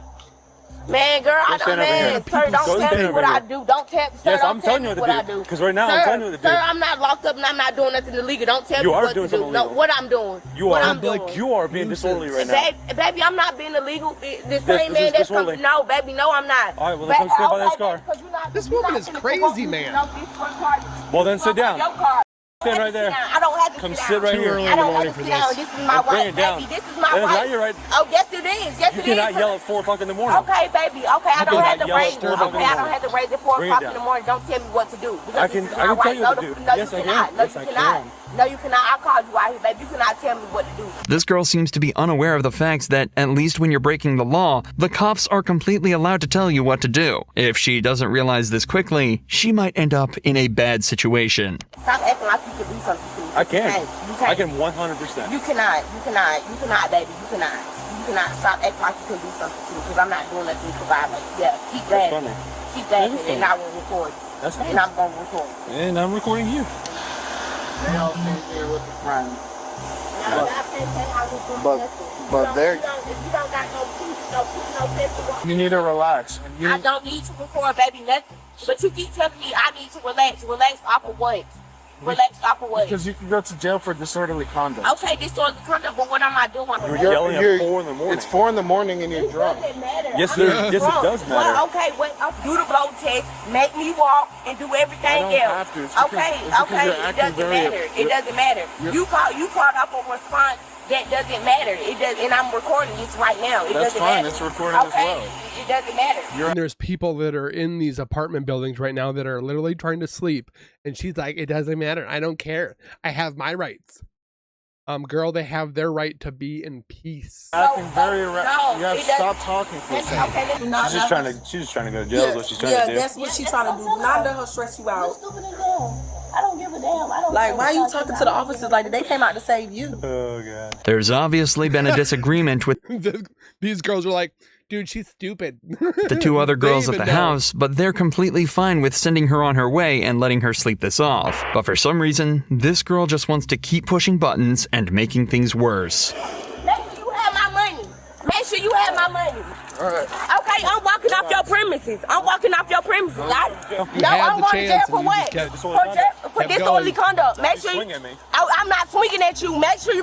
Man, girl, I stand don't, over man, here. sir, don't Go tell stand me over what I here. do. Don't tell, sir, Yes, don't I'm tell telling me you what what I to do. do. Because right now sir, I'm telling you what to do. Sir, I'm not locked up and I'm not doing nothing illegal. Don't tell You me are what doing to do. something No, illegal. what I'm doing. You what are. I'm doing. You are being disorderly right now. Baby, I'm not being illegal. The This same man is that's disorderly. coming. No, baby, no, I'm not. All right, well, then come stand by this car. This woman is crazy, man. Well, then sit down. Stand right there. I don't have to Come sit sit down. right Too here. early I in the don't morning have to for sit down. this. This is my Bring right, it down. baby. This is my That is right. not your right. Oh, yes, it is. Yes, You it is. cannot yell at 4 o'clock in the morning. Okay, baby. Okay, I don't cannot have to yell at raise it. 4 o'clock in the Okay, I don't morning. have to raise it 4 Bring it o'clock in down. the morning. Don't tell me what to do. Because I this can is tell my you right. what to No, do. no, Yes, you I cannot. can. No, Yes, you I cannot. can. No, you cannot. I called you out here, baby. You cannot tell me what to do. This girl seems to be unaware of the fact that, at least when you're breaking the law, the cops are completely allowed to tell you what to do. If she doesn't realize this quickly, she might end up in a bad situation. Stop acting like you can do something to me. I can. You can't. I can 100%. You cannot. You cannot. You cannot, baby. You cannot. You cannot stop acting like you can do something to me because I'm not doing nothing to violate. Yeah, keep that. Keep that, and I will record. That's fine. And I'm going to record. And I'm recording you. They all came here with a friend. But they're. If you don't got no proof, no paperwork. You need to relax. I don't need to record, baby, nothing. But you keep telling me I need to relax. Relax off of what? Relax off of what? Because you can go to jail for disorderly conduct. Okay, disorderly conduct, but what am I doing? You're yelling at 4 in the morning. It's 4 in the morning and you're drunk. Doesn't matter. Yes, I'm yes, it drunk. does matter. Well, okay, do the blood test, make me walk, and do everything I don't else. have to. It's because- Okay, it's because okay, you're it acting doesn't very- matter. It doesn't matter. You called up a response that doesn't matter. It does, and I'm recording this right now. It That's doesn't fine. matter. It's recorded as well. It doesn't matter. And there's people that are in these apartment buildings right now that are literally trying to sleep. And she's like, it doesn't matter. I don't care. I have my rights. Girl, they have their right to be in peace. Acting very no, you have to it stop talking for a second. Okay, She's just trying to go to jail. Is what she's trying to do. That's what she's trying to do. Not let her stress you out. Stupid as hell. I don't give a damn. I don't Like, why are you talking to the officers like that? They came out to save you. Oh god. There's obviously been a disagreement with These girls are like, dude, she's stupid. the 2 other girls They at the even know. house, but they're completely fine with sending her on her way and letting her sleep this off. But for some reason, this girl just wants to keep pushing buttons and making things worse. Make sure you have my money. Make sure you have my money. All right. Okay, I'm walking off your premises. I'm walking off your premises. You No, had I'm the going to jail chance for and you what? just kept- For disorderly conduct. Make sure Swing at me. I'm not swinging at you. Make sure you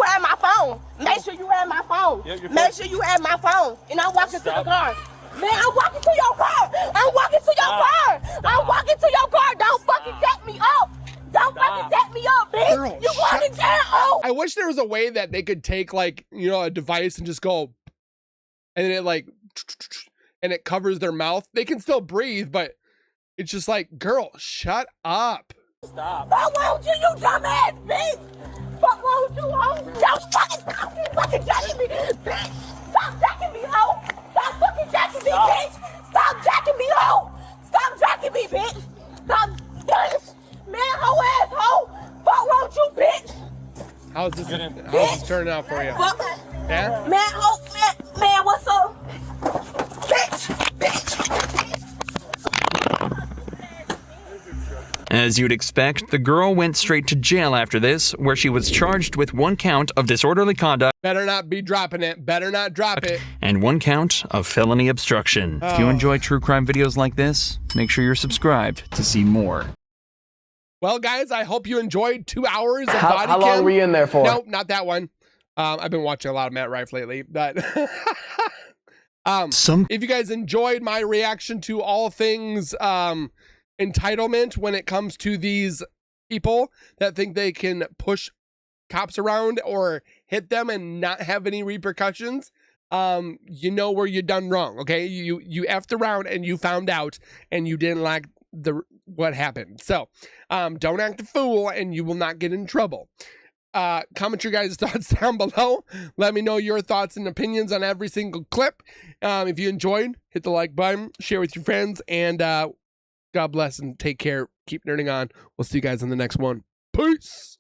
have my phone. Make sure you have my phone. Yeah, your Make phone. sure you have my phone. And I'm walking to the car. Man, I'm walking to your car. I'm walking to your car. I'm walking to your car. Don't fucking set me up. Don't fucking set me up, bitch. Girl, You going to jail? I wish there was a way that they could take, like, you know, a device and just go, and then it like, and it covers their mouth. They can still breathe, but it's just like, girl, shut up. Stop. Fuck won't you dumbass bitch? Fuck won't you, ho? Don't fucking jacking me, bitch. Stop jacking me, ho. Stop fucking jacking me, bitch. Stop jacking me, ho. Stop jacking me, bitch. Stop, bitch. Man, ho ass, ho. Fuck won't you, bitch? How's this turning out for you? Fuck. Yeah? Man, ho, man, what's up? Bitch. As you'd expect, the girl went straight to jail after this, where she was charged with 1 count of disorderly conduct. Better not be dropping it. Better not drop it. And 1 count of felony obstruction. If you enjoy true crime videos like this, make sure you're subscribed to see more. Well, guys, I hope you enjoyed 2 hours of How Bodycam. long were you in there for? No, not that one. I've been watching a lot of Matt Rife lately, but if you guys enjoyed my reaction to all things entitlement when it comes to these people that think they can push cops around or hit them and not have any repercussions, you know where you done wrong. Okay, you effed around and you found out and you didn't like what happened. So don't act a fool and you will not get in trouble. Comment your guys' thoughts down below. Let me know your thoughts and opinions on every single clip. If you enjoyed, hit the like button, share with your friends, and God bless and take care. Keep nerding on. We'll see you guys in the next one. Peace.